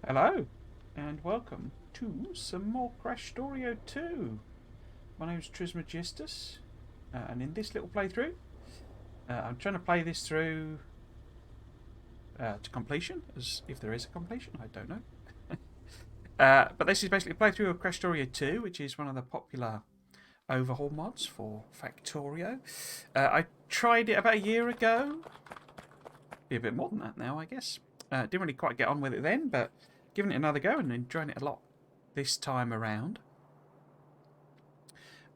Hello, and welcome to some more Krastorio 2. My name's Trismegistus, and in this little playthrough, I'm trying to play this through to completion, as if there is a completion, I don't know. But this is basically a playthrough of Krastorio 2, which is one of the popular overhaul mods for Factorio. I tried it about a year ago. Be a bit more than that now, I guess. Didn't really quite get on with it then, but giving it another go and enjoying it a lot this time around.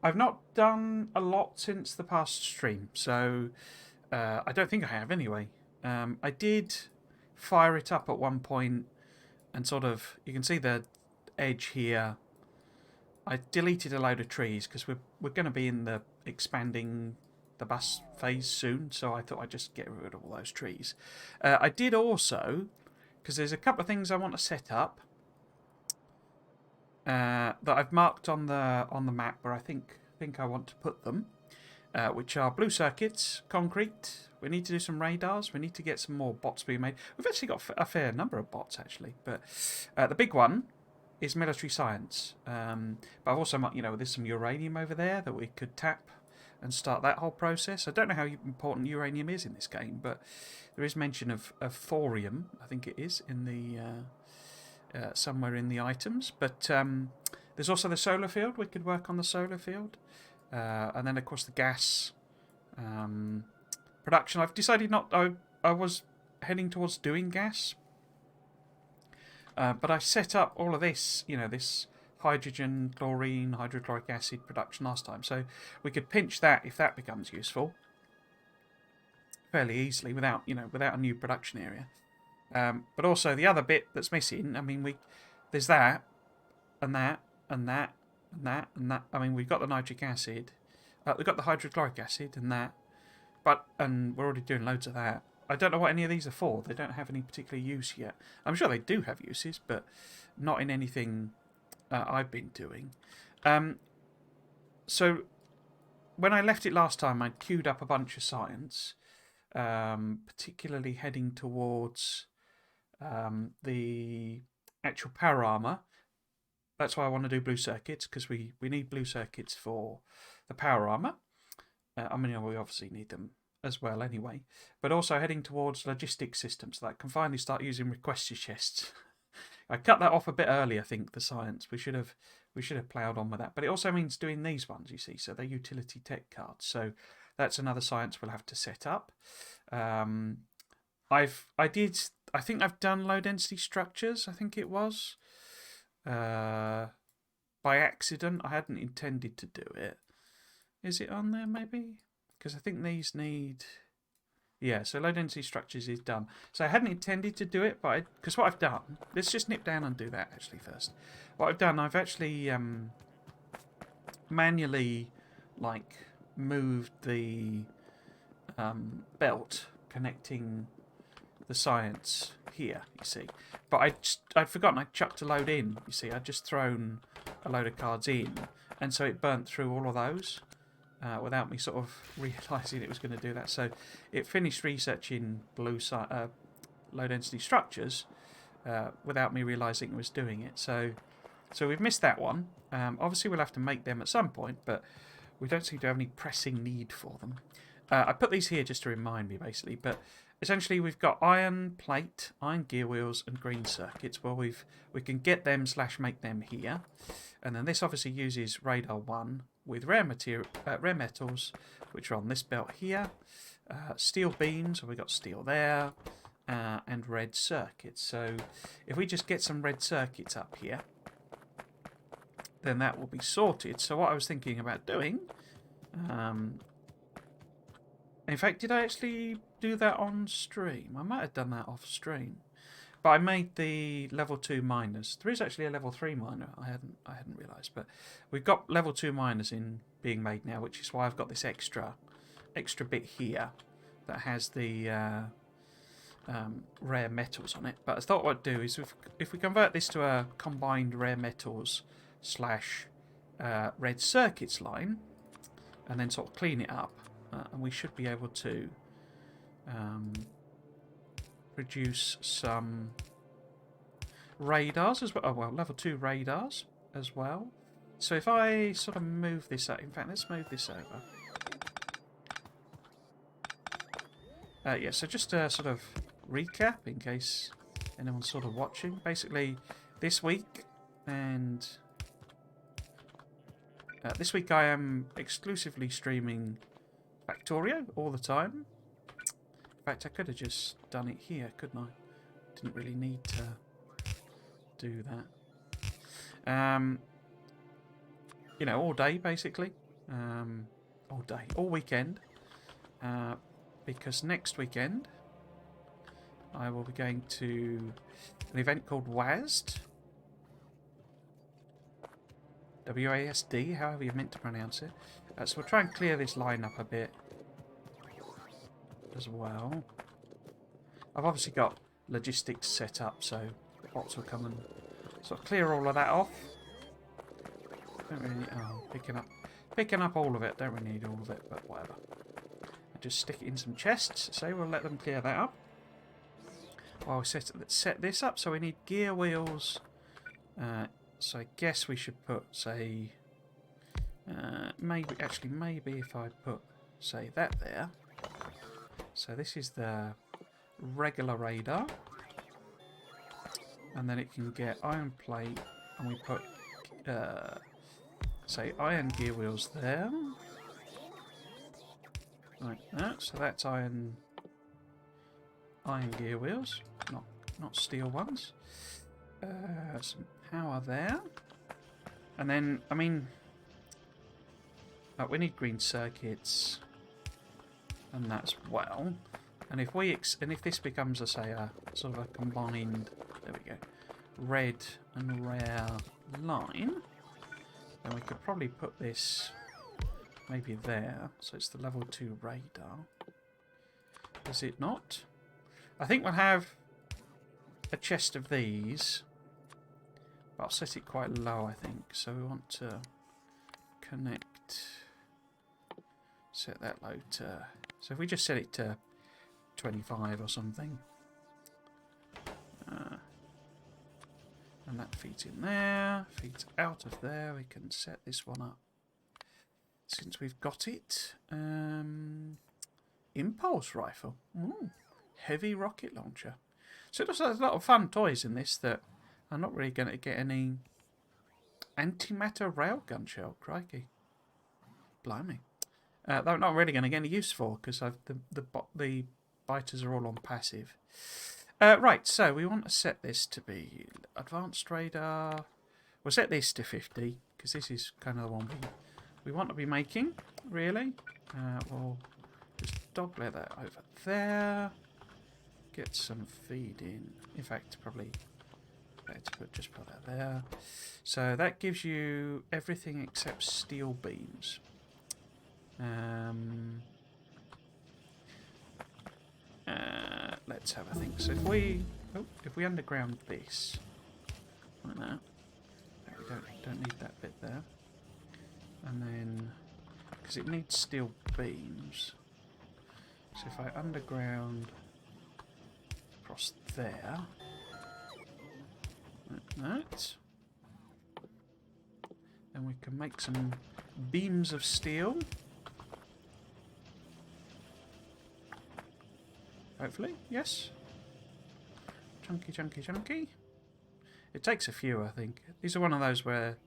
I've not done a lot since the past stream, so I don't think I have anyway. I did fire it up at one point and sort of, you can see the edge here. I deleted a load of trees because we're going to be in the expanding the bus phase soon, so I thought I'd just get rid of all those trees. I did also, because there's a couple of things I want to set up that I've marked on the map where I think I want to put them, which are blue circuits, concrete. We need to do some radars. We need to get some more bots being made. We've actually got a fair number of bots actually, but the big one is military science. But I've also marked, there's some uranium over there that we could tap and start that whole process. I don't know how important uranium is in this game, but there is mention of thorium, I think it is, in the somewhere in the items. But there's also the solar field. We could work on the solar field. And then, of course, the gas production. I've decided not... I was heading towards doing gas. But I set up all of this, this hydrogen, chlorine, hydrochloric acid production last time. So we could pinch that if that becomes useful fairly easily without a new production area. But also the other bit that's missing, there's that, and that, and that, and that, and that. I mean, we've got the nitric acid, we've got the hydrochloric acid and that, and we're already doing loads of that. I don't know what any of these are for. They don't have any particular use yet. I'm sure they do have uses, but not in anything I've been doing. So when I left it last time, I queued up a bunch of science, particularly heading towards the actual power armor. That's why I want to do blue circuits, because we need blue circuits for the power armor. We obviously need them as well anyway. But also heading towards logistic systems that can finally start using requester chests. I cut that off a bit early, I think, the science. We should have ploughed on with that. But it also means doing these ones, you see. So they're utility tech cards. So that's another science we'll have to set up. I think I've done low density structures, I think it was. By accident. I hadn't intended to do it. Is it on there maybe? Because I think these need... Yeah, so low density structures is done. So I hadn't intended to do it, but because what I've done... Let's just nip down and do that actually first. What I've done, I've actually manually moved the belt connecting the science here, you see. But I'd forgotten I chucked a load in, you see. I'd just thrown a load of cards in, and so it burnt through all of those without me sort of realising it was going to do that. So it finished researching low density structures without me realising it was doing it. So we've missed that one. Obviously we'll have to make them at some point, but we don't seem to have any pressing need for them. I put these here just to remind me, basically, but essentially we've got iron plate, iron gear wheels, and green circuits. Well, we can get them / make them here, and then this obviously uses radar 1 with rare metals, which are on this belt here. Steel beams, so we've got steel there, and red circuits. So if we just get some red circuits up here, then that will be sorted. So what I was thinking about doing, in fact, did I actually do that on stream? I might have done that off stream. But I made the level 2 miners. There is actually a level 3 miner. I hadn't realised, but we've got level 2 miners being made now, which is why I've got this extra bit here that has the rare metals on it. But I thought what I'd do is if we convert this to a combined rare metals / red circuits line, and then sort of clean it up, and we should be able to produce some radars as well. Oh, well, level 2 radars as well. So if I sort of move this up, in fact, let's move this over. Yeah, so just to sort of recap in case anyone's sort of watching. Basically, this week and this week I am exclusively streaming Factorio all the time. In fact, I could have just done it here, couldn't I? Didn't really need to do that. You know, all day basically. All day, all weekend. Because next weekend I will be going to an event called WASD. WASD, however you're meant to pronounce it. So we'll try and clear this line up a bit as well. I've obviously got logistics set up, so bots will come and sort of clear all of that off. Don't really need, oh, picking up all of it. Don't really need all of it, but whatever. Just stick it in some chests, so we'll let them clear that up. While we set this up, so we need gear wheels. So I guess we should put, say, maybe if I put, say, that there. So this is the regular radar, and then it can get iron plate, and we put, say, iron gear wheels there. Like that, so that's iron gear wheels, not steel ones. Some power there, and then I mean, we need green circuits, and that's well. And if this becomes a sort of a combined, there we go, red and rare line, then we could probably put this. Maybe there, so it's the level 2 radar. Is it not? I think we'll have a chest of these, but I'll set it quite low, I think. So we want to set that low to, so if we just set it to 25 or something, and that feeds in there, feeds out of there, we can set this one up. Since we've got it, impulse rifle, heavy rocket launcher. So there's a lot of fun toys in this that I'm not really going to get any antimatter railgun shell. Crikey, blimey! They're not really going to get any use for because the biters are all on passive. Right, so we want to set this to be advanced radar. We'll set this to 50 because this is kind of the one we want to be making, really. We'll just dogleg that over there. Get some feed in. In fact, probably better to just put that there. So that gives you everything except steel beams. Let's have a think. So if we underground this, like that, we don't need that bit there. And then, because it needs steel beams, so if I underground across there, like that, then we can make some beams of steel. Hopefully, yes. Chunky, chunky, chunky. It takes a few, I think. These are one of those where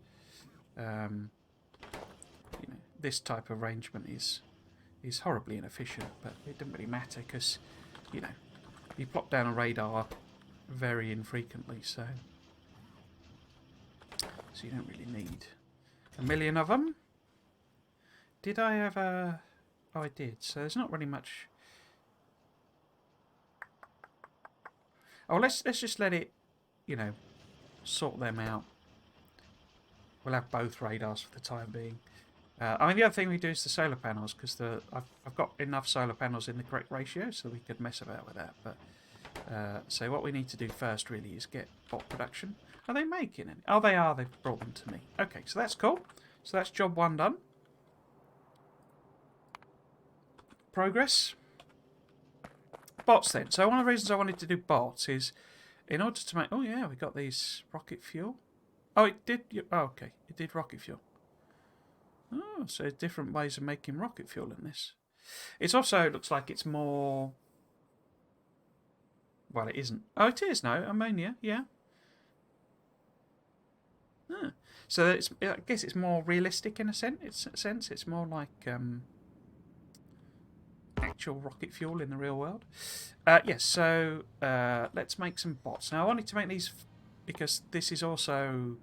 this type of arrangement is horribly inefficient, but it doesn't really matter because, you plop down a radar very infrequently, so you don't really need a million of them. Did I ever? Oh, I did. So there's not really much. Oh, let's just let it, sort them out. We'll have both radars for the time being. I mean, the other thing we do is the solar panels, because I've got enough solar panels in the correct ratio, so we could mess about with that. But so what we need to do first, really, is get bot production. Are they making any? Oh, they are. They've brought them to me. Okay, so that's cool. So that's job 1 done. Progress. Bots then. So one of the reasons I wanted to do bots is in order to make... Oh, yeah, we got these rocket fuel. Oh, it did... Oh, okay. It did rocket fuel. Oh, so different ways of making rocket fuel in this. It's also... looks like it's more... Well, it isn't. Oh, it is now. Ammonia, yeah. Ah. So it's, I guess it's more realistic in a sense. It's more like actual rocket fuel in the real world. Yes, so let's make some bots. Now, I wanted to make these because this is also...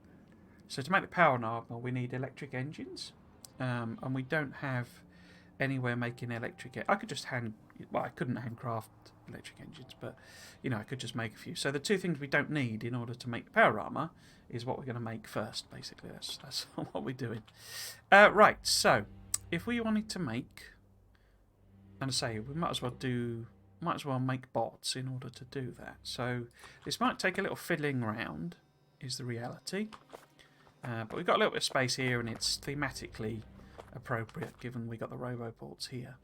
So to make the power armor, we need electric engines. And we don't have anywhere making electric... I could just Well, I couldn't handcraft electric engines, but, you know, I could just make a few. So the two things we don't need in order to make the power armor is what we're going to make first, basically. That's what we're doing. Right, so if we wanted to make... And I say, we might as well make bots in order to do that. So this might take a little fiddling around, is the reality. But we've got a little bit of space here, and it's thematically appropriate given we got the roboports here.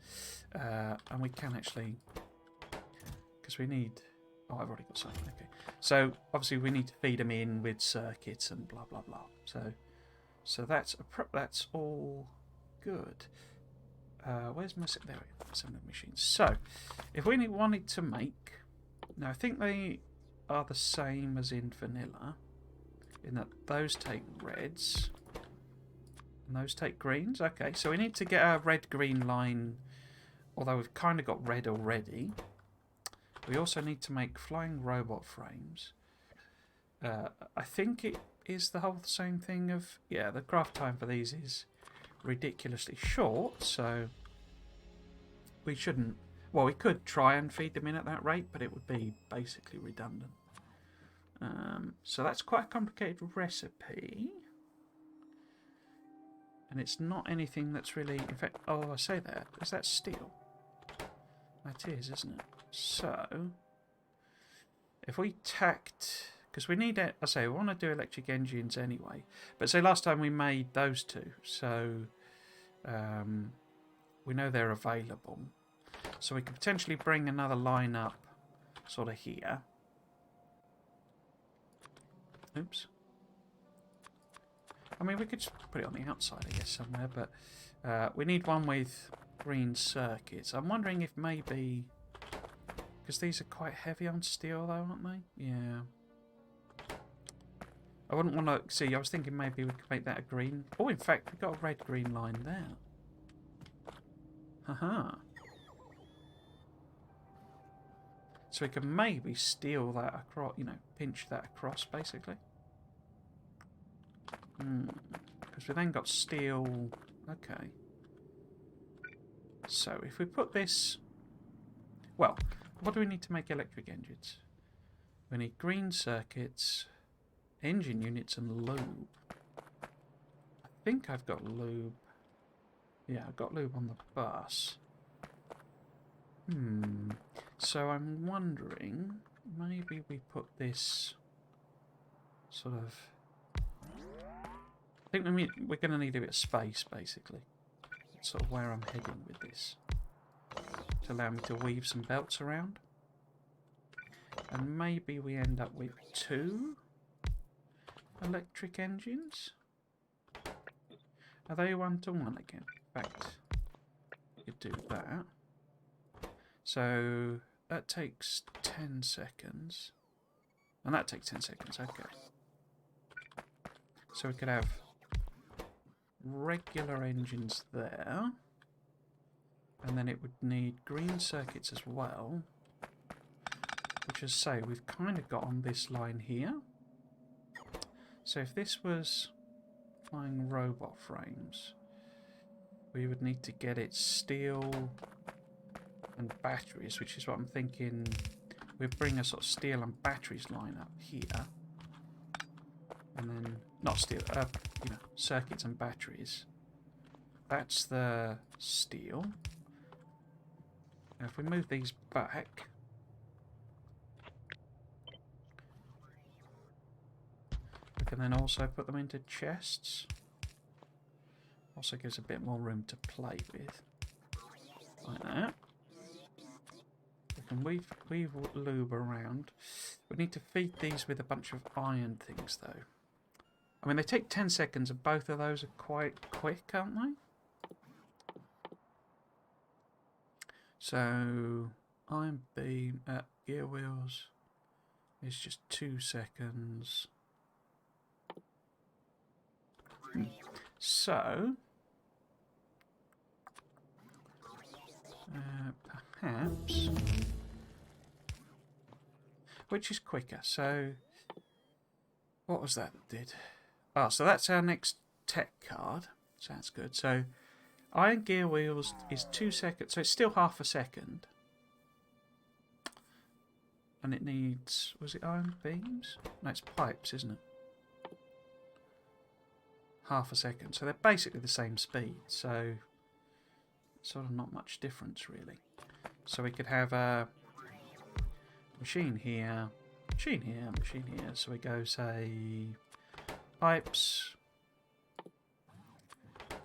And we can actually... Because we need... Oh, I've already got something. Okay. So obviously we need to feed them in with circuits and blah blah blah. So that's all good. Where's my... There we go. Assembly machines. So if we wanted to make... Now I think they are the same as in vanilla, in that those take reds and those take greens. Okay, so we need to get our red-green line, although we've kind of got red already. We also need to make flying robot frames. I think it is the whole same thing of... Yeah, the craft time for these is ridiculously short, so we shouldn't... Well, we could try and feed them in at that rate, but it would be basically redundant. So that's quite a complicated recipe. And it's not anything that's really... In fact, oh, I say that. Is that steel? That is, isn't it? So, if we tacked... Because we need it... I say, we want to do electric engines anyway. But say last time we made those two. So, we know they're available. So we could potentially bring another line up sort of here. Oops. I mean, we could just put it on the outside, I guess, somewhere. But we need one with green circuits. I'm wondering if maybe... Because these are quite heavy on steel, though, aren't they? Yeah. I wouldn't want to... See, I was thinking maybe we could make that a green... Oh, in fact, we've got a red-green line there. Haha. So we can maybe steal that across... You know, pinch that across, basically. Because we then got steel... Okay. So, if we put this... Well... What do we need to make electric engines? We need green circuits, engine units, and lube. I think I've got lube. Yeah, I've got lube on the bus. So I'm wondering, maybe we put this sort of... I think we're going to need a bit of space, basically. That's sort of where I'm heading with this. To allow me to weave some belts around. And maybe we end up with 2 electric engines. Are they 1-to-1 again? In fact, you do that. So that takes 10 seconds. And that takes 10 seconds, okay. So we could have regular engines there. And then it would need green circuits as well. Which, as I say, we've kind of got on this line here. So if this was flying robot frames, we would need to get it steel and batteries, which is what I'm thinking. We'd bring a sort of steel and batteries line up here. And then, not steel, you know, circuits and batteries. That's the steel. Now if we move these back, we can then also put them into chests. Also gives a bit more room to play with. Like that. We can weave lube around. We need to feed these with a bunch of iron things, though. I mean, they take 10 seconds, and both of those are quite quick, aren't they? So, iron beam at gear wheels is just 2 seconds. So, perhaps, which is quicker? So, what was that did? Oh, so that's our next tech card. Sounds good. So, iron gear wheels is 2 seconds, so it's still half a second. And it needs, was it iron beams? No, it's pipes, isn't it? Half a second. So they're basically the same speed. So sort of not much difference really. So we could have a machine here, machine here, machine here. So we go say pipes,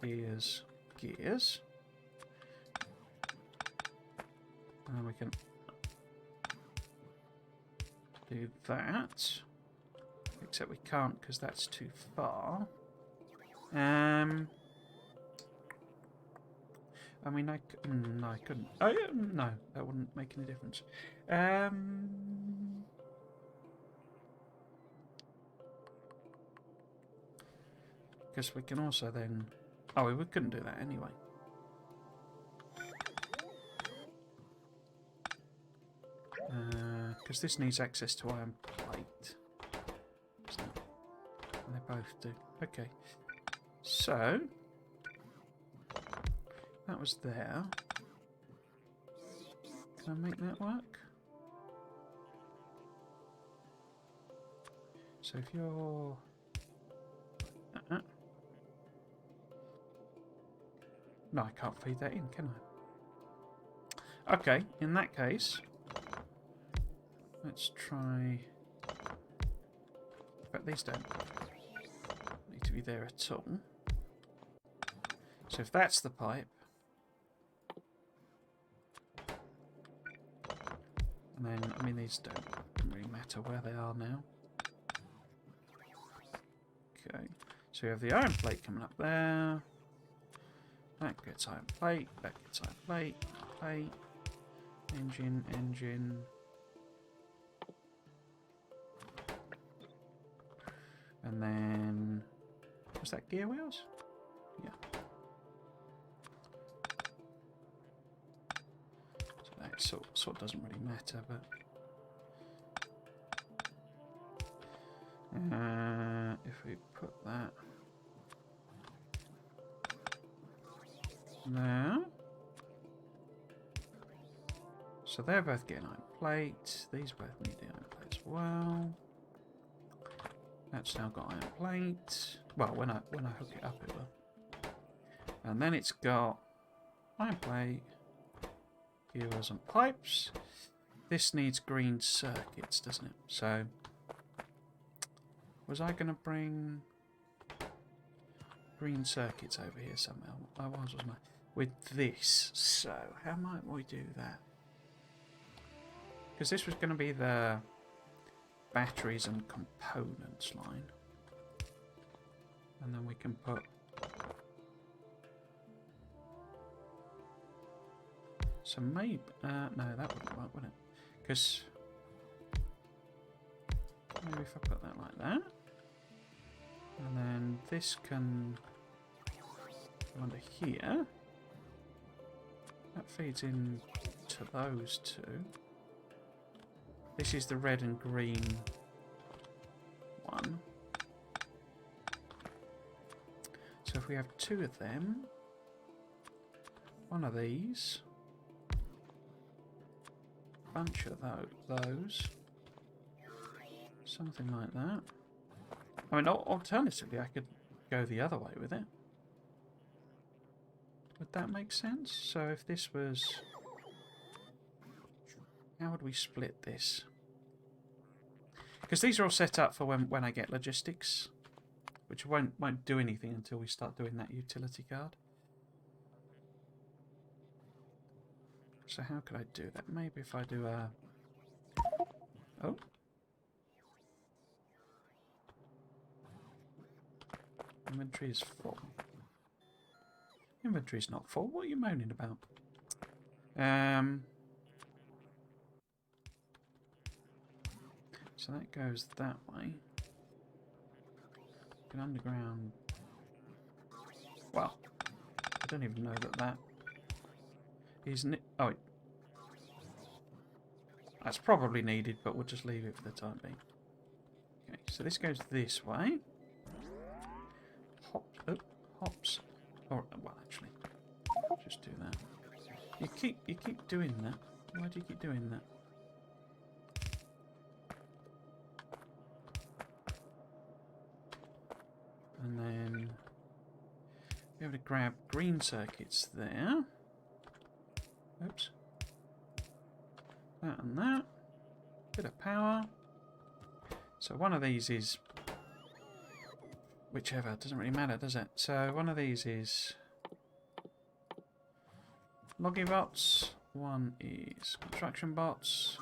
gears, gears. And we can do that. Except we can't because that's too far. I mean, no, I couldn't. Oh, yeah, no, that wouldn't make any difference. Because we can also then... Oh, we couldn't do that anyway. Because this needs access to iron plate. And they both do. Okay. So... that was there. Can I make that work? So if you're... No, I can't feed that in, can I? Okay, in that case, let's try... But these don't need to be there at all. So if that's the pipe, and then, I mean, these don't really matter where they are now. Okay, so we have the iron plate coming up there. That gets iron plate, that gets iron plate, plate, engine, engine. And then, was that gear wheels? Yeah. So that sort of doesn't really matter, but... if we put that there, so they're both getting iron plate. These both need the iron plate as well. That's now got iron plate. Well, when I hook it up, it will. And then it's got iron plate, gears and pipes. This needs green circuits, doesn't it? So, was I going to bring green circuits over here somehow? I was, wasn't I? With this. So, how might we do that? Because this was going to be the batteries and components line. And then we can put... So maybe... no, that wouldn't work, would it? Because... maybe if I put that like that. And then this can go under here. That feeds in to those two. This is the red and green one. So if we have two of them, one of these, bunch of those, something like that. I mean, alternatively, I could go the other way with it. Would that make sense? So if this was... how would we split this? Because these are all set up for when I get logistics, which won't do anything until we start doing that utility card. So how could I do that? Maybe if I do a... Oh. Inventory is full. Inventory's not full. What are you moaning about? So that goes that way. An underground... Well, I don't even know that is... Oh, that's probably needed, but we'll just leave it for the time being. Okay, so this goes this way. Hops. Or, well, actually, just do that. You keep doing that. Why do you keep doing that? And then be able to grab green circuits there. Oops. That and that. Bit of power. So one of these is whichever, doesn't really matter, does it? So one of these is logging bots, one is construction bots.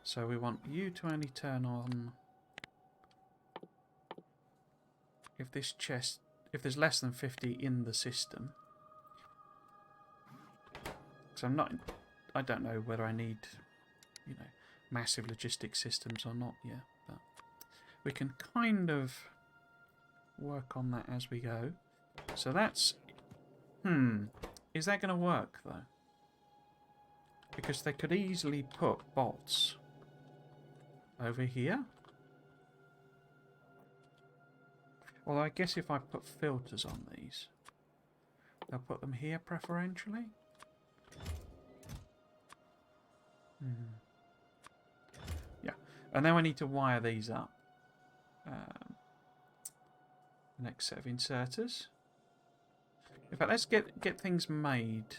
So we want you to only turn on if this chest, if there's less than 50 in the system. So I don't know whether I need, you know, massive logistic systems or not yet, but we can kind of work on that as we go. So that's, is that going to work though? Because they could easily put bots over here. Although I guess if I put filters on these, they'll put them here preferentially. Yeah, and then we need to wire these up. The next set of inserters. In fact, let's get things made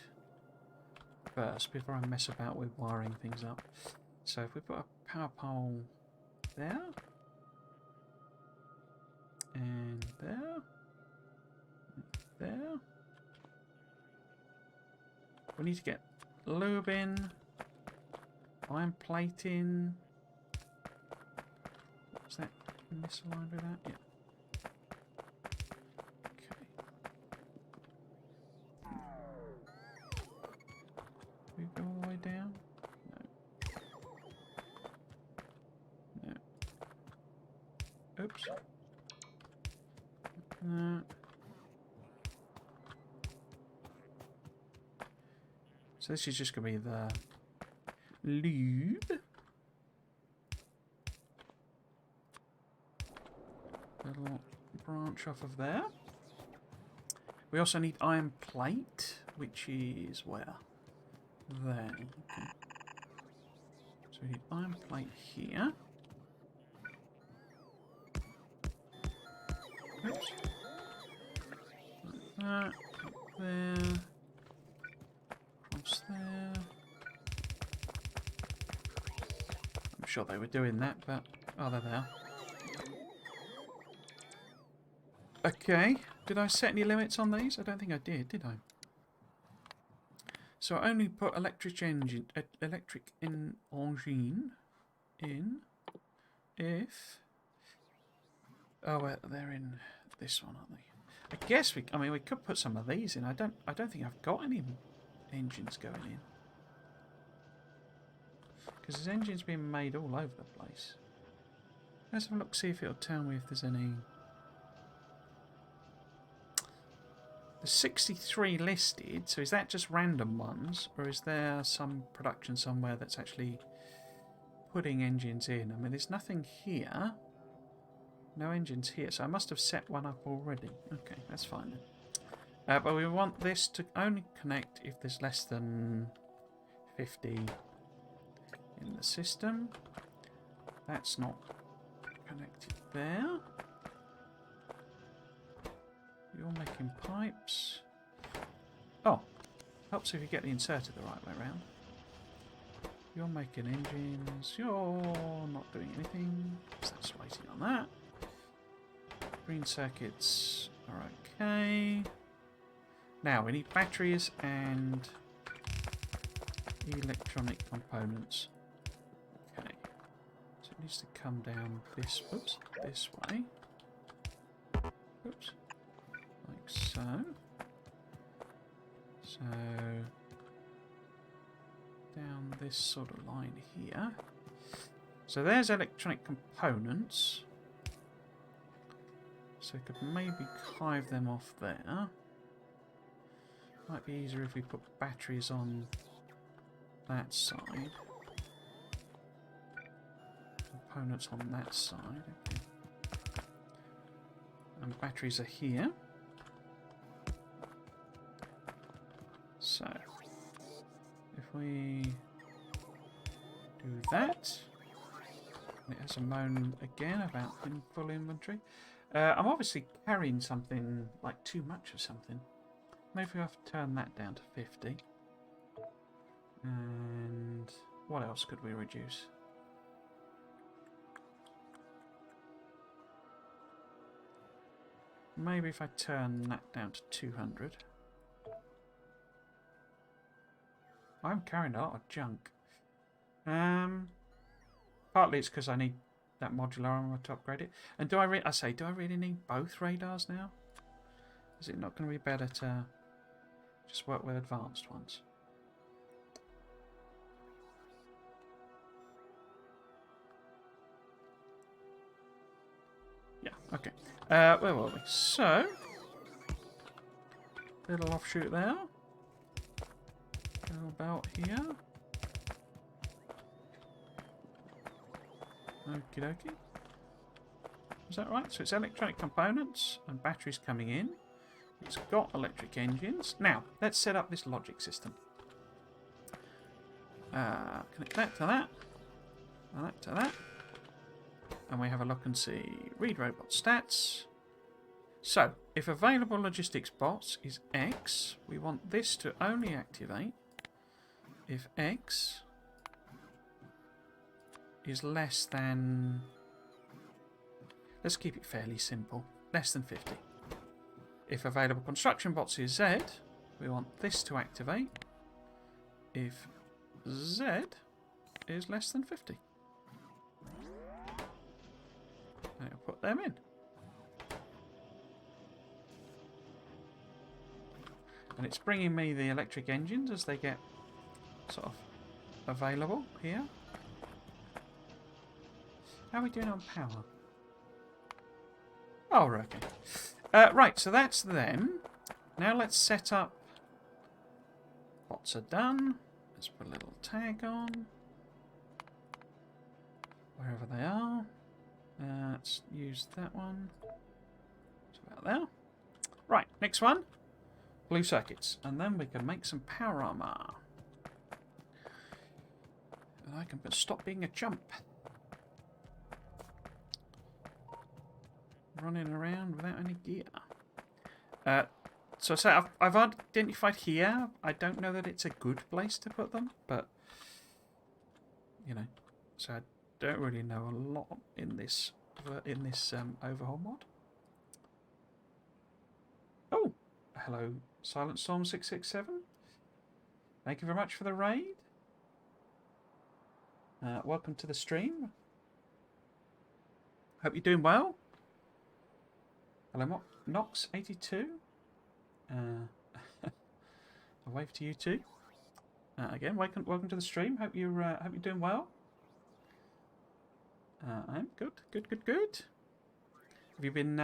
first before I mess about with wiring things up. So if we put a power pole there, and there, there. We need to get lube in, iron plate in. Is that misaligned with that? Yeah. Okay. We go all the way down? No. No. Oops. So this is just going to be the lube. A little branch off of there. We also need iron plate, which is where? There. Okay. So we need iron plate here. Oops. Like that. Up there. Across there. I'm sure they were doing that, but... Oh, there they are. Okay. Did I set any limits on these? I don't think I did I? So I only put electric engine in if... Oh, they're in this one, aren't they? I guess we could put some of these in. I don't think I've got any engines going in. Because there's engines being made all over the place. Let's have a look, see if it'll tell me if there's any... There's 63 listed, so is that just random ones? Or is there some production somewhere that's actually putting engines in? I mean, there's nothing here. No engines here, so I must have set one up already. Okay, that's fine then. But we want this to only connect if there's less than 50 in the system. That's not connected there. You're making pipes. Oh, helps if you get the inserter the right way around. You're making engines. You're not doing anything. So that's waiting on that. Green circuits are okay. Now we need batteries and electronic components. Okay. So it needs to come down this, oops, this way. Oops. Like so. So down this sort of line here. So there's electronic components. So we could maybe hive them off there. Might be easier if we put batteries on that side. Components on that side. Okay. And batteries are here. So if we do that, it has a moan again about in full inventory. I'm obviously carrying something like too much of something. Maybe we have to turn that down to 50. And what else could we reduce? Maybe if I turn that down to 200. I'm carrying a lot of junk. Partly it's because I need that modular armor to upgrade it. And do I really need both radars now? Is it not going to be better to just work with advanced ones? Yeah, okay. Where were we? So, little offshoot there. Little belt here. Okie dokie. Is that right? So it's electronic components and batteries coming in. It's got electric engines. Now, let's set up this logic system. Connect that to that. And that to that. And we have a look and see. Read robot stats. So, if available logistics bots is X, we want this to only activate if X is less than... Let's keep it fairly simple. Less than 50. If available construction bots is Z, we want this to activate if Z is less than 50. And it'll put them in. And it's bringing me the electric engines as they get sort of available here. How are we doing on power? Oh, okay. Right, so that's them. Now let's set up. Bots are done. Let's put a little tag on. Wherever they are. Let's use that one. It's about there. Right, next one. Blue circuits. And then we can make some power armor. And I can stop being a chump. Running around without any gear. So I've identified here. I don't know that it's a good place to put them, but you know, so I don't really know a lot in this overhaul mod. Oh, hello, Silent Storm 667. Thank you very much for the raid. Welcome to the stream. Hope you're doing well. Hello, Nox82. A wave to you too. Again, welcome to the stream. Hope you're doing well. I'm good. Have you been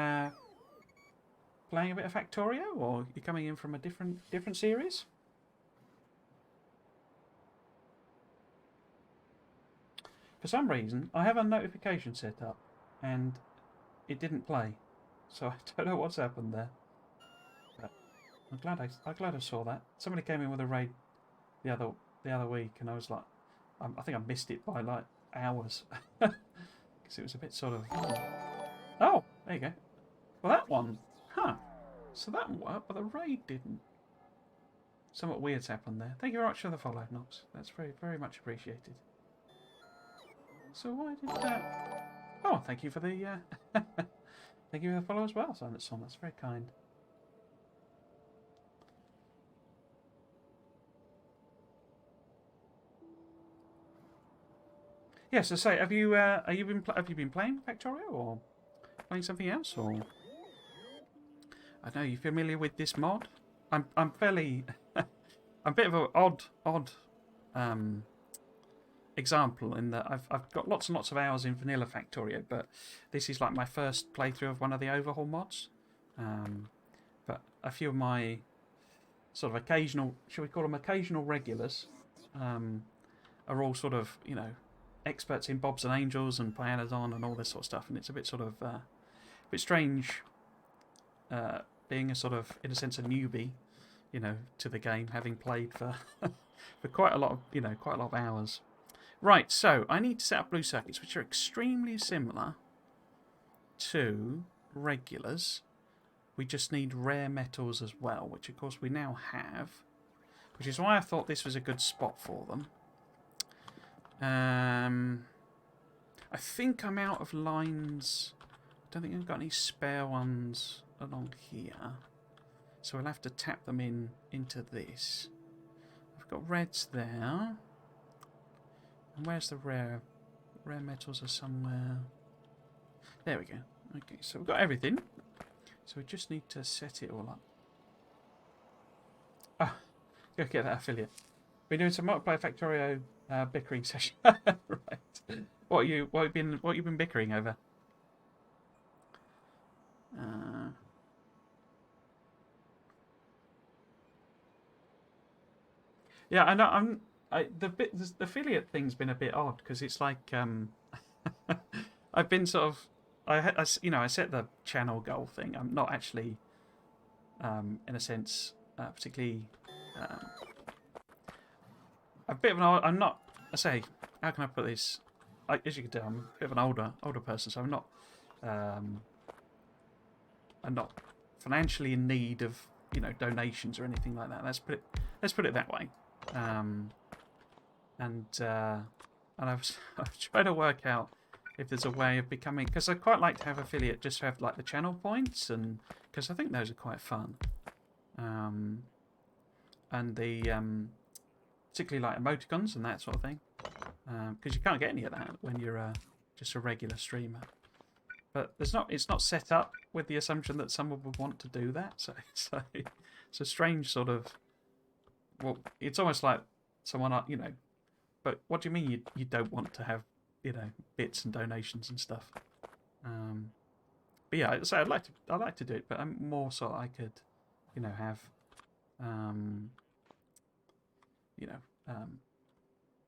playing a bit of Factorio, or are you coming in from a different series? For some reason, I have a notification set up, and it didn't play. So I don't know what's happened there. But I'm glad I saw that. Somebody came in with a raid the other week, and I was like, I think I missed it by like hours because it was a bit sort of. Oh, there you go. Well, that one, huh? So that one worked, but the raid didn't. Somewhat weird's happened there. Thank you very much for the follow, Nox. That's very much appreciated. So why did that? Oh, thank you for the. Thank you for the follow as well, Silent Storm. That's very kind. Yeah, so say, have you been playing Factorio or playing something else, or I don't know, you familiar with this mod? I'm fairly I'm a bit of an odd um, example in that I've got lots and lots of hours in vanilla Factorio, but this is like my first playthrough of one of the overhaul mods. But a few of my sort of occasional, shall we call them occasional regulars, are all sort of, you know, experts in Bobs and Angels and Pianodon and all this sort of stuff, and it's a bit sort of a bit strange being a sort of, in a sense, a newbie, you know, to the game, having played for for quite a lot of, you know, quite a lot of hours. Right, so I need to set up blue circuits, which are extremely similar to regulars. We just need rare metals as well, which of course we now have, which is why I thought this was a good spot for them. I think I'm out of lines. I don't think I've got any spare ones along here, so we'll have to tap them into this. I've got reds there. And where's the rare metals are somewhere. There we go. Okay, so we've got everything. So we just need to set it all up. Ah, go get that affiliate. We're doing some multiplayer Factorio bickering session. Right. What you been bickering over? Yeah, I know. The affiliate thing's been a bit odd because it's like I've been sort of I set the channel goal thing. I'm not actually in a sense particularly a bit of an I'm not. I say, how can I put this? As you can tell, I'm a bit of an older person, so I'm not financially in need of, you know, donations or anything like that. Let's put it that way. And I was trying to work out if there's a way of becoming, because I quite like to have affiliate, just to have like the channel points, and because I think those are quite fun. And the particularly like emoticons and that sort of thing, because you can't get any of that when you're just a regular streamer. But it's not set up with the assumption that someone would want to do that. So it's a strange sort of, well, it's almost like someone, you know. But what do you mean you don't want to have, you know, bits and donations and stuff? But yeah, so I'd like to do it, but I'm more so I could, you know, have, you know,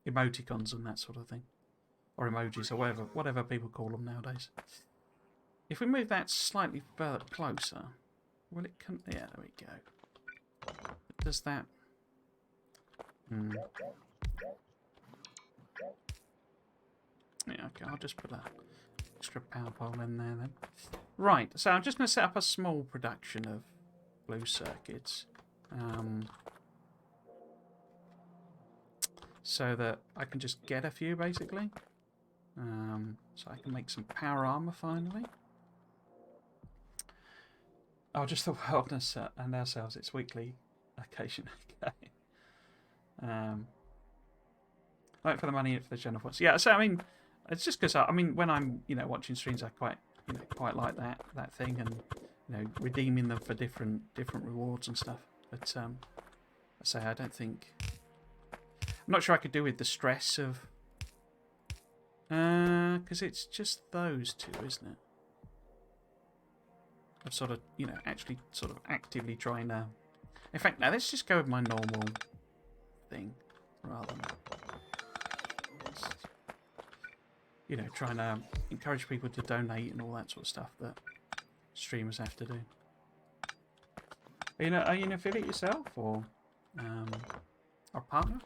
emoticons and that sort of thing, or emojis, or whatever people call them nowadays. If we move that slightly further closer, will it come? Yeah, there we go. Does that? Yeah, okay, I'll just put an extra power pole in there then. Right, so I'm just going to set up a small production of blue circuits. So that I can just get a few, basically. So I can make some power armor finally. Oh, just the world and ourselves. It's weekly occasion. Okay. Like for the money, for the general points. Yeah. So I mean, it's just because I mean, when I'm, you know, watching streams, I quite like that thing, and, you know, redeeming them for different rewards and stuff. But I say I don't think. I'm not sure I could do with the stress of. Because it's just those two, isn't it? Of sort of, you know, actually sort of actively trying to. In fact, now let's just go with my normal thing rather than, you know, trying to encourage people to donate and all that sort of stuff that streamers have to do. Are you an affiliate yourself, or partner?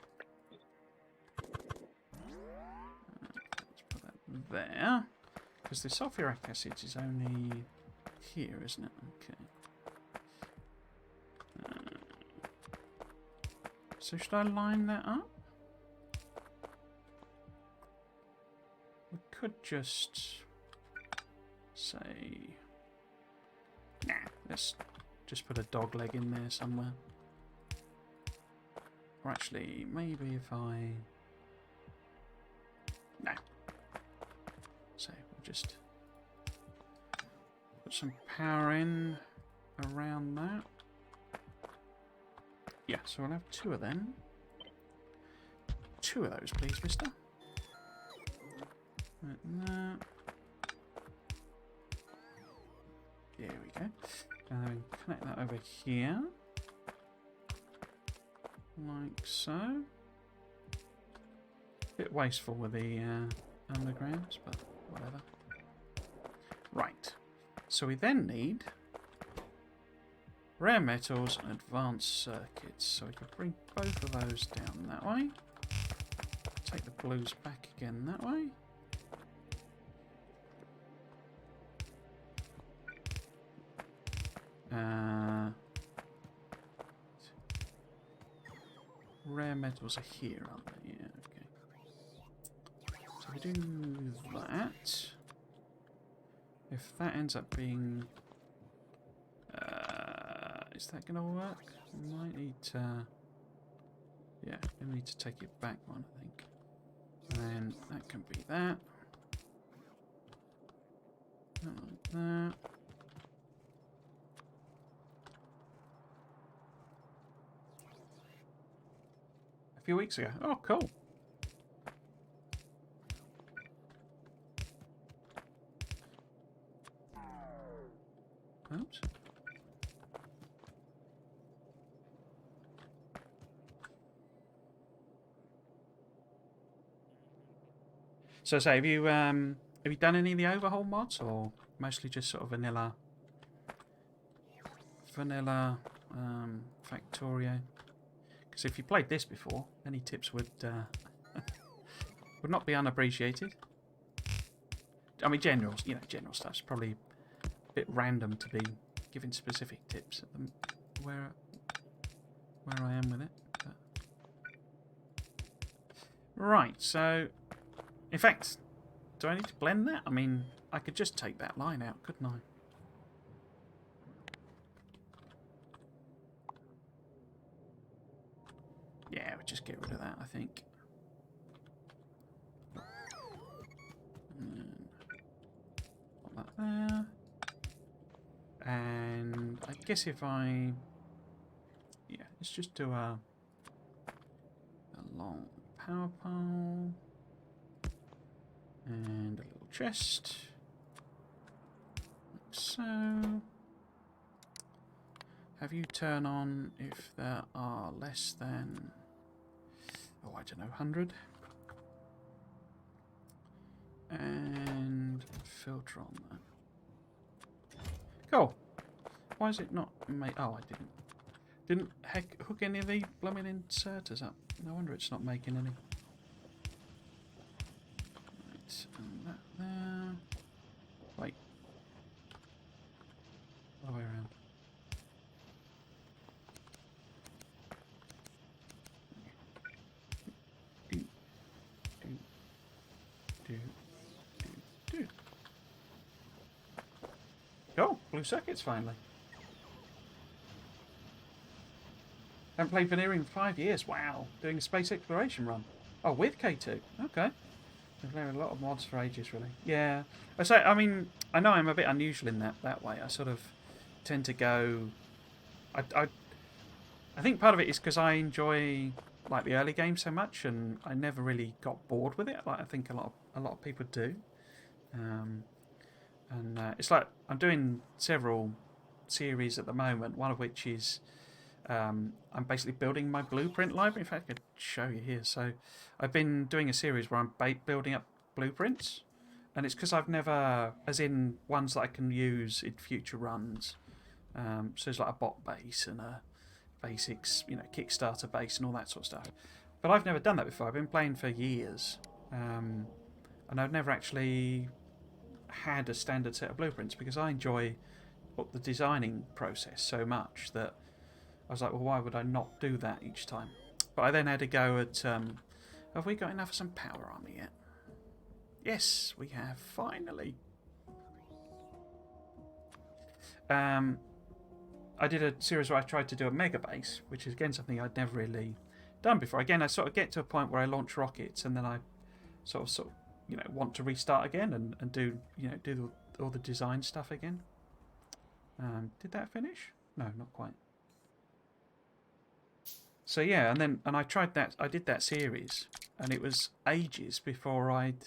Let's put that there, because the sulfuric acid is only here, isn't it? Okay. So should I line that up? We could just say, nah, let's just put a dog leg in there somewhere. Or actually, maybe if I... Nah, just put some power in around that. Yeah, so I'll have 2 of them. 2 of those, please, mister. Like that. There we go. And then connect that over here. Like so. Bit wasteful with the undergrounds, but whatever. Right. So we then need rare metals and advanced circuits. So we can bring both of those down that way. Take the blues back again that way. Rare metals are here, aren't they? Yeah, okay. So we do that. If that ends up being... is that going to work? We might need to... Yeah, we need to take it back one, I think. And then that can be that. That like that. A few weeks ago. Oh, cool. Oops. So say, have you done any of the overhaul mods, or mostly just sort of vanilla Factorio? Because if you played this before, any tips would would not be unappreciated. I mean, general stuff's probably a bit random to be giving specific tips at where I am with it. But. Right, so in fact, do I need to blend that? I mean, I could just take that line out, couldn't I? Yeah, we'll just get rid of that, I think. Put that there. And I guess if I... Yeah, let's just do a long power pole. And a little chest. Like so. Have you turn on if there are less than... Oh, I don't know, 100. And filter on that. Cool. Why is it not made? Oh, I didn't hook any of the blooming inserters up. No wonder it's not making any. Right, and that there. Wait. Other way around. Oh, blue circuits finally. Haven't played Vanilla in 5 years. Wow. Doing a space exploration run. Oh, with K2. Okay. I've played a lot of mods for ages, really. Yeah. I mean, I know I'm a bit unusual in that way. I sort of tend to go... I think part of it is because I enjoy like the early games so much, and I never really got bored with it. Like I think a lot of people do. And it's like I'm doing several series at the moment, one of which is I'm basically building my blueprint library. In fact, I could show you here. So I've been doing a series where I'm building up blueprints, and it's because I've never, as in ones that I can use in future runs. So it's like a bot base and a basics, Kickstarter base and all that sort of stuff. But I've never done that before. I've been playing for years, and I've never actually had a standard set of blueprints because I enjoy the designing process so much that I was like, well, why would I not do that each time? But I then had a go at, have we got enough of some power armor yet? Yes, we have, finally. I did a series where I tried to do a mega base, which is again something I'd never really done before. Again, I sort of get to a point where I launch rockets and then I sort of you know, want to restart again and do, you know, do all the design stuff again. Did that finish? No, not quite. So yeah, and I tried that. I did that series, and it was ages before I'd.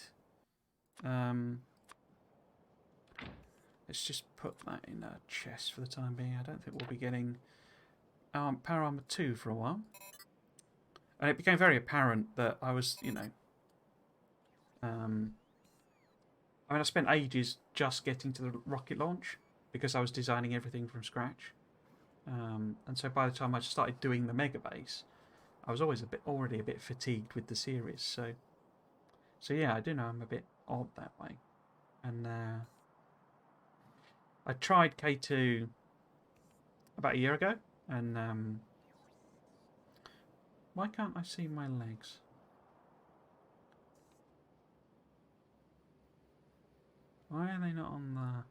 Let's just put that in a chest for the time being. I don't think we'll be getting Power Armor 2 for a while. And it became very apparent that I was, you know... I mean, I spent ages just getting to the rocket launch because I was designing everything from scratch. And so by the time I started doing the mega base, I was already a bit fatigued with the series. So yeah, I do know I'm a bit odd that way. And I tried K2 about a year ago, and why can't I see my legs? Why are they not on the...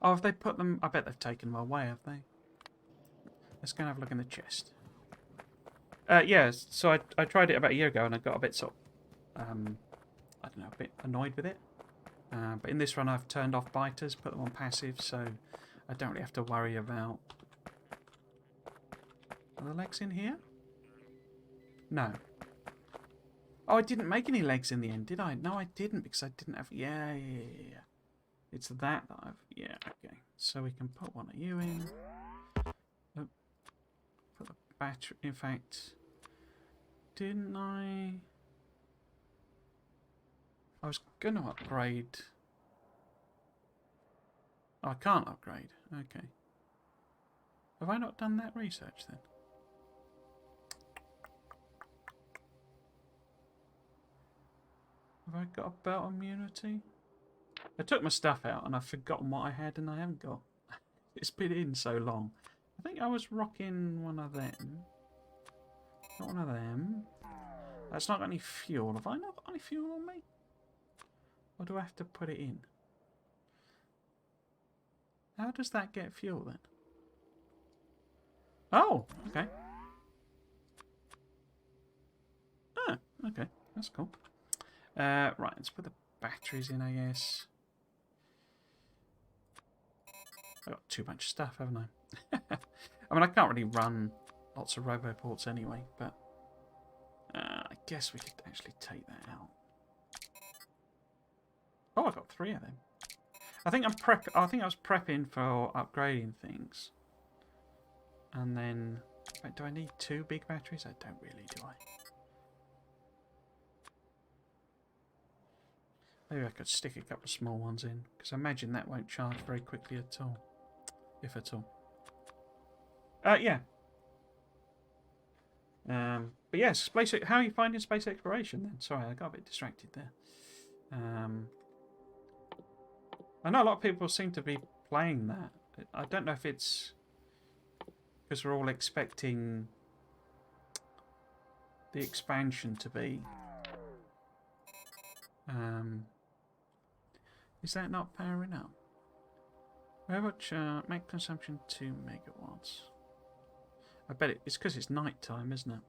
Oh, have they put them... I bet they've taken them away, have they? Let's go and have a look in the chest. Yeah, so I tried it about a year ago and I got a bit sort of, I don't know, a bit annoyed with it. But in this run I've turned off biters, put them on passive, so I don't really have to worry about... Are the legs in here? No. Oh, I didn't make any legs in the end, did I? No, I didn't, because I didn't have... Yeah. It's that I've... Yeah, okay. So we can put one of you in. Oh, put the battery... In fact, didn't I... I was going to upgrade... Oh, I can't upgrade. Okay. Have I not done that research then? Have I got a belt immunity? I took my stuff out and I've forgotten what I had and I haven't got. It's been in so long. I think I was rocking one of them. Not one of them. That's not got any fuel. Have I not got any fuel on me? Or do I have to put it in? How does that get fuel then? Oh, okay. Ah, okay. That's cool. Right, let's put the batteries in, I guess. I've got too much stuff, haven't I? I mean, I can't really run lots of roboports anyway, but I guess we could actually take that out. Oh, I got 3 of them. I think I think I was prepping for upgrading things, and then wait, do I need 2 big batteries? I don't really, do I? Maybe I could stick a couple of small ones in, because I imagine that won't charge very quickly at all, if at all. Yeah. But yes, space. How are you finding space exploration then? Sorry, I got a bit distracted there. I know a lot of people seem to be playing that. I don't know if it's because we're all expecting the expansion to be. Is that not powering up? Very much make consumption 2 megawatts. I bet it's because it's night time, isn't it?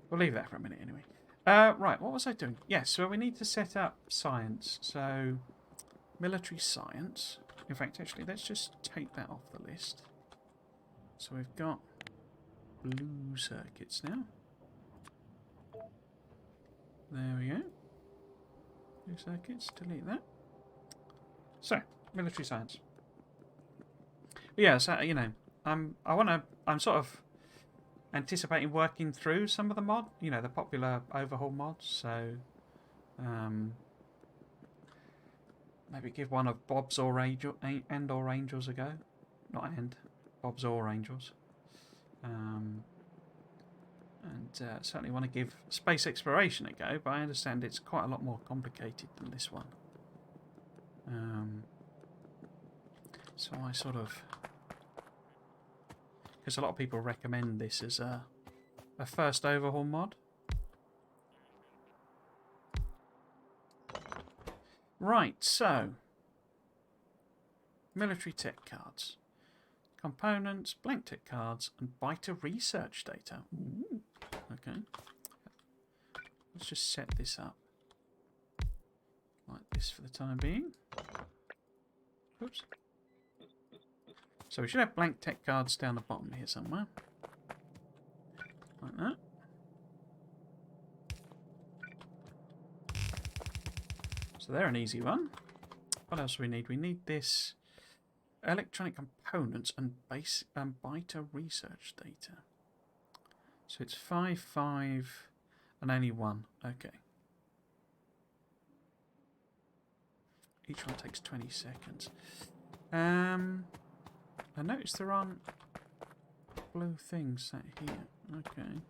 We'll leave that for a minute anyway. Right, what was I doing? Yes, so we need to set up science. So, military science. In fact, actually, let's just take that off the list. So we've got blue circuits now. There we go. Blue circuits, delete that. So, military science. Yeah, so, you know, I'm sort of anticipating working through some of the mod, you know, the popular overhaul mods. So, maybe give one of Bob's or Angels a go. Not Bob's or Angels. And certainly want to give space exploration a go, but I understand it's quite a lot more complicated than this one. So I sort of... Because a lot of people recommend this as a first overhaul mod. Right, so... Military tech cards. components, blank tick cards, and biter research data. Ooh. Okay. Let's just set this up like this for the time being. Oops. So we should have blank tick cards down the bottom here somewhere. Like that. So they're an easy one. What else do we need? We need this electronic components and base biter research data. So it's 5, 5, and only 1. Okay. Each one takes 20 seconds. I noticed there aren't blue things set here. Okay.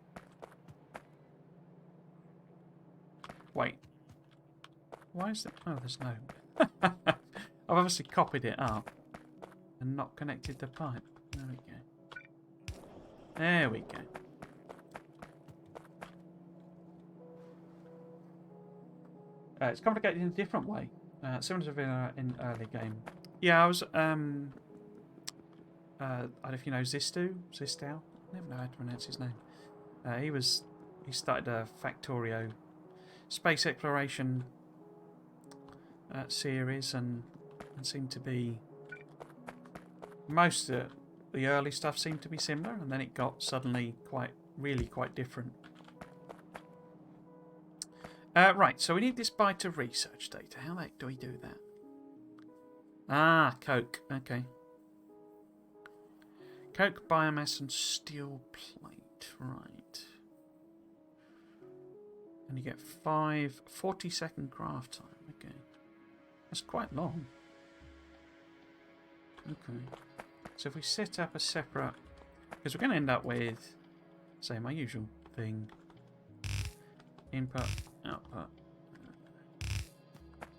Wait. Why is there... Oh, there's no... I've obviously copied it up and not connected the pipe. There we go. There we go. It's complicated in a different way. Similar to in early game. Yeah, I was... I don't know if you know Zistow. I never know how to pronounce his name. He started a Factorio space exploration series and seemed to be... Most of the early stuff seemed to be similar, and then it got suddenly really quite different. Right, so we need this biter research data. How the heck do we do that? Ah, coke. Okay. Coke, biomass, and steel plate. Right. And you get 40-second craft time. Okay. That's quite long. Okay. So if we set up a separate... Because we're going to end up with, say, my usual thing. Input, output,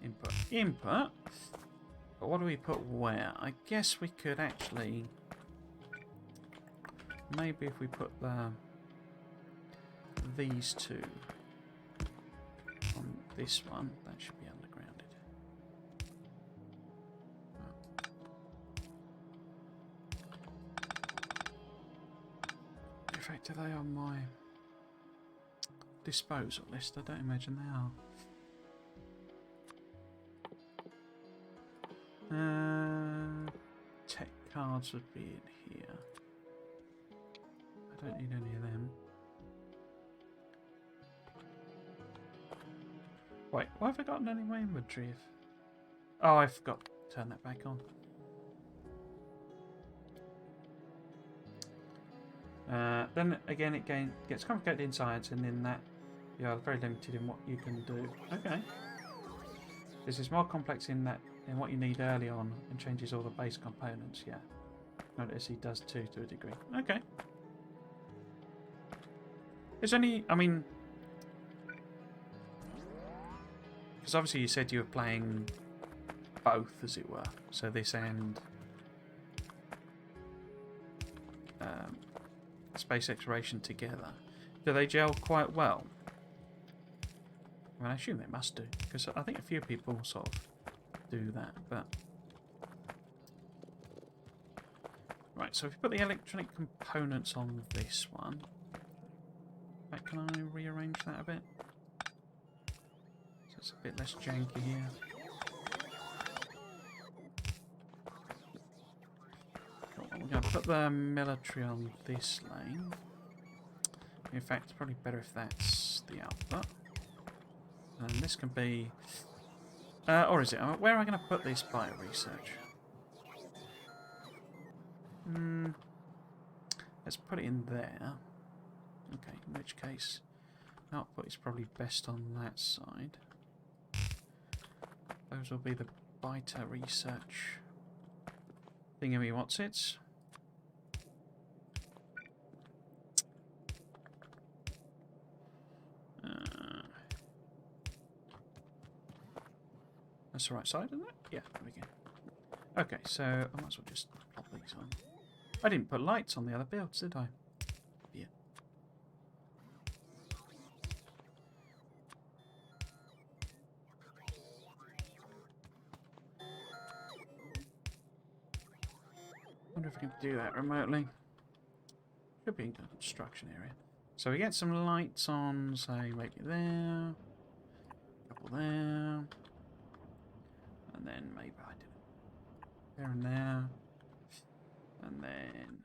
input, input. But what do we put where? I guess we could actually... Maybe if we put these two on this one, that should be undergrounded. In fact, are they on my disposal list? I don't imagine they are. Tech cards would be in here. I don't need any of them. Wait, why have I gotten any of my inventory? Oh, I forgot to turn that back on. Then again, it gets complicated in science, and in that you are very limited in what you can do. Okay. This is more complex in what you need early on, and changes all the base components. Yeah. Notice he does too, to a degree. Okay. Is any... I mean... Because obviously you said you were playing both, as it were. So this and... space exploration together. Do they gel quite well? I mean, I assume they must do. Because I think a few people sort of do that, but... Right, so if you put the electronic components on this one... Can I rearrange that a bit? So it's a bit less janky here. Cool. We're going to put the military on this lane. In fact, it's probably better if that's the output. And this can be... or is it? Where am I going to put this bio research? Let's put it in there. Okay, in which case output is probably best on that side. Those will be the biter research thingy what's it. That's the right side, isn't it? Yeah, there we go. Okay, so I might as well just plop these on. I didn't put lights on the other builds, did I? Yeah. wonder if I can do that remotely. Should be in the construction area. So we get some lights on, say, maybe there. A couple there. And then maybe, I don't know, there and there. And then...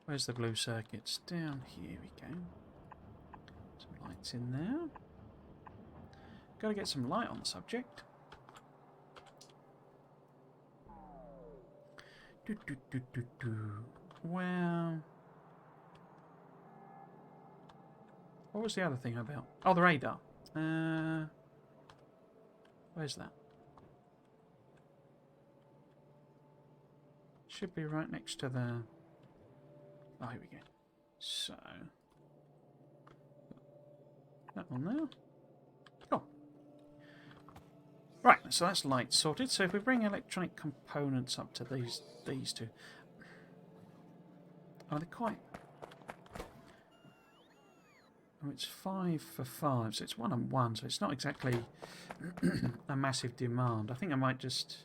Where's the blue circuits? Down here we go. Some lights in there. Got to get some light on the subject. Well... What was the other thing about? Oh, the radar. Where's that? Should be right next to the... Oh, here we go. So... That one there. Cool. Right, so that's light sorted. So if we bring electronic components up to these two... Oh, they're quite... Oh, it's 5 for 5, so it's 1 and 1, so it's not exactly a massive demand. I think I might just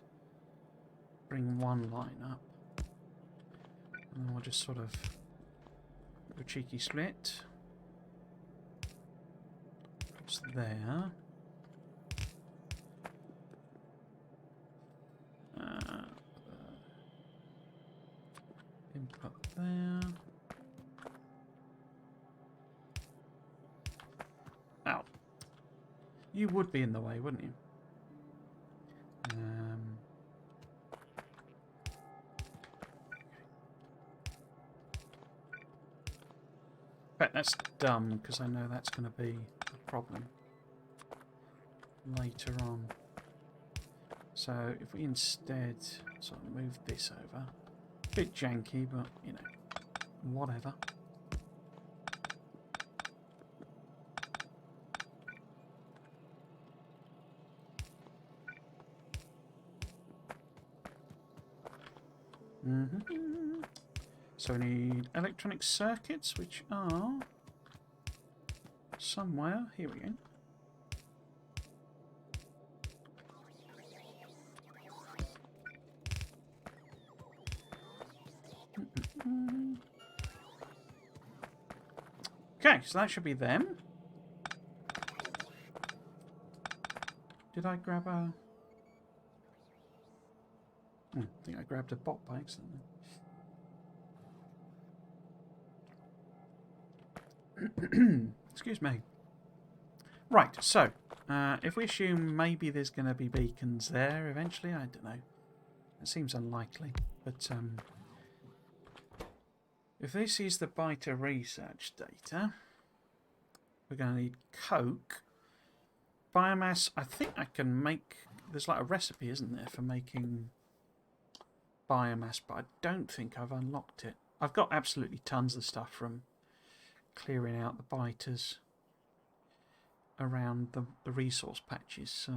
bring one line up. And then we'll just sort of do a cheeky split. It's there. Input there. Ow. You would be in the way, wouldn't you? But that's dumb, because I know that's going to be a problem later on. So if we instead sort of move this over, a bit janky, but you know, whatever. So we need electronic circuits, which are somewhere. Here we go. Okay, so that should be them. Did I grab a... I think I grabbed a bot by accident. Excuse me. Right, so if we assume maybe there's going to be beacons there eventually, I don't know. It seems unlikely, but if this is the beta research data, we're going to need coke, biomass. I think I can make. There's like a recipe, isn't there, for making biomass, but I don't think I've unlocked it. I've got absolutely tons of stuff from clearing out the biters around the resource patches, so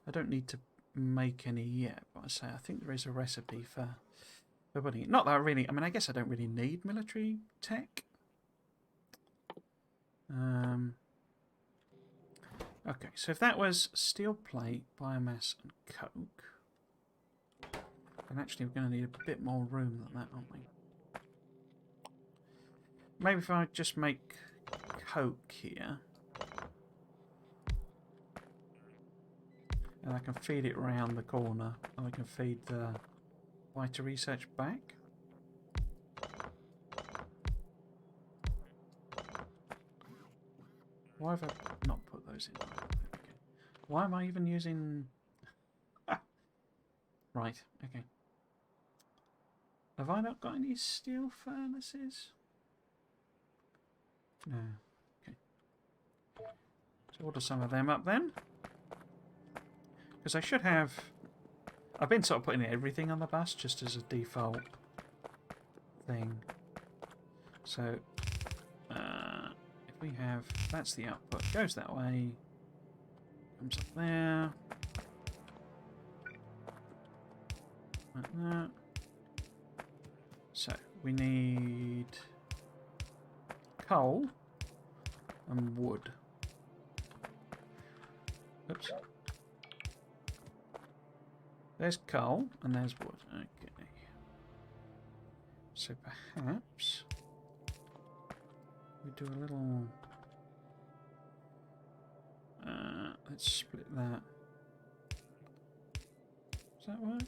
I don't need to make any yet, but I think there is a recipe for putting it. Not that I really, I mean, I guess I don't really need military tech. Okay, so if that was steel plate, biomass and coke, then actually we're going to need a bit more room than that, aren't we? Maybe if I just make coke here, and I can feed it round the corner, and I can feed the biter research back. Why have I not put those in? Okay. Why am I even using... Right, okay. Have I not got any steel furnaces? No. Okay. So order some of them up then. Because I should have... I've been sort of putting everything on the bus just as a default thing. So, if we have... That's the output. Goes that way. Comes up there. Like that. So, we need coal and wood. Oops. There's coal and there's wood. Okay. So perhaps we do a little... let's split that. Does that work?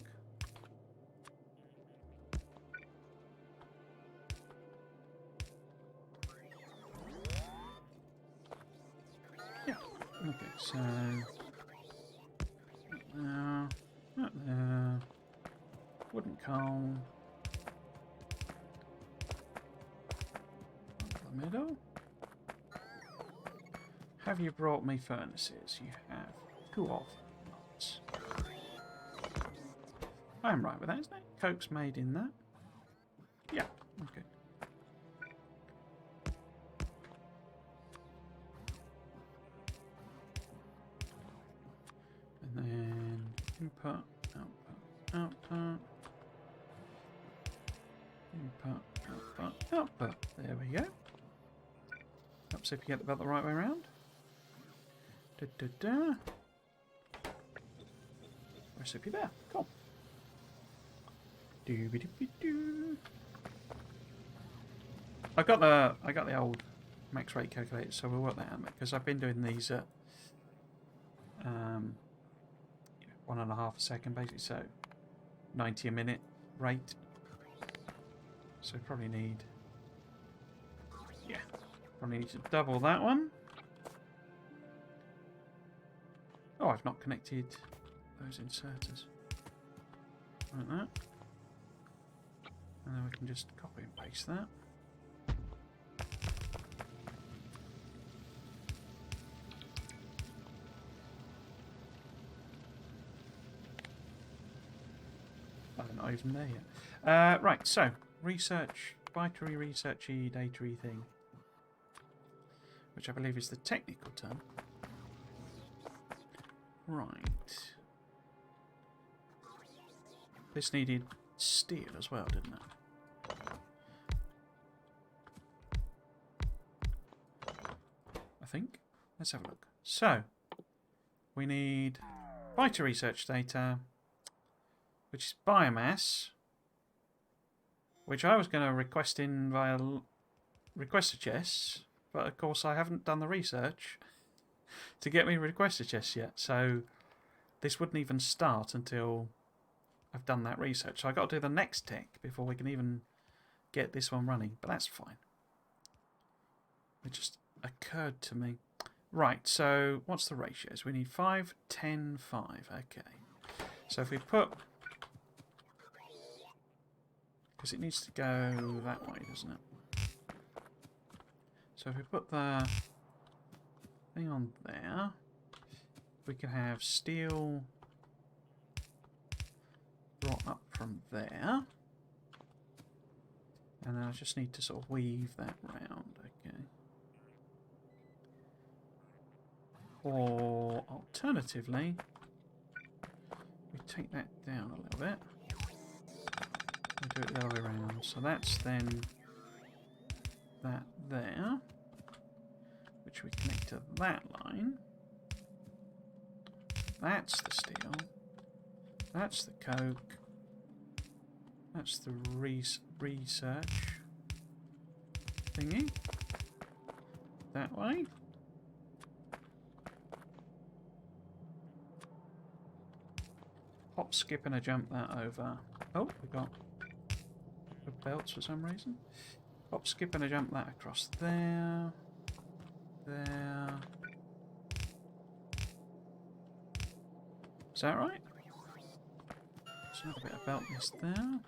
Yeah. Okay, so... Not there. Wooden coal. The middle. Have you brought me furnaces? You have. 2 of them. I'm right with that, isn't it? Coke's made in that. Yeah, okay. And then input, output, output. Input, output, output. There we go. Perhaps if you get about the right way around. Da, da, da. Recipe there. Cool. Doo-be-doo-be-doo. I got the old max rate calculator, so we'll work that out because I've been doing these at 1.5 a second basically, so 90 a minute rate. So we probably need to double that one. Oh, I've not connected those inserters. Like that. And then we can just copy and paste that. I'm not even there yet. Right, so research, binary researchy, datary thing, which I believe is the technical term. Right. This needed steel as well, didn't it? I think. Let's have a look. So, we need vital research data, which is biomass, which I was going to request in via requester chests, but of course I haven't done the research to get me requester chests yet, so this wouldn't even start until I've done that research. So I've got to do the next tech before we can even get this one running, but that's fine. It just occurred to me. Right, so what's the ratios? We need 5, 10, 5. Okay. So if we put... because it needs to go that way, doesn't it? So if we put the thing on there, we can have steel brought up from there. And then I just need to sort of weave that round, okay. Or alternatively, we take that down a little bit. We do it the other way around. So that's then that there, which we connect to that line. That's the steel. That's the coke. That's the research thingy. That way. Hop, skip, and a jump that over. Oh, we got the belts for some reason. Hop, skip, and a jump that across there. There. Is that right? There's another bit of belt missed there.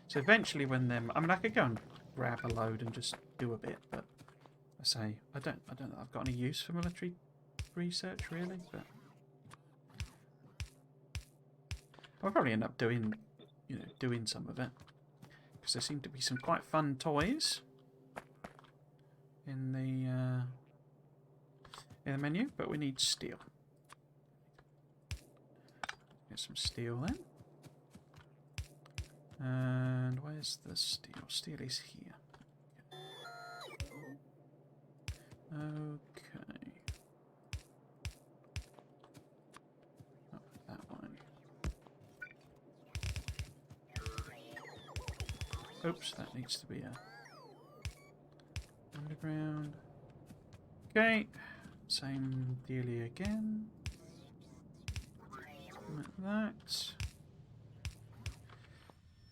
So eventually when them... I mean, I could go and grab a load and just do a bit, but I say, I don't know if I've got any use for military research, really, but... I'll probably end up doing, doing some of it. Because there seem to be some quite fun toys in the menu, but we need steel. Get some steel then. And where's the steel? Steel is here. Okay. Up that way. Oops, that needs to be a underground. Okay, same dealie again. Like that.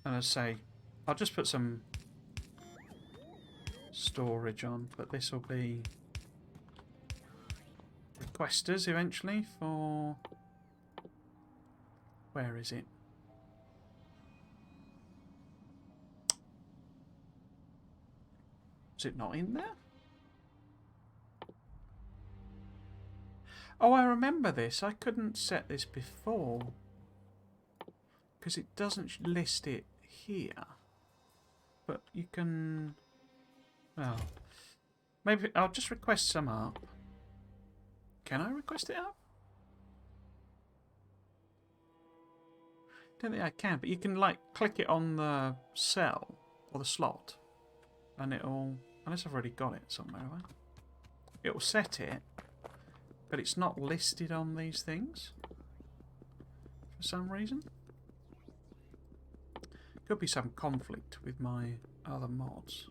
And I say, I'll just put some storage on, but this will be requesters eventually for... Where is it? Is it not in there? Oh, I remember this. I couldn't set this before because it doesn't list it here. But you can... Well, maybe I'll just request some up. Can I request it up? Don't think I can, but you can like click it on the cell or the slot and it'll... Unless I've already got it somewhere, have I? It'll set it, but it's not listed on these things for some reason. Could be some conflict with my other mods.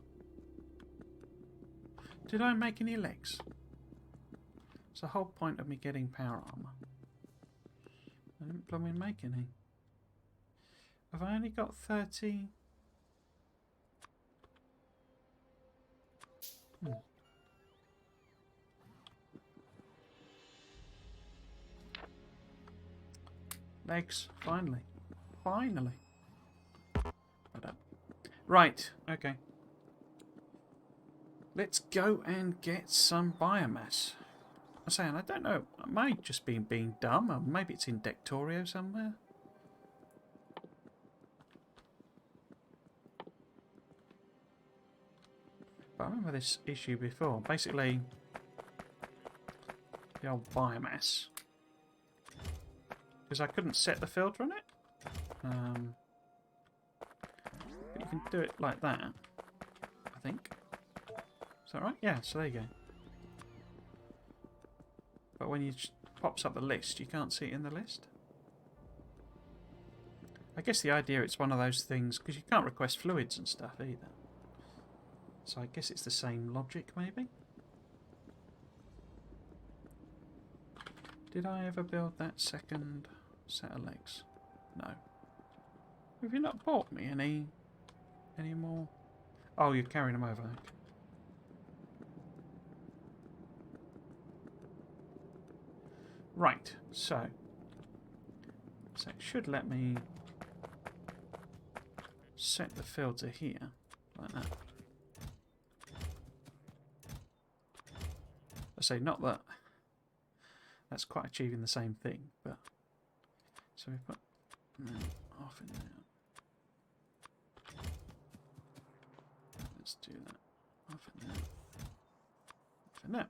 Did I make any legs? It's the whole point of me getting power armor. I didn't blooming make any. Have I only got 30? Legs, finally. Finally. Right, okay. Let's go and get some biomass. I'm saying, I don't know, I might just be being dumb, or maybe it's in Factorio somewhere. But I remember this issue before. Basically, the old biomass. Because I couldn't set the filter on it. But you can do it like that, I think. Is that right? Yeah, so there you go. But when it pops up the list, you can't see it in the list. I guess the idea it's one of those things, because you can't request fluids and stuff either. So I guess it's the same logic, maybe? Did I ever build that second set of legs? No. Have you not bought me any more? Oh, you're carrying them over. Okay. Right, so it should let me set the filter here, like that. I say, not that that's quite achieving the same thing, but so we put off in there. Let's do that. Off in there. Off in there.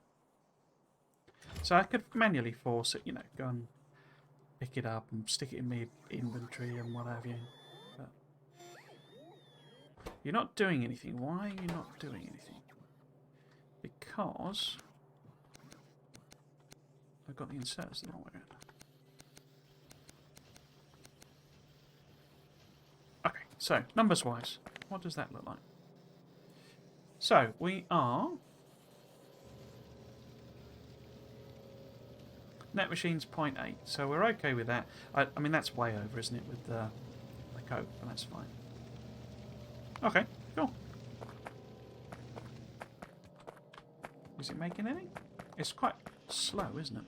So I could manually force it, you know, go and pick it up and stick it in my inventory and what have you. But you're not doing anything. Why are you not doing anything? Because I've got the inserts the wrong way around. Okay, so numbers wise, what does that look like? So we are net machines 0.8, so we're okay with that. I mean that's way over, isn't it, with the coat, but that's fine. Okay, cool. Is it making any? It's quite slow, isn't it?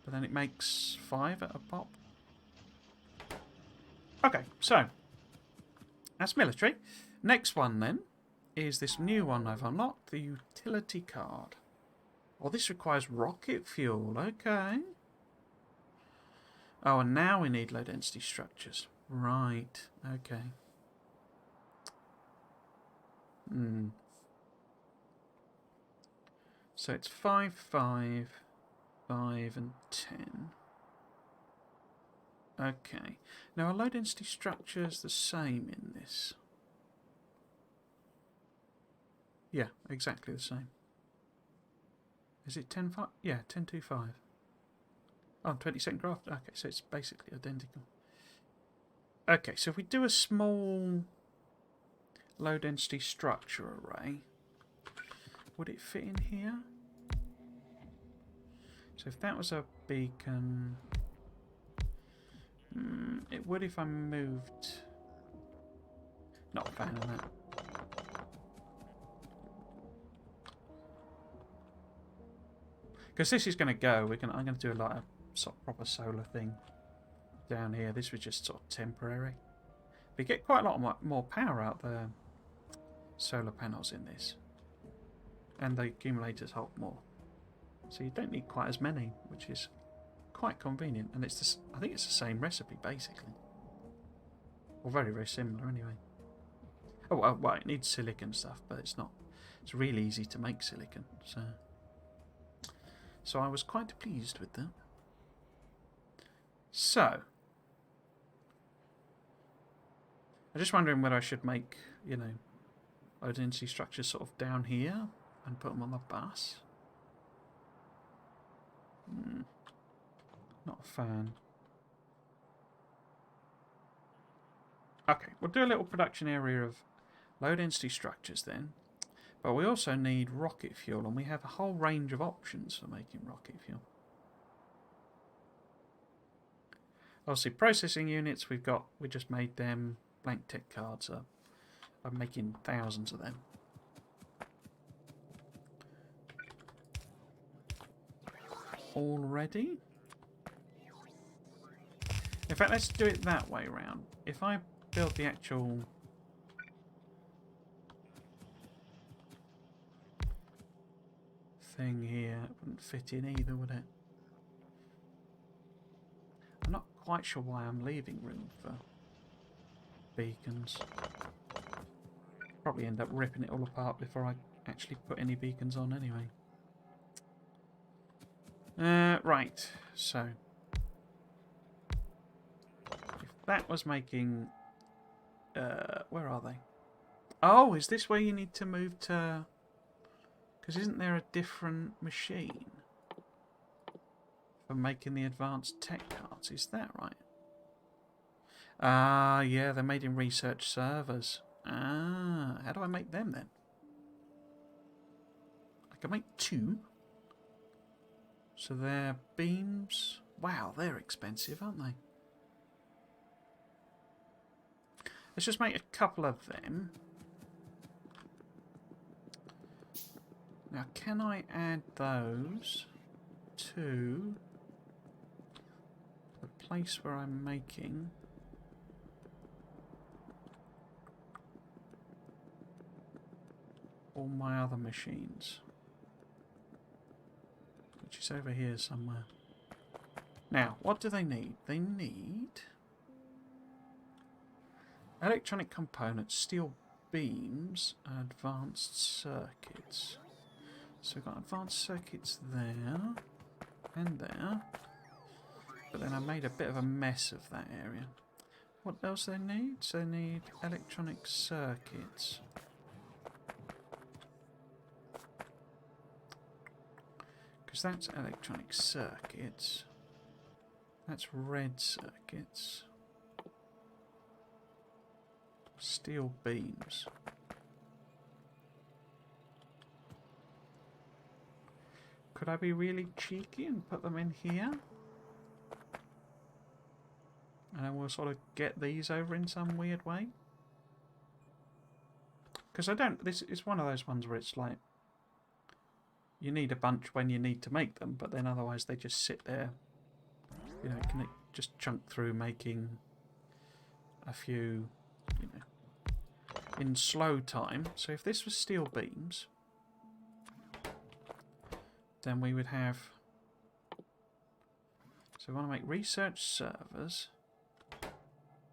But then it makes 5 at a pop. Okay, so that's military. Next one then is this new one I've unlocked, the utility card. Oh, this requires rocket fuel. Okay. Oh, and now we need low density structures. Right. Okay. So it's 5, 5, 5, and 10. Okay. Now, are low density structures the same in this? Yeah, exactly the same. Is it 10, 5? Yeah, 10, 2, 5. Oh, 22nd craft. Okay, so it's basically identical. Okay, so if we do a small low density structure array, would it fit in here? So if that was a beacon, it would if I moved. Not a fan of that. Because this is going to go. I'm going to do a lot of sort of proper solar thing down here. This was just sort of temporary. We get quite a lot more power out the solar panels in this, and the accumulators hold more. So you don't need quite as many, which is quite convenient. And it's I think it's the same recipe basically, or very very similar anyway. Oh well, it needs silicon stuff, but it's not. It's really easy to make silicon, so I was quite pleased with that. So I'm just wondering whether I should make, low density structures sort of down here and put them on the bus. Not a fan. Okay, we'll do a little production area of low density structures then. But we also need rocket fuel, and we have a whole range of options for making rocket fuel. Obviously, processing units, we just made them. Blank tech cards I'm making thousands of them. Already? In fact, let's do it that way round. If I build the actual thing here, it wouldn't fit in either, would it? I'm not quite sure why I'm leaving room for beacons. Probably end up ripping it all apart before I actually put any beacons on anyway. Right, so if that was making... where are they? Oh, is this where you need to move to... Because isn't there a different machine for making the advanced tech cards? Is that right? Ah, yeah, they're made in research servers. Ah, how do I make them then? I can make 2. So they're beams. Wow, they're expensive, aren't they? Let's just make a couple of them. Now, can I add those to the place where I'm making... all my other machines, which is over here somewhere. Now, what do they need? They need electronic components, steel beams, advanced circuits. So we've got advanced circuits there and there, but then I made a bit of a mess of that area. What else they need? So they need electronic circuits. Because that's electronic circuits. That's red circuits. Steel beams. Could I be really cheeky and put them in here? And then we'll sort of get these over in some weird way? Because I don't... This is one of those ones where it's like... You need a bunch when you need to make them, but then otherwise they just sit there. You know, it can just chunk through making a few, in slow time. So if this was steel beams, then we would have... So we want to make research servers.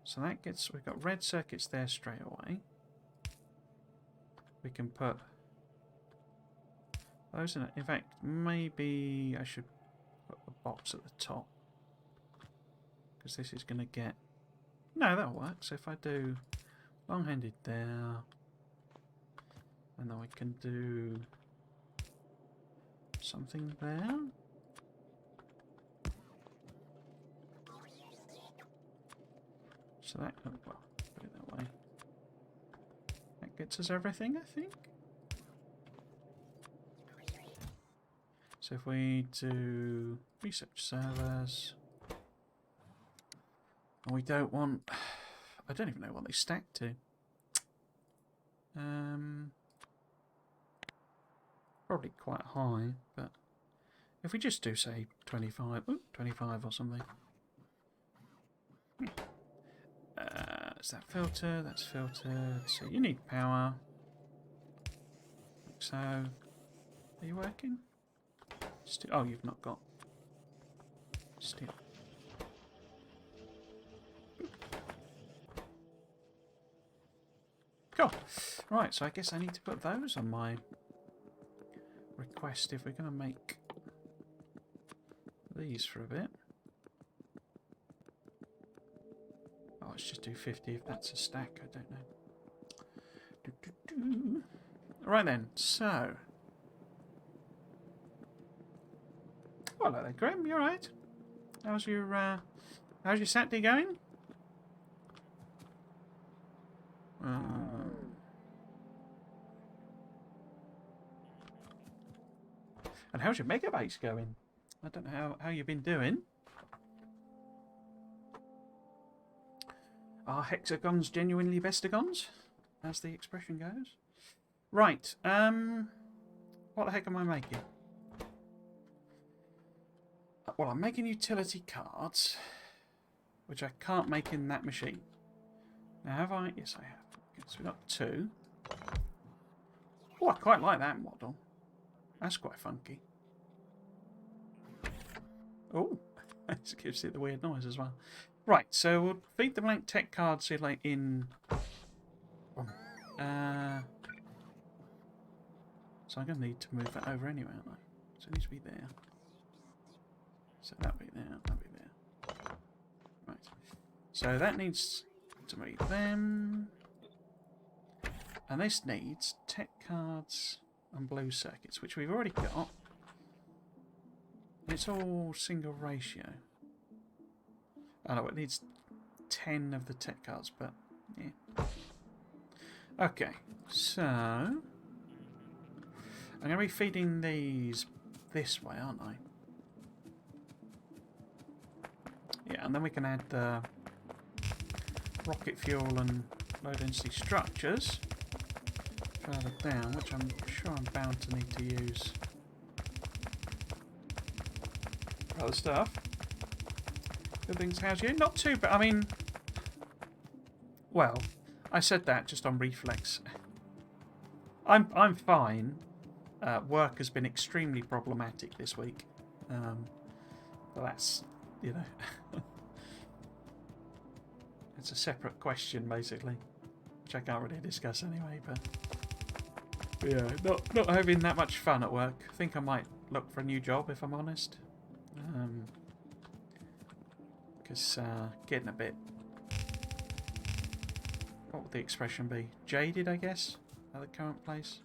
So that gets... We've got red circuits there straight away. We can put... those in fact, maybe I should put a box at the top. Because this is going to get... No, that'll work. So if I do long-handed there, and then we can do something there. So So that, well, put it that way. That gets us everything, I think. So if we do research servers, and we don't want, I don't even know what they stack to. Probably quite high, but if we just do say 25, 25 or something. Is that filter? That's filtered. So you need power. So, are you working? Oh, you've not got. Still. Cool. Right, so I guess I need to put those on my request if we're going to make these for a bit. Oh, let's just do 50 if that's a stack, I don't know. Right then, so. Oh, hello there, Grim, you alright? How's your Saturday going? And how's your mega base going? I don't know how you've been doing. Are hexagons genuinely bestigons? As the expression goes. Right, what the heck am I making? Well, I'm making utility cards, which I can't make in that machine. Now, have I? Yes, I have. Okay, so we've got 2. Oh, I quite like that model. That's quite funky. Oh, it gives it the weird noise as well. Right, so we'll feed the blank tech cards in. So I'm going to need to move that over anyway, aren't I? So it needs to be there. So that'll be there, that'll be there. Right. So that needs to be them. And this needs tech cards and blue circuits, which we've already got. It's all single ratio. Oh no, it needs 10 of the tech cards, but yeah. Okay, so I'm going to be feeding these this way, aren't I? Yeah, and then we can add the rocket fuel and low density structures further down, which I'm sure I'm bound to need to use other stuff. Good things, how's you? Not too bad. I mean, well, I said that just on reflex. I'm fine. Work has been extremely problematic this week. But that's, you know, it's a separate question basically, which I can't really discuss anyway. But yeah, not having that much fun at work. I think I might look for a new job if I'm honest. Because getting a bit, what would the expression be? Jaded, I guess, at the current place.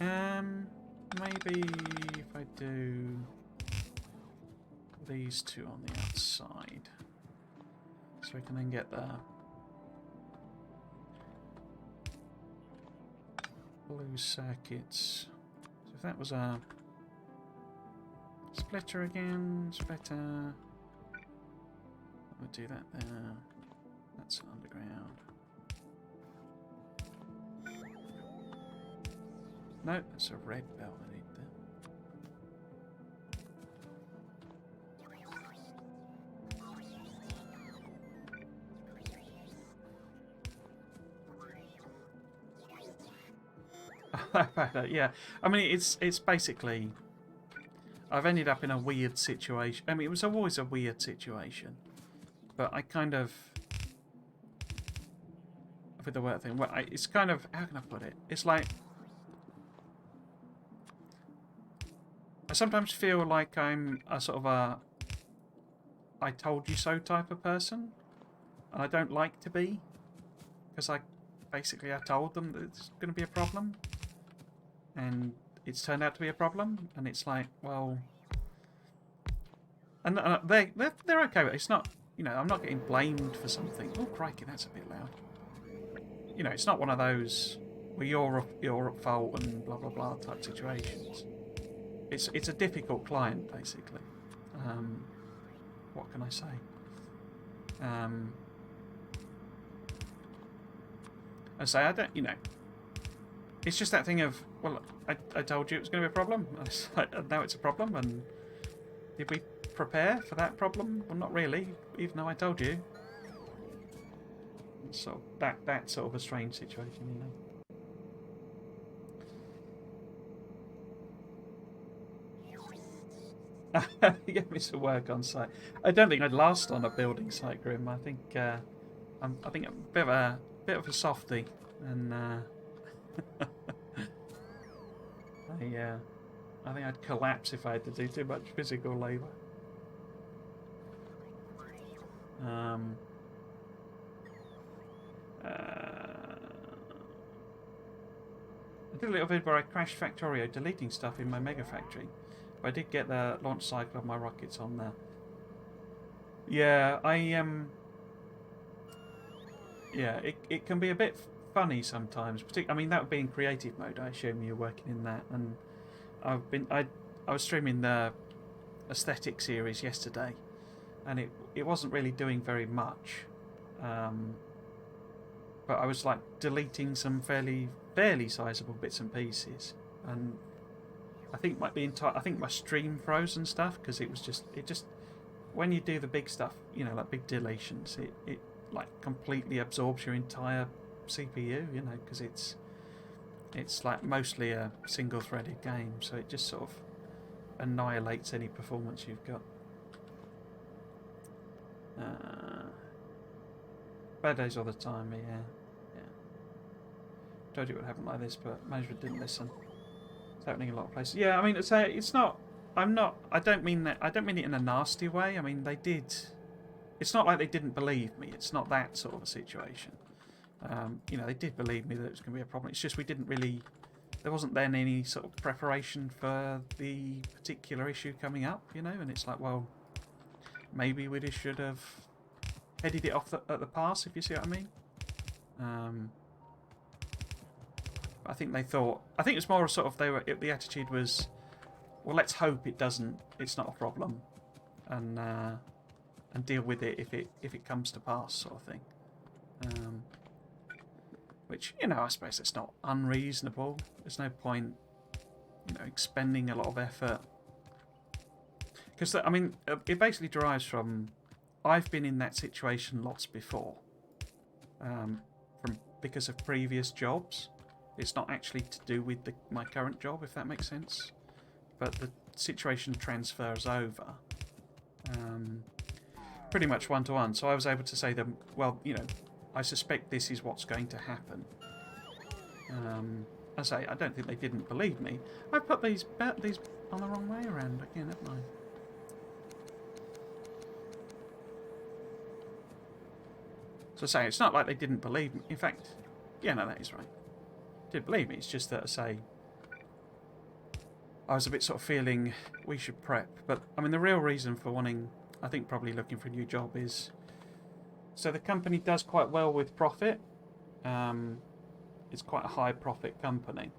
Maybe if I do these 2 on the outside, so we can then get the blue circuits. So if that was a splitter again, splitter, we'll do that there. That's an underground. No, that's a red belt I need there. Yeah, I mean it's basically, I've ended up in a weird situation. I mean, it was always a weird situation, but I kind of, with the work thing, well, it's kind of, how can I put it? It's like, I sometimes feel like I'm a sort of a I told you so type of person, and I don't like to be, because I told them that it's going to be a problem, and it's turned out to be a problem, and it's like, well, and they're okay with it. It's not, you know, I'm not getting blamed for something. Oh, crikey, that's a bit loud. You know, it's not one of those where you're at fault and blah blah blah type situations. It's a difficult client basically. What can I say? I say I don't. You know, it's just that thing of, well, I told you it was going to be a problem. Now it's a problem, and did we prepare for that problem? Well, not really, even though I told you. So that's sort of a strange situation, you know. Get me some work on site. I don't think I'd last on a building site, Grim. I think I'm a bit of a softie, and I think I'd collapse if I had to do too much physical labour. I did a little bit where I crashed Factorio, deleting stuff in my mega factory. But I did get the launch cycle of my rockets on there. Yeah, yeah, it can be a bit funny sometimes. I mean, that would be in creative mode. I assume you're working in that, and I was streaming the aesthetic series yesterday, and it wasn't really doing very much. But I was like deleting some fairly sizable bits and pieces, and I think I think my stream froze and stuff because it just when you do the big stuff, you know, like big deletions, it like completely absorbs your entire CPU, you know, because it's like mostly a single threaded game, so it just sort of annihilates any performance you've got. Bad days all the time, yeah. Told you it would happen like this, but management didn't listen. It's happening in a lot of places. Yeah, I mean, it's not. I don't mean that. I don't mean it in a nasty way. I mean, they did. It's not like they didn't believe me. It's not that sort of a situation. You know, they did believe me that it was going to be a problem. It's just we didn't really. There wasn't then any sort of preparation for the particular issue coming up. You know, and it's like, well, maybe we just should have headed it off at the pass, if you see what I mean. I think they thought. I think it's more sort of the attitude was, well, let's hope it's not a problem, and deal with it if it comes to pass, sort of thing. Which, you know, I suppose it's not unreasonable. There's no point, you know, expending a lot of effort, because I mean, it basically derives from I've been in that situation lots before, because of previous jobs. It's not actually to do with my current job, if that makes sense. But the situation transfers over pretty much one-to-one. So I was able to say to them, well, you know, I suspect this is what's going to happen. I say, I don't think they didn't believe me. I put these on the wrong way around again, haven't I? So I say, it's not like they didn't believe me. In fact, yeah, no, that is right. Didn't believe me. It's just that I say I was a bit sort of feeling we should prep. But I mean, the real reason for wanting, I think, probably looking for a new job is so the company does quite well with profit. It's quite a high profit company,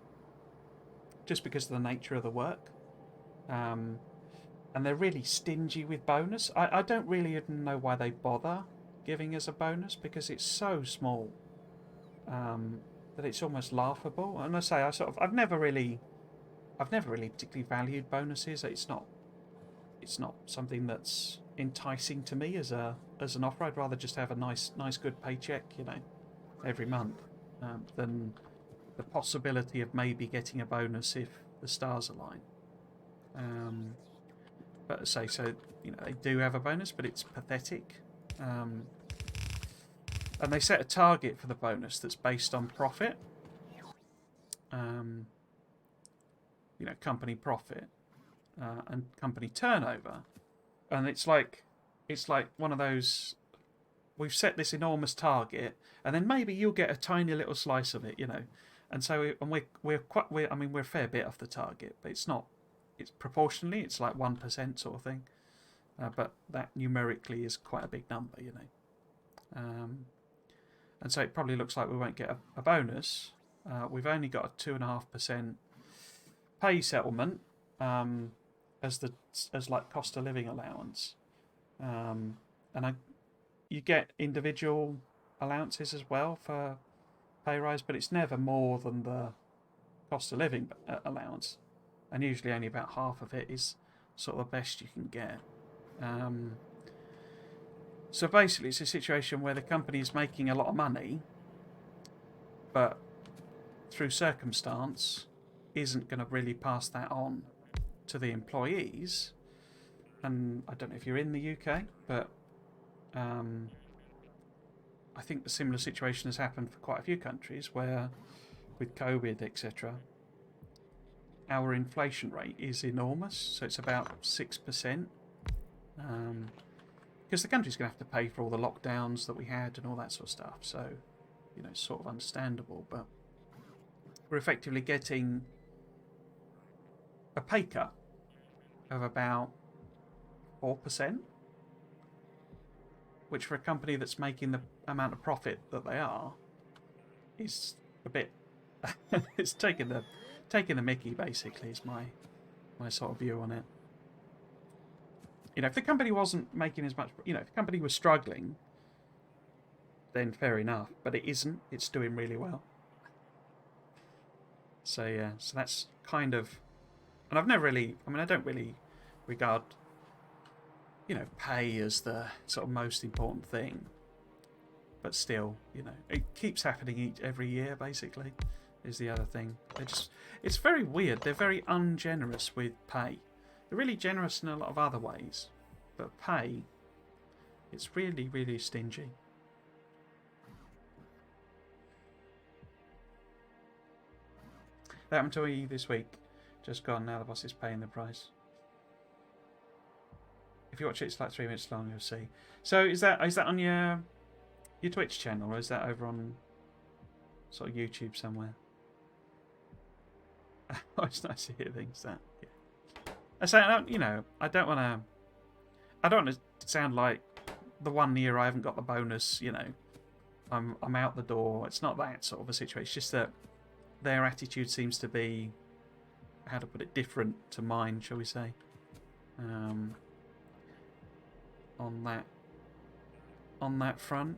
just because of the nature of the work. And they're really stingy with bonus. I don't really even know why they bother giving us a bonus, because it's so small. That it's almost laughable. And I say, I've never really particularly valued bonuses. It's not something that's enticing to me as an offer. I'd rather just have a nice good paycheck, you know, every month, than the possibility of maybe getting a bonus if the stars align. But I say, so, you know, they do have a bonus, but it's pathetic. And they set a target for the bonus that's based on profit. You know, company profit and company turnover. And it's like one of those, we've set this enormous target, and then maybe you'll get a tiny little slice of it, you know. And so we're a fair bit off the target, but it's not. It's proportionally, it's like 1% sort of thing. but that numerically is quite a big number, you know. And so it probably looks like we won't get a bonus. We've only got a 2.5% pay settlement as like cost of living allowance, and you get individual allowances as well for pay rise, but it's never more than the cost of living allowance, and usually only about half of it is sort of the best you can get. So basically, it's a situation where the company is making a lot of money, but through circumstance isn't going to really pass that on to the employees. And I don't know if you're in the UK, but I think the similar situation has happened for quite a few countries where, with COVID, etc., our inflation rate is enormous. So it's about 6%. Because the country's going to have to pay for all the lockdowns that we had and all that sort of stuff. So, you know, it's sort of understandable. But we're effectively getting a pay cut of about 4%, which for a company that's making the amount of profit that they are is a bit... it's taking the mickey, basically, is my sort of view on it. You know, if the company wasn't making as much, you know, if the company was struggling, then fair enough. But it isn't. It's doing really well. So yeah, so that's kind of, and I've never really, I mean, I don't really regard, you know, pay as the sort of most important thing. But still, you know, it keeps happening every year, basically, is the other thing. It's very weird. They're very ungenerous with pay. They're really generous in a lot of other ways, but pay, it's really, really stingy. That happened to me this week. Just gone, now the boss is paying the price. If you watch it, it's like 3 minutes long, you'll see. So is that on your Twitch channel, or is that over on sort of YouTube somewhere? Oh, it's nice to hear things that. Yeah. I say, you know, I don't want to sound like the 1 year I haven't got the bonus. You know, I'm out the door. It's not that sort of a situation. It's just that their attitude seems to be, how to put it, different to mine, shall we say? On that front.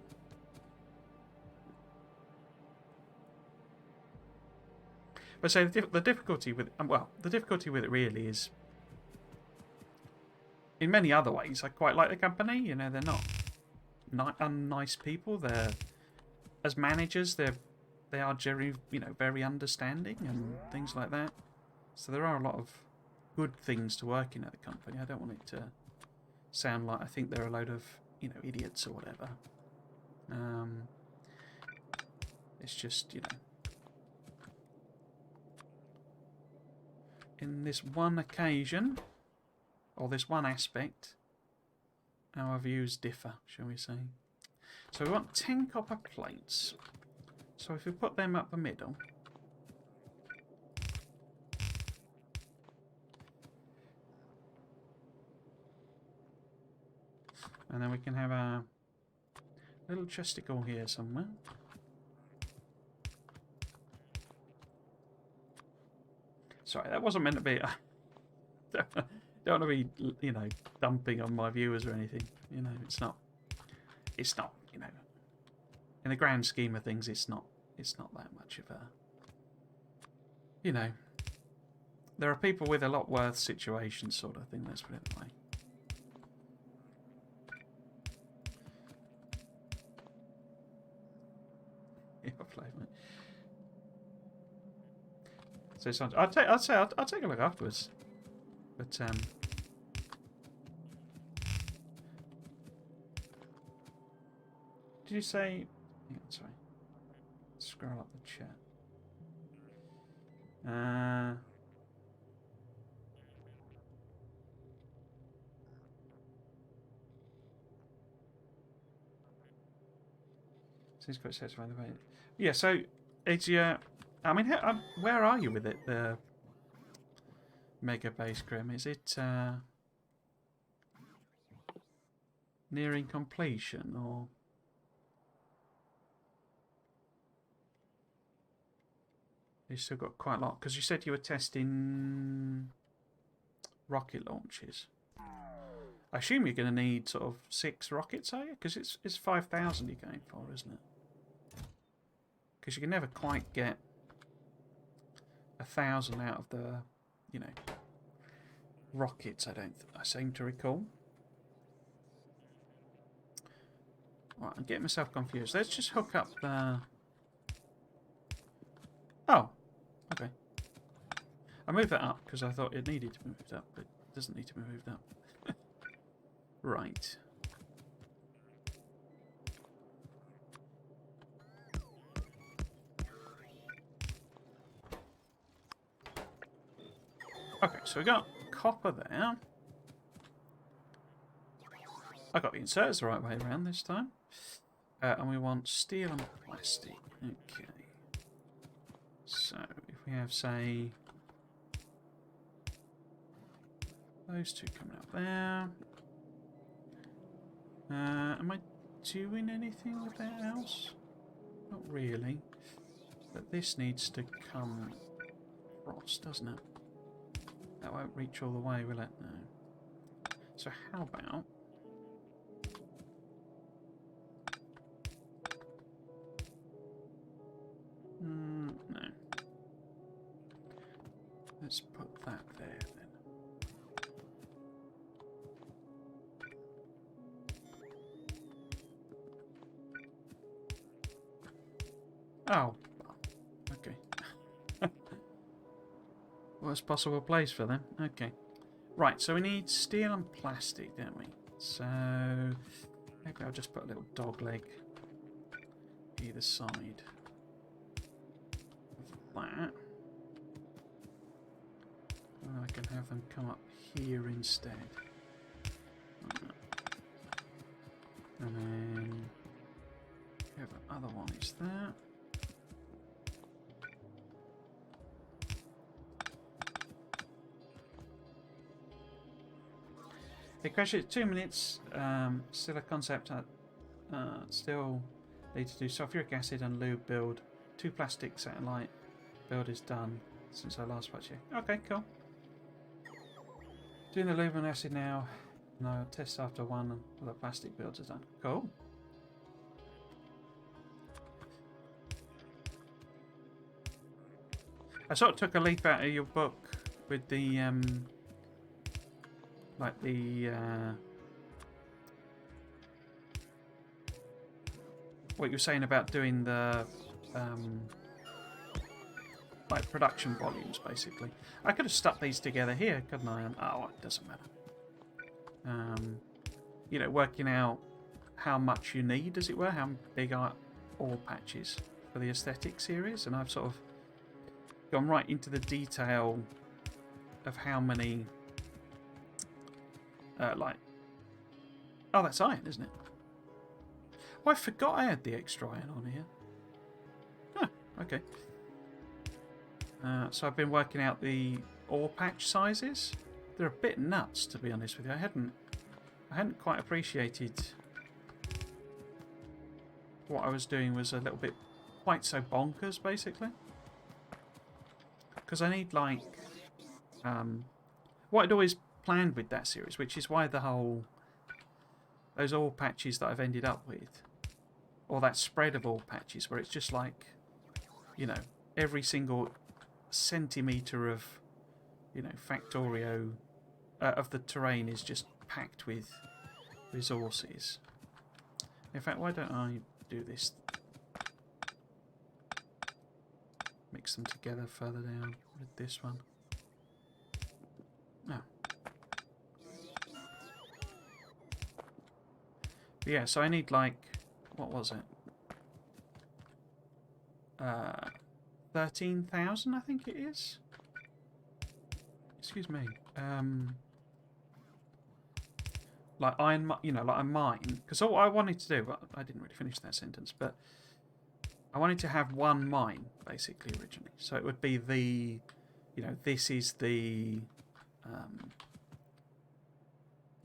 But so the difficulty with it really is, in many other ways, I quite like the company. You know, they're not unnice people. They're, as managers, they are very, you know, very understanding and things like that. So there are a lot of good things to working at the company. I don't want it to sound like I think they're a load of, you know, idiots or whatever. It's just, you know, in this one occasion, or this one aspect, our views differ, shall we say. So we want 10 copper plates. So if we put them up the middle, and then we can have a little chesticle here somewhere. Sorry, that wasn't meant to be. Don't want to be, you know, dumping on my viewers or anything. You know, it's not. You know, in the grand scheme of things, it's not that much of a. You know, there are people with a lot worse situations, sort of thing. Let's put it that way. Yeah, mate. So I'll take a look afterwards. But did you say? Yeah, sorry. Scroll up the chat. Seems quite satisfying. Yeah. So it's your. I mean, where are you with it? The Mega Base Grim. Is it? nearing completion, or you still got quite a lot? Because you said you were testing rocket launches. I assume you're going to need sort of 6 rockets, are you? Because it's 5,000 you're going for, isn't it? Because you can never quite get 1,000 out of the, you know, rockets. I seem to recall. Right, I'm getting myself confused. Let's just hook up the. Oh, okay. I moved that up because I thought it needed to be moved up, but it doesn't need to be moved up. Right. Okay, so we got copper there. I got the inserters the right way around this time. And we want steel and plastic. Okay. So if we have, say, those two coming up there. Am I doing anything with that else? Not really. But this needs to come across, doesn't it? That won't reach all the way, will it? No. So how about... no. Let's put that there then. Oh. Okay. Worst possible place for them. Okay. Right, so we need steel and plastic, don't we? So maybe I'll just put a little dog leg either side of that. And I can have them come up here instead. And then we have the other one is that. It crashes 2 minutes. Still a concept. Still need to do sulfuric acid and lube build. 2 plastic satellite build is done since I last watched you. Okay, cool. Doing the lube and acid now. No, test after 1 and the plastic builds is done. Cool. I sort of took a leaf out of your book with the like the what you were saying about doing the like production volumes, basically. I could have stuck these together here, couldn't I? And, oh, it doesn't matter. You know, working out how much you need, as it were, how big are ore patches for the aesthetic series, and I've sort of gone right into the detail of how many, like, oh, that's iron, isn't it? Oh, I forgot I had the extra iron on here. Huh, okay. So I've been working out the ore patch sizes. They're a bit nuts, to be honest with you. I hadn't quite appreciated what I was doing was a little bit quite so bonkers, basically. Because I need, like, what I'd always planned with that series, which is why those ore patches that I've ended up with, or that spread of ore patches, where it's just like, you know, every single centimetre of, you know, Factorio of the terrain is just packed with resources. In fact, why don't I do this? Mix them together further down with this one. No. But yeah, so I need, like, what was it? 13,000, I think it is. Excuse me. Like iron, you know, like a mine. Because all I wanted to do, well, I didn't really finish that sentence, but I wanted to have one mine, basically, originally. So it would be the, you know, this is the,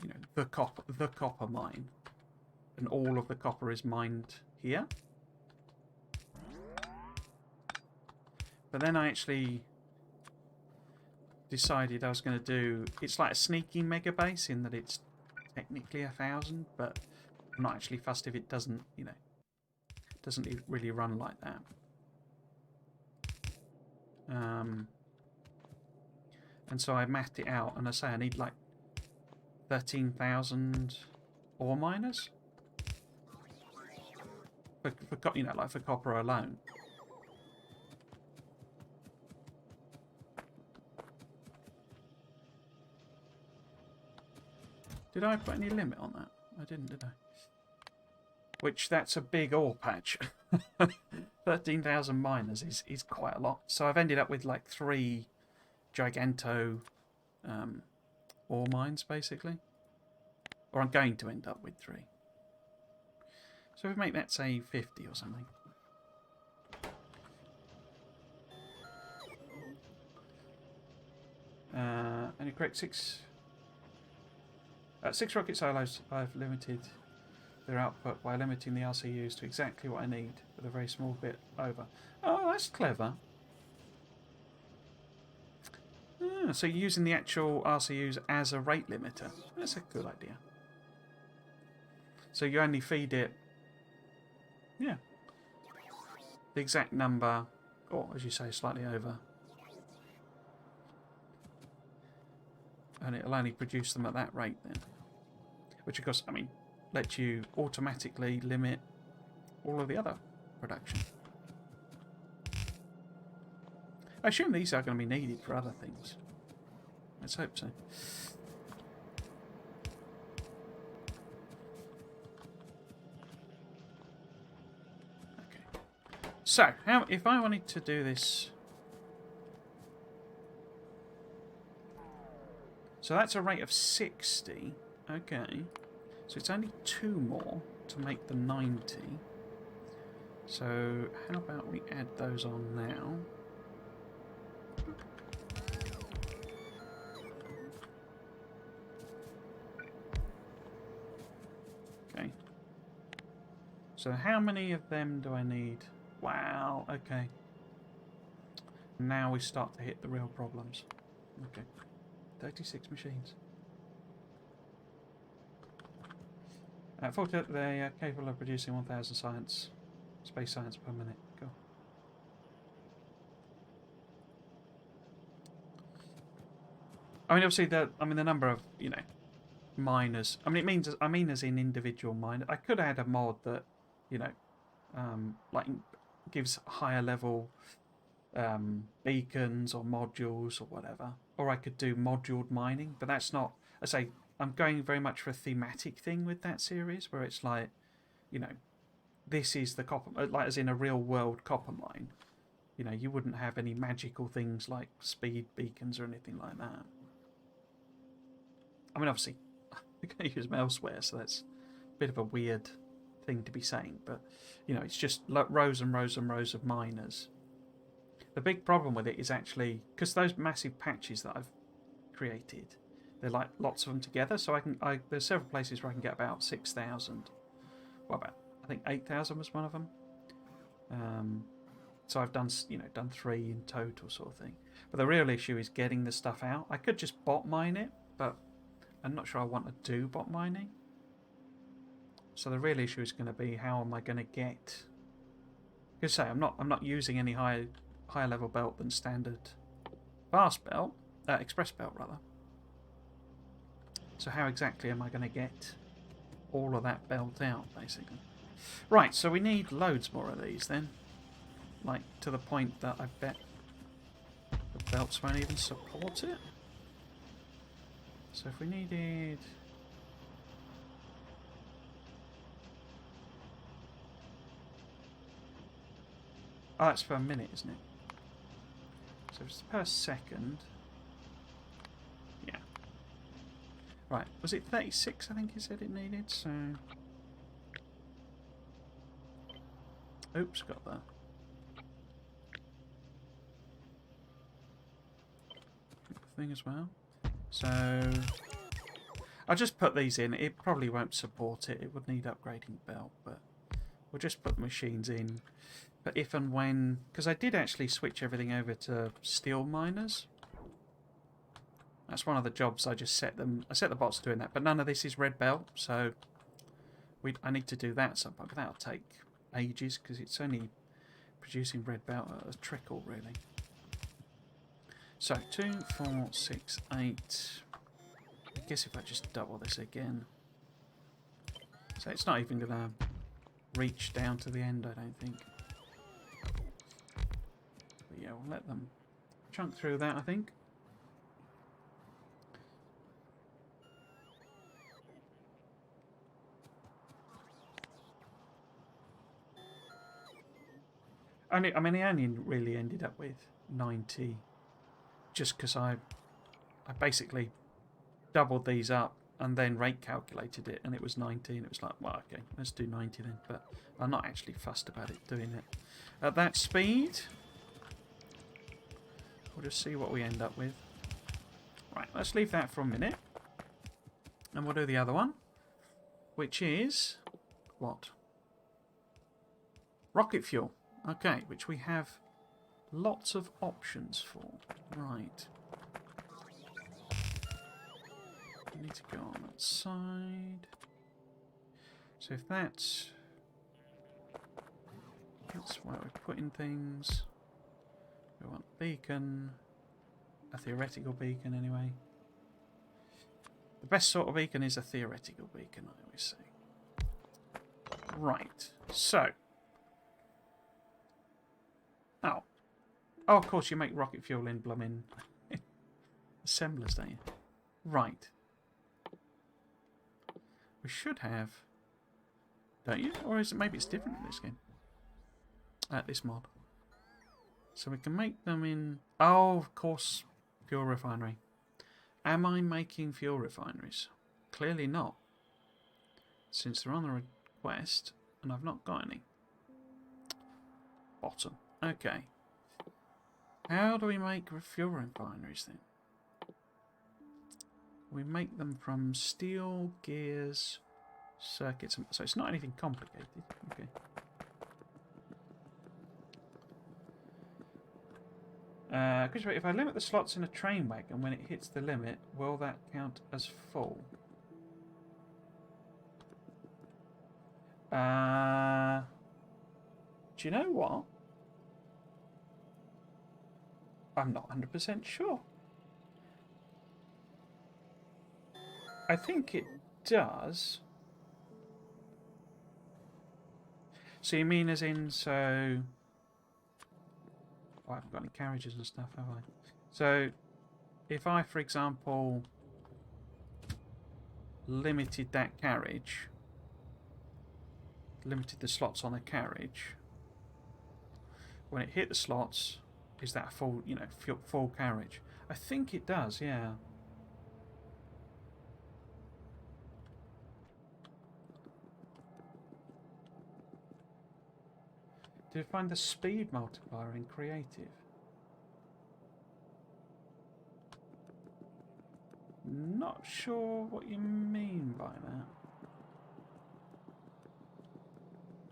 you know, the copper mine. and all of the copper is mined here. But then I actually decided I was going to do... It's like a sneaky mega base in that it's technically 1,000, but I'm not actually fussed if it doesn't, you know, doesn't really run like that. And so I mapped it out, and I say I need like 13,000 ore miners for you know, like for copper alone. Did I put any limit on that? I didn't, did I? Which, that's a big ore patch. 13,000 miners is quite a lot. So I've ended up with like 3 giganto ore mines, basically. Or I'm going to end up with 3. So if we make that, say, 50 or something. And you correct 6 rocket silos. I've limited their output by limiting the RCUs to exactly what I need with a very small bit over. Oh, that's clever. So you're using the actual RCUs as a rate limiter. That's a good idea. So you only feed it, yeah, the exact number, or as you say, slightly over. And it'll only produce them at that rate then. Which, of course, I mean, lets you automatically limit all of the other production. I assume these are going to be needed for other things. Let's hope so. Okay. So, if I wanted to do this... So that's a rate of 60. Okay. So it's only 2 more to make the 90. So how about we add those on now? Okay. So how many of them do I need? Wow, okay. Now we start to hit the real problems. Okay. 36 machines. Fortunately, they are capable of producing 1,000 space science per minute. Cool. I mean, obviously, the number of, you know, miners. I mean, I mean as in individual miners. I could add a mod that, you know, like gives higher level beacons or modules or whatever. Or I could do moduled mining, but that's not. I say I'm going very much for a thematic thing with that series, where it's like, you know, this is the copper, like as in a real world copper mine. You know, you wouldn't have any magical things like speed beacons or anything like that. I mean, obviously, I'm going to use them elsewhere, so that's a bit of a weird thing to be saying. But, you know, it's just rows and rows and rows of miners. The big problem with it is actually, because those massive patches that I've created, they're like lots of them together, so there's several places where I can get about 6,000. Well, about, I think 8,000 was one of them. So I've done 3 in total, sort of thing. But the real issue is getting the stuff out. I could just bot mine it, but I'm not sure I want to do bot mining. So the real issue is going to be, how am I going to get? Because say I'm not using any higher level belt than standard fast belt, express belt rather. So how exactly am I going to get all of that belt out, basically? Right, so we need loads more of these then. Like, to the point that I bet the belts won't even support it. So if we needed... Oh, that's per minute, isn't it? So it's per second. Yeah. Right, was it 36 I think he said it needed, so... Oops, got that. Thing as well. So... I'll just put these in. It probably won't support it. It would need upgrading belt, but we'll just put the machines in. But if and when... Because I did actually switch everything over to steel miners. That's one of the jobs I just set them... I set the bots doing that, but none of this is red belt, so... I need to do that at some point, but that'll take ages, because it's only producing red belt at a trickle, really. So, 2, 4, 6, 8... I guess if I just double this again... So it's not even going to reach down to the end, I don't think. But yeah, we'll let them chunk through that, I think. I mean, I only really ended up with 90 just because I basically doubled these up and then rate calculated it, and it was 90, and it was like, well, okay, let's do 90 then. But I'm not actually fussed about it doing it at that speed. We'll just see what we end up with. Right, let's leave that for a minute, and we'll do the other one, which is what? Rocket fuel. Okay, which we have lots of options for. Right. We need to go on that side. So if that's where we're putting things. We want a beacon. A theoretical beacon anyway. The best sort of beacon is a theoretical beacon, I always say. Right, so. Oh. Oh, of course you make rocket fuel in blooming assemblers, don't you? Right. We should have... Don't you? Or is it maybe it's different in this game? This mod. So we can make them in... Oh, of course, fuel refinery. Am I making fuel refineries? Clearly not. Since they're on the request, and I've not got any. Bottom. Okay. How do we make fuel refineries then? We make them from steel, gears, circuits. So it's not anything complicated. Okay. If I limit the slots in a train wagon when it hits the limit, will that count as full? Do you know what? I'm not 100% sure. I think it does. So you mean as in, so... Oh, I haven't got any carriages and stuff, have I? So, if I, for example, limited that carriage, limited the slots on a carriage, when it hit the slots, is that a full, you know, full carriage? I think it does, yeah. Did you find the speed multiplier in creative? Not sure what you mean by that.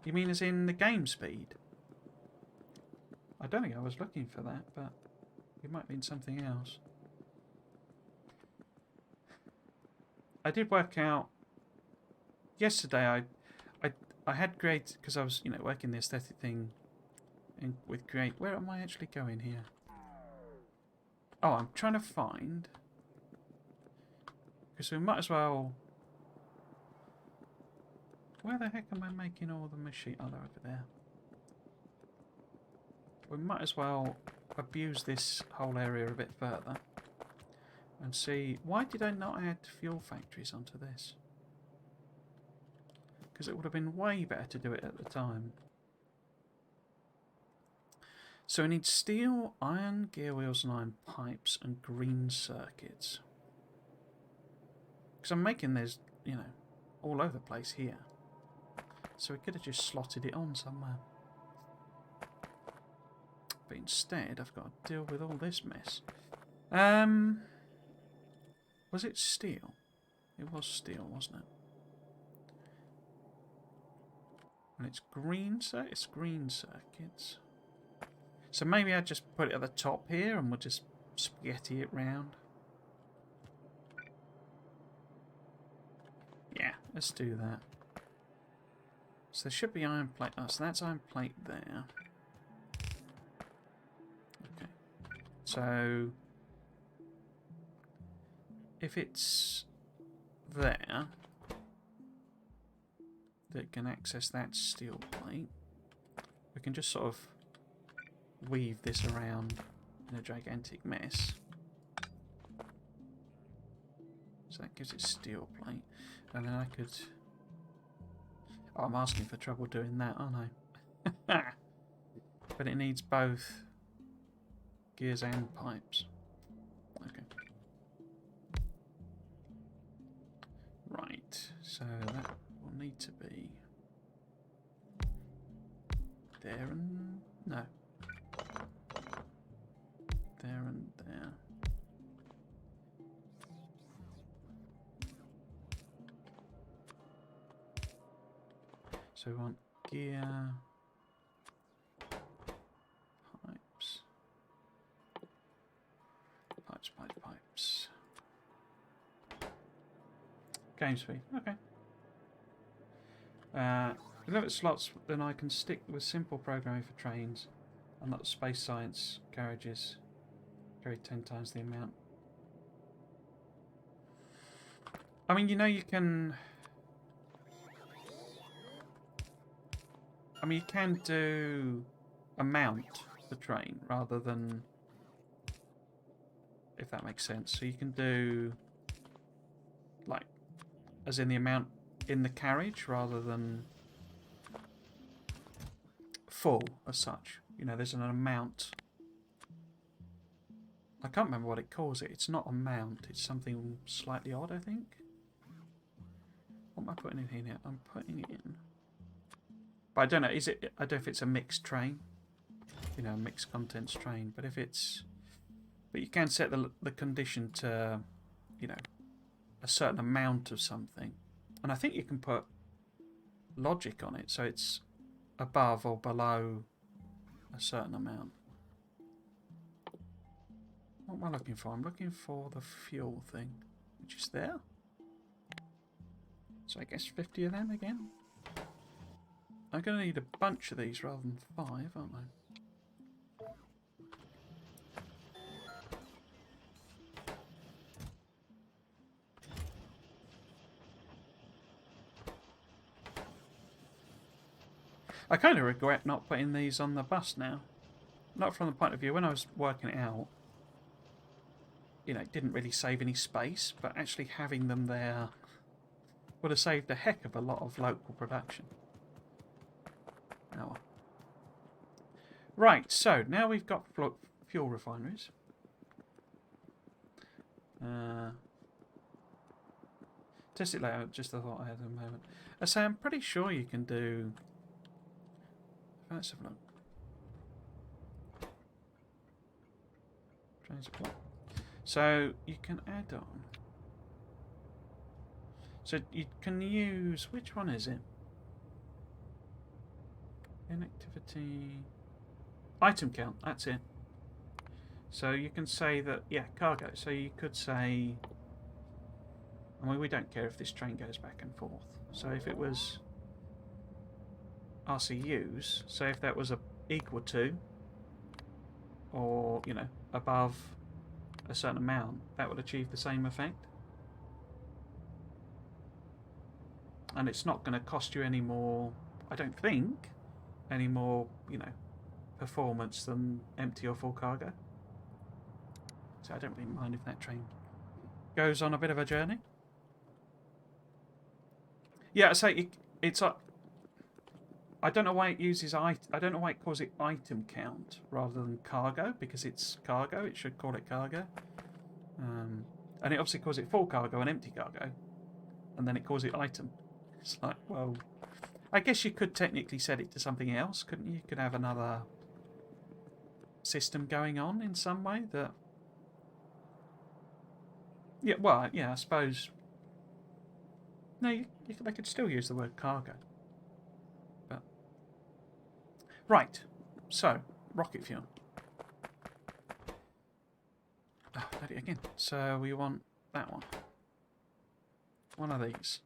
You mean as in the game speed? I don't think I was looking for that, but it might mean something else. I did work out yesterday. I had created, because I was, you know, working the aesthetic thing with create. Where am I actually going here? Oh, I'm trying to find, because we might as well. Where the heck am I making all the machine? Oh, they're over there. We might as well abuse this whole area a bit further and see, why did I not add fuel factories onto this? Because it would have been way better to do it at the time. So we need steel, iron gear wheels and iron pipes and green circuits. Because I'm making this, you know, all over the place here. So we could have just slotted it on somewhere. But instead I've got to deal with all this mess. Was it steel? It was steel, wasn't it? And it's green, so it's green circuits. So maybe I just put it at the top here and we'll just spaghetti it round. Yeah, let's do that. So there should be iron plate. Oh, so that's iron plate there. Okay. So if it's there, that can access that steel plate, we can just sort of weave this around in a gigantic mess. So that gives it steel plate. And then I could... Oh, I'm asking for trouble doing that, aren't I? But it needs both gears and pipes. Okay. Right, so that will need to be there and... no. There and there. So we want gear, pipes, pipes. Game speed, okay. If it's slots, then I can stick with simple programming for trains and not space science carriages carry 10 times the amount. I mean, you know, you can... I mean, you can do a mount the train rather than, if that makes sense. So you can do, like, as in the amount in the carriage rather than full as such. You know, there's an amount. I can't remember what it calls it. It's not a mount. It's something slightly odd, I think. What am I putting in here now? I'm putting it in. But I don't know. Is it? I don't know if it's a mixed train. You know, a mixed contents train. But if it's, but you can set the condition to, you know, a certain amount of something, and I think you can put logic on it, so it's above or below a certain amount. What am I looking for? I'm looking for the fuel thing, which is there. So I guess 50 of them again. I'm going to need a bunch of these rather than 5, aren't I? I kind of regret not putting these on the bus now. Not from the point of view, when I was working it out, you know, it didn't really save any space, but actually having them there would have saved a heck of a lot of local production. Oh. Right, so now we've got fuel refineries. Test it later, just the thought I had at the moment. I say I'm pretty sure you can do... Let's have a look. Transport. So you can add on. So you can use, which one is it? Inactivity. Item count, that's it. So you can say that, yeah, cargo. So you could say, I mean, we don't care if this train goes back and forth. So if it was RCUs, so if that was equal to, or, you know, above a certain amount, that would achieve the same effect. And it's not going to cost you any more, I don't think, any more, you know, performance than empty or full cargo. So I don't really mind if that train goes on a bit of a journey. Yeah, so it's a... I don't know why it uses I don't know why it calls it item count rather than cargo, because it's cargo. It should call it cargo. And it obviously calls it full cargo and empty cargo, and then it calls it item. It's like, well, I guess you could technically set it to something else, couldn't you? You could have another system going on in some way that... Yeah, well, yeah, I suppose No, they could still use the word cargo. But right, so rocket fuel. Oh, did it again. So we want that one. One of these.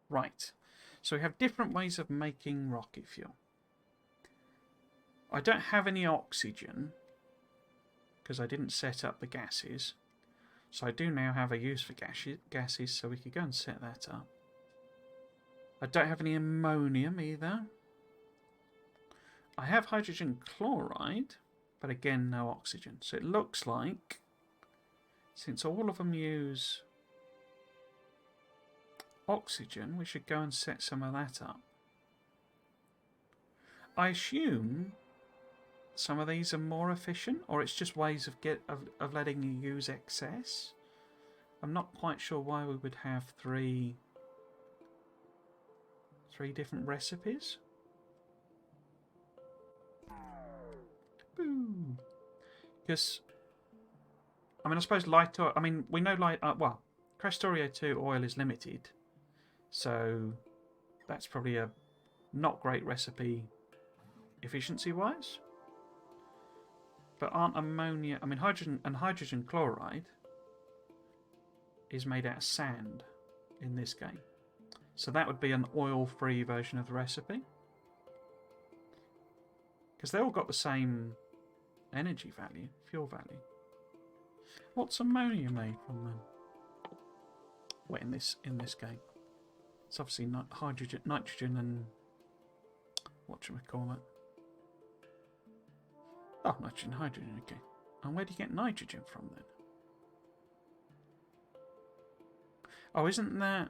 Right. So we have different ways of making rocket fuel. I don't have any oxygen because I didn't set up the gases. So I do now have a use for gases, so we could go and set that up. I don't have any ammonium either. I have hydrogen chloride, but again, no oxygen. So it looks like, since all of them use oxygen, we should go and set some of that up. I assume some of these are more efficient, or it's just ways of letting you use excess. I'm not quite sure why we would have three different recipes. Boo! Because, I mean, I suppose light oil. I mean, we know well, Krastorio 2 oil is limited, so that's probably a not great recipe efficiency-wise. But aren't ammonia... I mean, hydrogen chloride is made out of sand in this game. So that would be an oil-free version of the recipe. Because they all got the same energy value, fuel value. What's ammonia made from then? Well, in this game. It's obviously not nitrogen and... whatchamacallit. Oh, nitrogen, hydrogen, okay. And where do you get nitrogen from then? Oh, isn't that...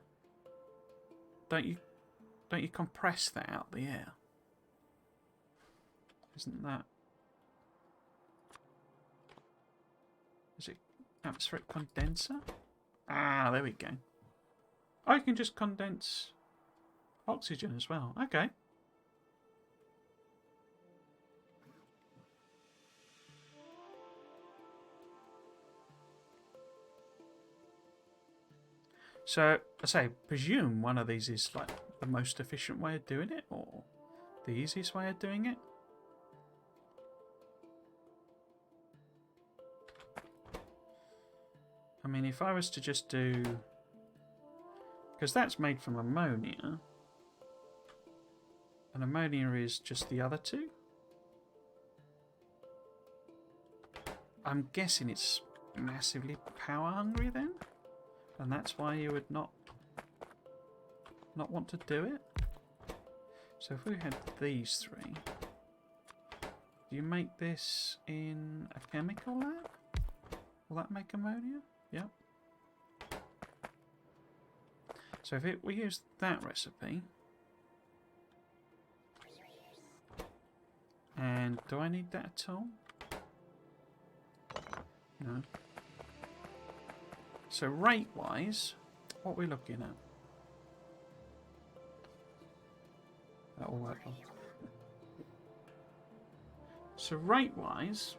Don't you compress that out the air? Isn't that... Is it atmospheric condenser? Ah, there we go. Oh, you can just condense oxygen as well. Okay. So, I say, presume one of these is like the most efficient way of doing it, or the easiest way of doing it. I mean, if I was to just do... Because that's made from ammonia. And ammonia is just the other two. I'm guessing it's massively power hungry then? And that's why you would not want to do it. So if we had these three, do you make this in a chemical lab? Will that make ammonia? Yep. So if we use that recipe, and do I need that at all? No. So rate-wise, what are we looking at? That'll work on. So rate-wise,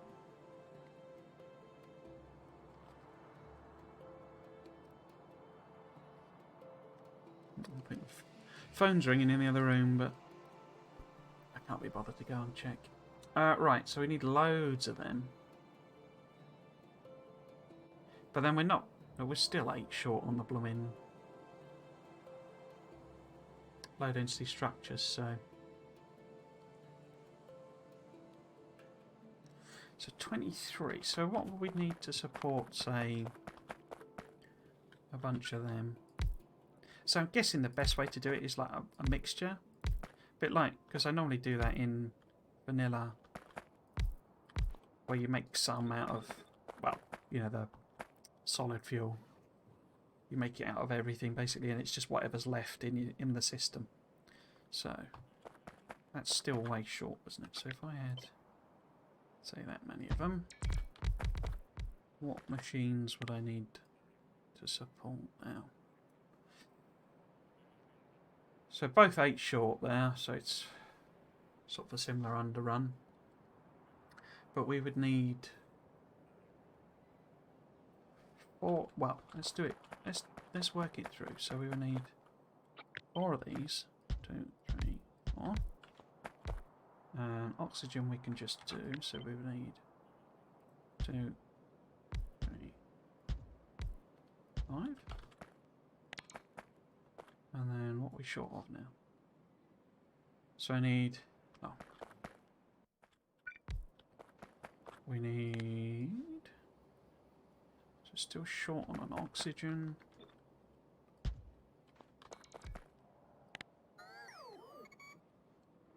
I think the phone's ringing in the other room, but I can't be bothered to go and check. Right, so we need loads of them. But then we're still 8 short on the blooming low density structures, so 23. So what would we need to support, say, a bunch of them? So I'm guessing the best way to do it is like a mixture. A bit like, because I normally do that in vanilla, where you make some out of, well, you know, the solid fuel. You make it out of everything basically, and it's just whatever's left in the system. So that's still way short, isn't it? So if I had, say, that many of them, what machines would I need to support now? So both 8 short there, so it's sort of a similar underrun. But we would need Or, well, let's do it. Let's work it through. So we will need 4 of these. 2, 3, 4. Oxygen we can just do. So we will need 2, 3, 5. And then what are we short of now? So I need... Oh. We need... So still short on an oxygen.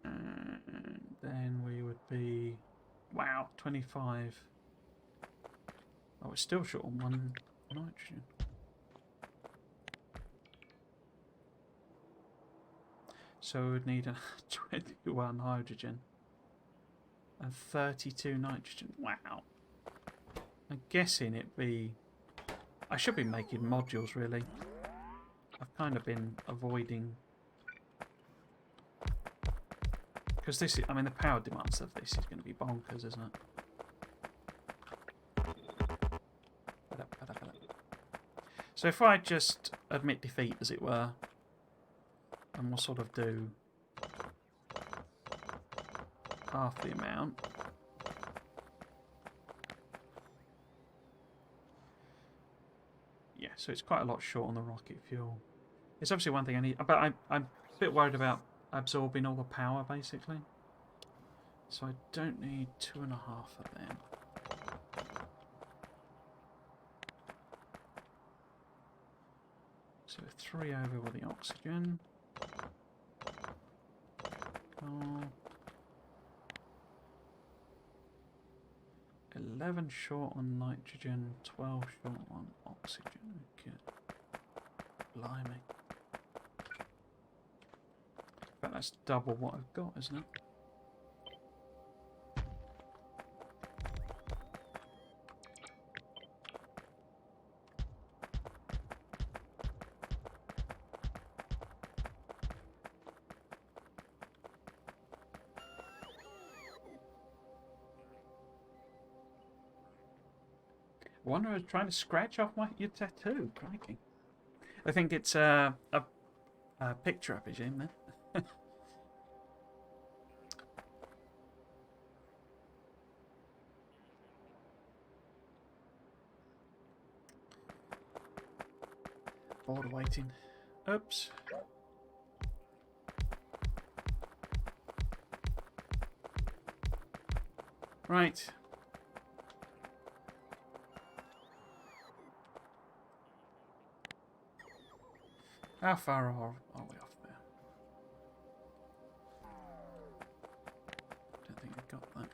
And then we would be... Wow, 25. Oh, we're still short on 1 nitrogen. So we would need a 21 hydrogen and 32 nitrogen. Wow. I'm guessing it'd be... I should be making modules, really. I've kind of been avoiding... Because this is... I mean, the power demands of this is going to be bonkers, isn't it? So if I just admit defeat, as it were, and we'll sort of do half the amount. Yeah, so it's quite a lot short on the rocket fuel. It's obviously one thing I need, but I'm a bit worried about absorbing all the power, basically. So I don't need 2.5 of them. So 3 over with the oxygen. Oh. 11 short on nitrogen, 12 short on oxygen. Okay. Blimey. But that's double what I've got, isn't it? I wonder, I was trying to scratch off your tattoo. Crikey. I think it's a picture, I presume, then. Bored waiting. Oops. Right. How far are we off there? Don't think I got that.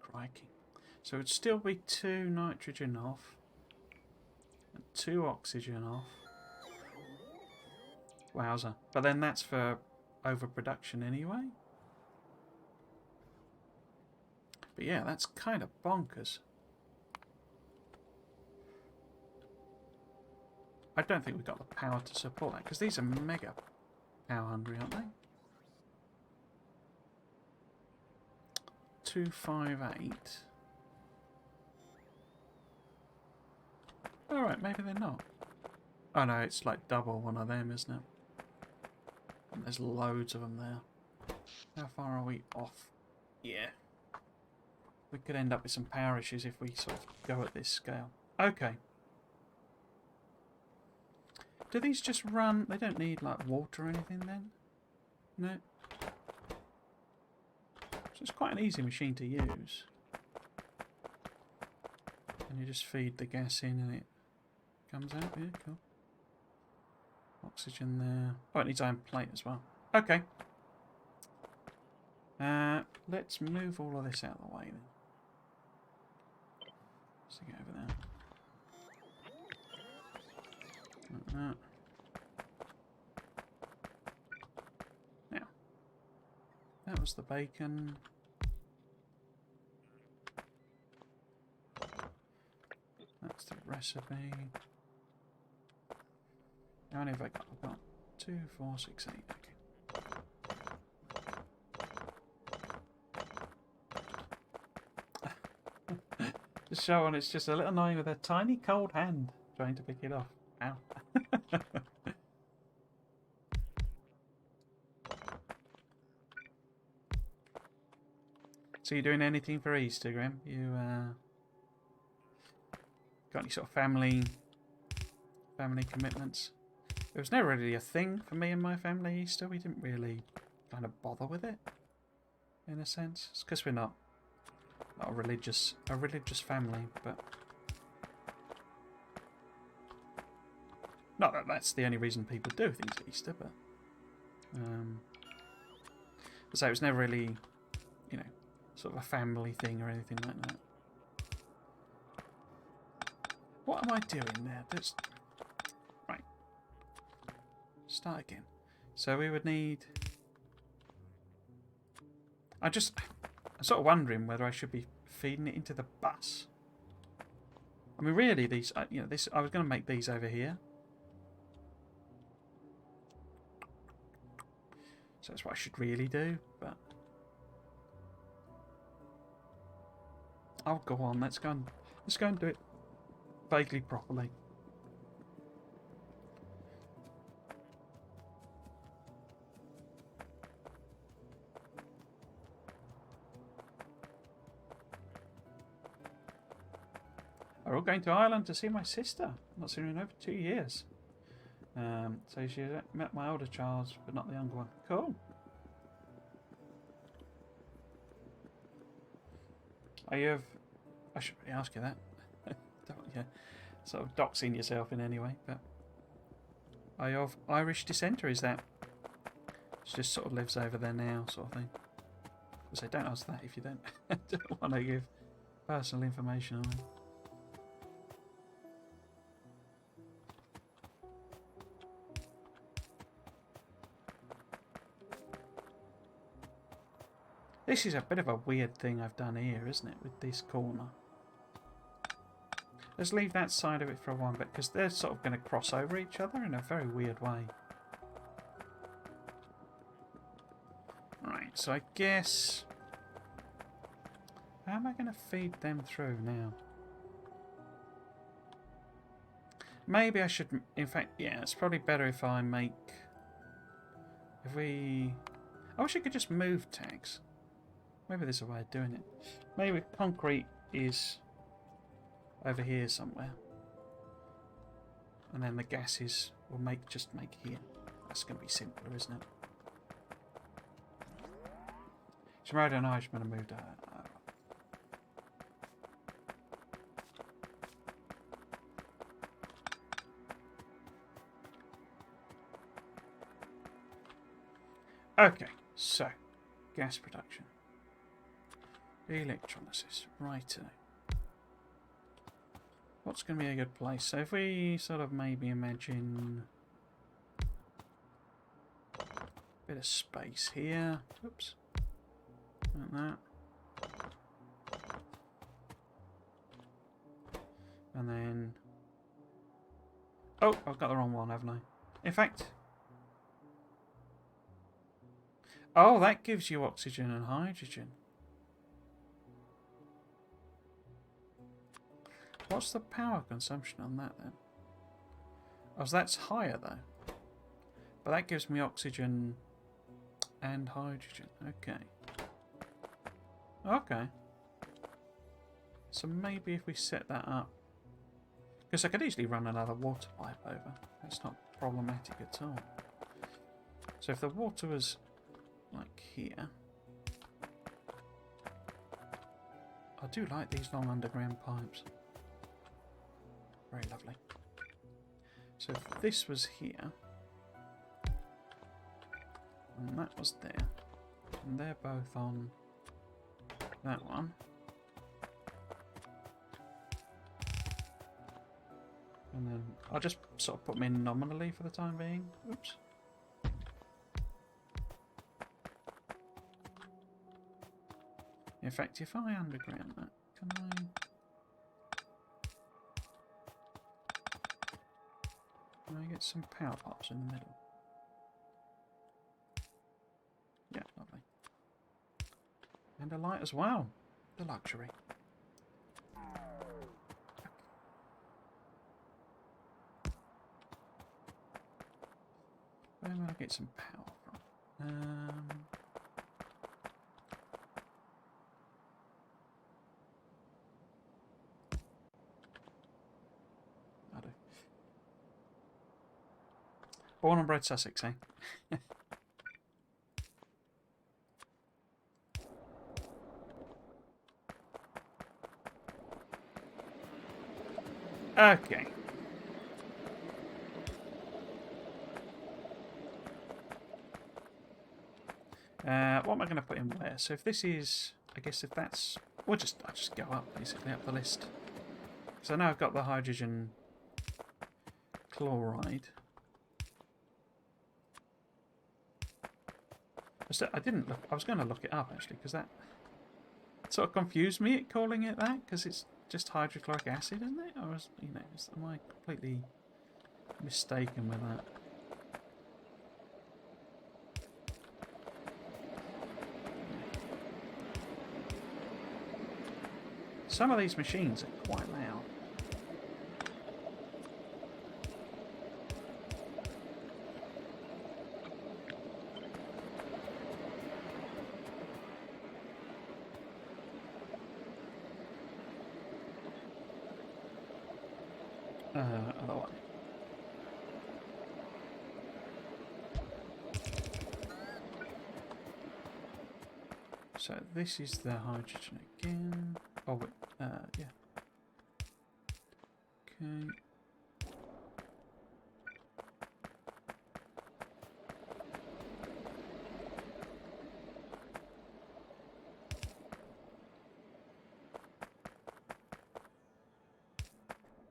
Crikey. So it'd still be 2 nitrogen off. And 2 oxygen off. Wowza. But then that's for overproduction anyway. But yeah, that's kind of bonkers. I don't think we've got the power to support that, because these are mega power hungry, aren't they? 258. Alright, maybe they're not. Oh no, it's like double one of them, isn't it? And there's loads of them there. How far are we off? Yeah. We could end up with some power issues if we sort of go at this scale. Okay. Do these just run? They don't need like water or anything then? No. So it's quite an easy machine to use. And you just feed the gas in and it comes out. Yeah, cool. Oxygen there. Oh, it needs iron plate as well. Okay. Let's move all of this out of the way then. Stick it over there. Like that. Now, that was the bacon. That's the recipe. How many have I got? I've got 2, 4, 6, 8. Okay. show and it's just a little annoying with a tiny cold hand trying to pick it off. Ow. So you doing anything for Easter, Graham? You got any sort of family commitments? It was never really a thing for me and my family, Easter. We didn't really kind of bother with it, in a sense. It's because we're not a religious family, but not that that's the only reason people do things at Easter, but so it was never really, you know, sort of a family thing or anything like that. What am I doing there? Right. Start again. So we would need. I'm sort of wondering whether I should be feeding it into the bus. I mean, really, these, I was going to make these over here. So that's what I should really do, but oh, go on, let's go and do it vaguely properly. We're all going to Ireland to see my sister. I've not seen her in over 2 years. So she met my older child, but not the younger one. Cool. I should really ask you that. Don't you sort of doxing yourself in any way, but are you of Irish descent, or is that she just sort of lives over there now, sort of thing? So don't ask that if you don't want to give personal information on it. This is a bit of a weird thing I've done here, isn't it, with this corner? Let's leave that side of it for a while bit, because they're sort of going to cross over each other in a very weird way. Right, so I guess... how am I going to feed them through now? Maybe I should... in fact, yeah, it's probably better if I make... if we... I wish I could just move tags. Maybe there's a way of doing it. Maybe concrete is over here somewhere. And then the gases will just make here. That's going to be simpler, isn't it? So I don't know, I'm going to move that. Okay, so gas production. Electrolysis, righto. What's going to be a good place? So if we sort of maybe imagine a bit of space here. Oops. Like that. And then... oh, I've got the wrong one, haven't I? In fact... oh, that gives you oxygen and hydrogen. What's the power consumption on that then? Oh, so that's higher though. But that gives me oxygen and hydrogen. Okay. Okay. So maybe if we set that up... because I could easily run another water pipe over. That's not problematic at all. So if the water was like here... I do like these long underground pipes. Very lovely. So if this was here, and that was there, and they're both on that one, and then I'll just sort of put them in nominally for the time being. Oops. In fact, if I underground that, can I... can I get some power pots in the middle? Yeah, lovely. And a light as well. The luxury. Where will I get some power from? I do. Born and bred Sussex, eh? Okay. What am I going to put in where? So if this is, I guess if that's, I'll just go up basically up the list. Because I know I've got the hydrogen chloride. I didn't look. I was going to look it up actually because that sort of confused me at calling it that because it's just hydrochloric acid, isn't it? Or was, you know, am I completely mistaken with that? Some of these machines are quite loud. Other one. So this is the hydrogen again. Oh wait, yeah. Okay.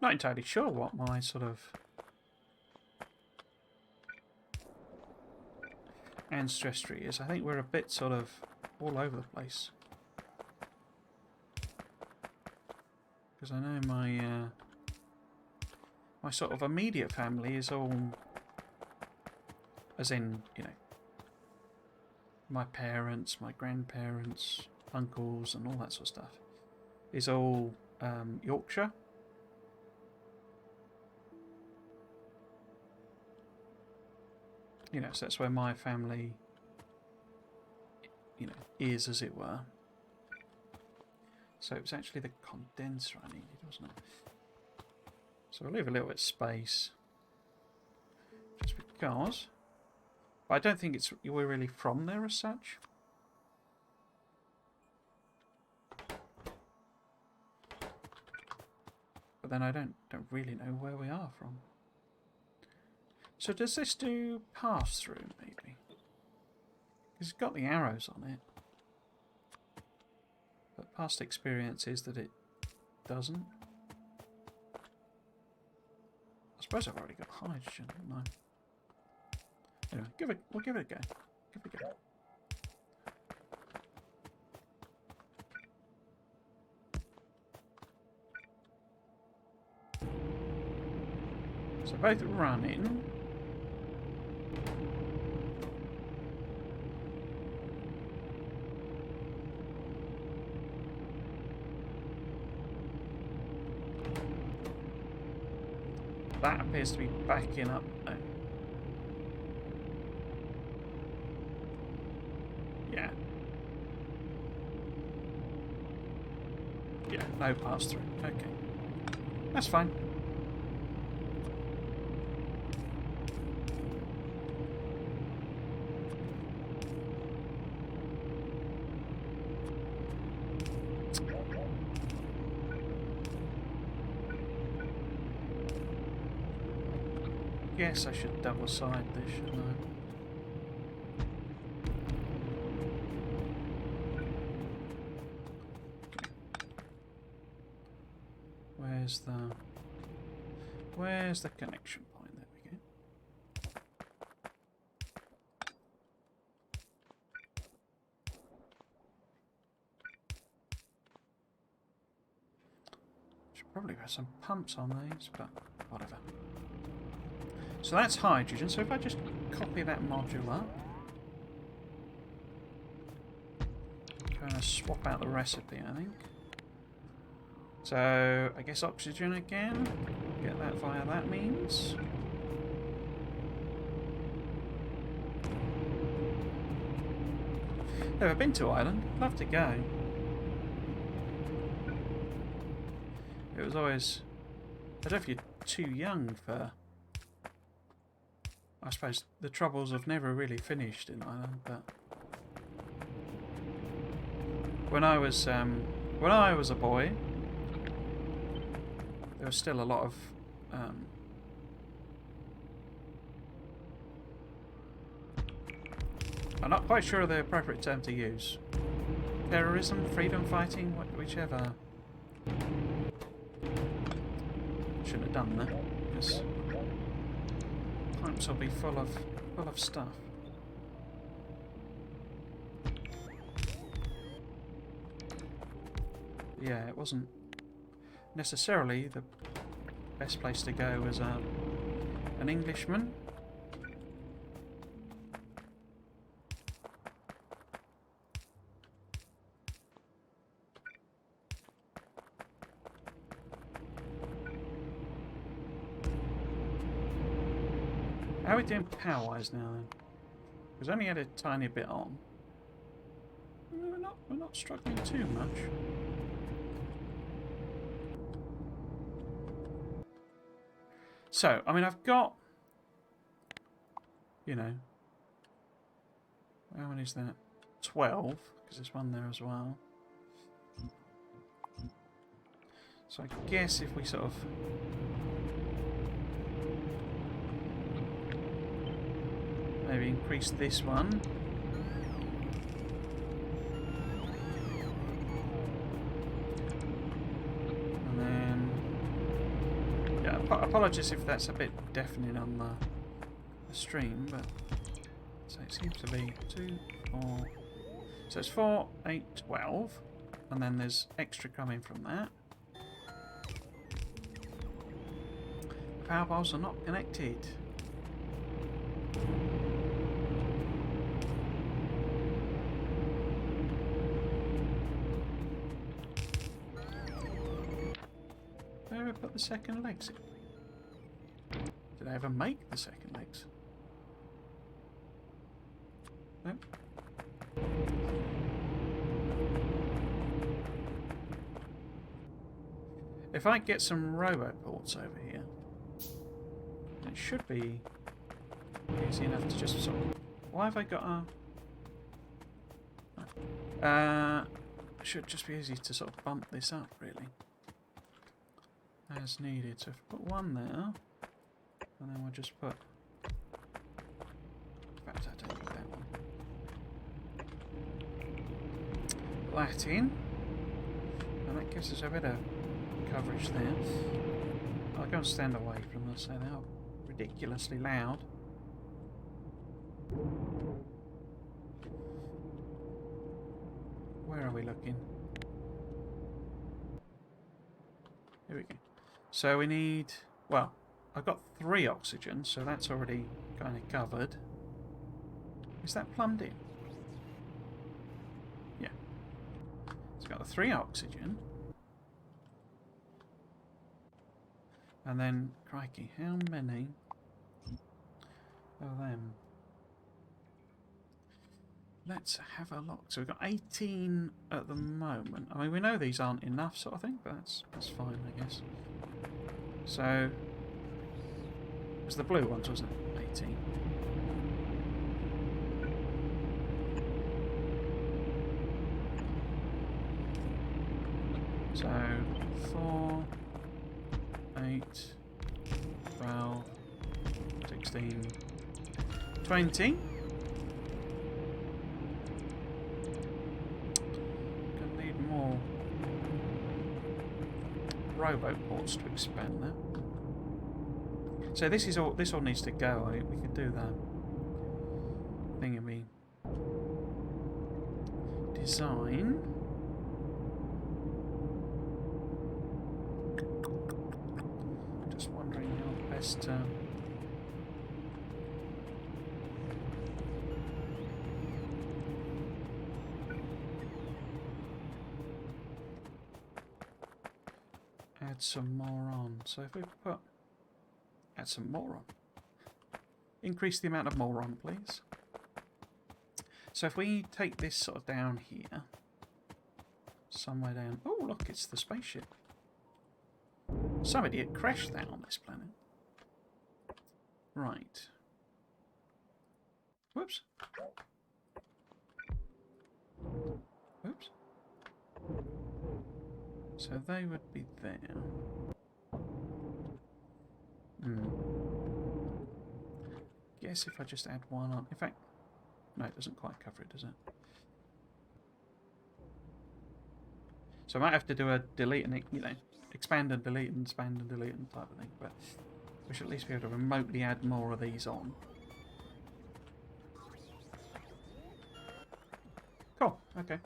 Not entirely sure what my sort of ancestry is. I think we're a bit sort of all over the place. Because I know my my sort of immediate family is all, as in, you know, my parents, my grandparents, uncles, and all that sort of stuff, is all Yorkshire. You know, so that's where my family, you know, is, as it were. So it was actually the condenser I needed, wasn't it? So I'll leave a little bit of space, just because. But I don't think we're really from there as such. But then I don't really know where we are from. So does this do pass through, maybe? Because it's got the arrows on it. But past experience is that it doesn't. I suppose I've already got hydrogen, haven't I? Anyway, we'll give it a go. Give it a go. So both running. That appears to be backing up. Oh. Yeah. Yeah, no pass through. Okay. That's fine. Guess I should double side this, shouldn't I? Where's the connection point? There we go. Should probably have some pumps on these, but whatever. So that's hydrogen, so if I just copy that module up, kind of swap out the recipe, I think. So I guess oxygen again, get that via that means. Never been to Ireland. Love to go. It was always... I don't know if you're too young for... I suppose the troubles have never really finished in Ireland, but... When I was a boy, there was still a lot of... I'm not quite sure of the appropriate term to use. Terrorism, freedom fighting, whichever. Shouldn't have done that, because pipes will be full of stuff. Yeah, it wasn't necessarily the best place to go as an Englishman. How are we doing power-wise now then? Because I only had a tiny bit on. We're not struggling too much. So, I mean, I've got, you know, how many is that? 12, because there's one there as well. So I guess if we sort of maybe increase this one. And then... yeah, apologies if that's a bit deafening on the stream, but... so it seems to be 2, 4... so it's 4, 8, 12. And then there's extra coming from that. Power poles are not connected. Where did I put the second legs in? Did I ever make the second legs? Nope. If I get some roboports over here, it should be easy enough to just sort of... why have I got a... it should just be easy to sort of bump this up, really. As needed. So if I put one there, and then we'll just put... in fact, I don't need that one. That in. And that gives us a bit of coverage there. I'll go and stand away from them, so they are ridiculously loud. Where are we looking? Here we go. So we need... well, I've got 3 oxygen, so that's already kind of covered. Is that plumbed in? Yeah. It's got the 3 oxygen. And then, crikey, how many of them? Let's have a look. So we've got 18 at the moment. I mean, we know these aren't enough, sort of thing, but that's fine, I guess. So, it was the blue ones, wasn't it? 18. So, 4, 8, 12, 16, 20. Gonna need more roboports to expand that. So this all needs to go. We could do that thingy design. Just wondering how best add some more on. So if we put add some more on, increase the amount of more on, please. So if we take this sort of down here, somewhere down... Oh, look, it's the spaceship. Some idiot crashed that on this planet. Right. Whoops. Whoops. So they would be there. Guess if I just add one on... In fact, no, it doesn't quite cover it, does it? So I might have to do a delete and, you know, expand and delete and expand and delete and type of thing, but we should at least be able to remotely add more of these on. Cool, okay.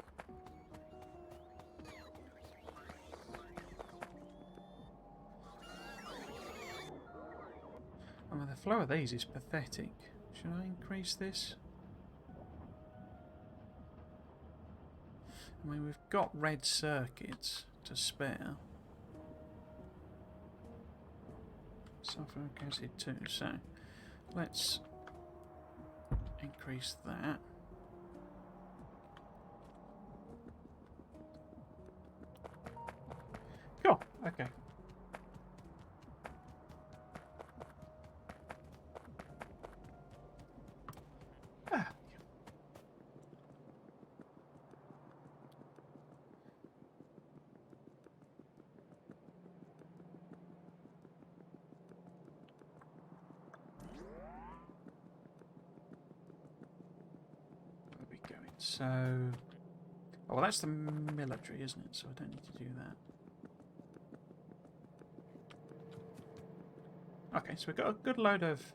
I mean, the flow of these is pathetic. Should I increase this? I mean, we've got red circuits to spare. Sulfuric acid too, so let's increase that. Cool, okay. So, oh, well, that's the military, isn't it? So I don't need to do that. Okay, so we've got a good load of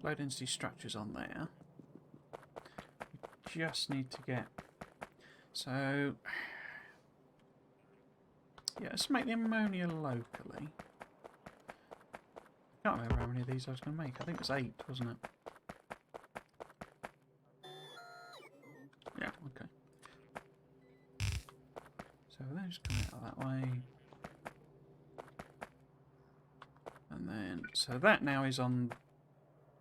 low density structures on there. We just need to get... So, yeah, let's make the ammonia locally. I can't remember how many of these I was going to make. I think it was 8, wasn't it? Yeah, okay. So those come out that way. And then, so that now is on...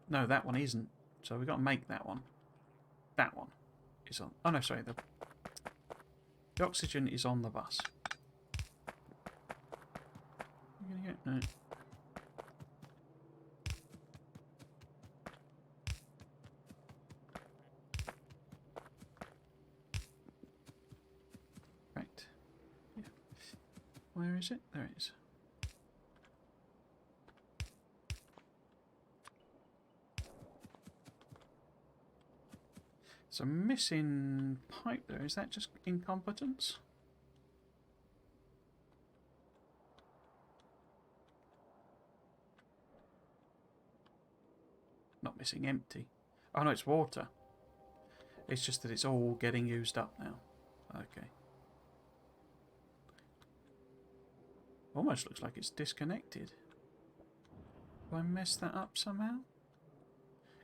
No, that one isn't. So we've got to make that one. That one is on... Oh no, sorry. The oxygen is on the bus. You're gonna get... No. Right. Yeah. Where is it? There it is. So missing pipe there. Is that just incompetence? Not missing empty. Oh no, it's water. It's just that it's all getting used up now. Okay. Almost looks like it's disconnected. Have I messed that up somehow?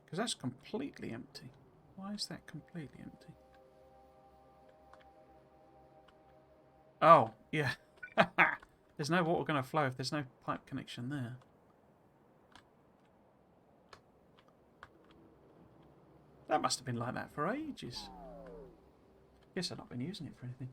Because that's completely empty. Why is that completely empty? Oh, yeah. There's no water going to flow if there's no pipe connection there. That must have been like that for ages. Guess I've not been using it for anything.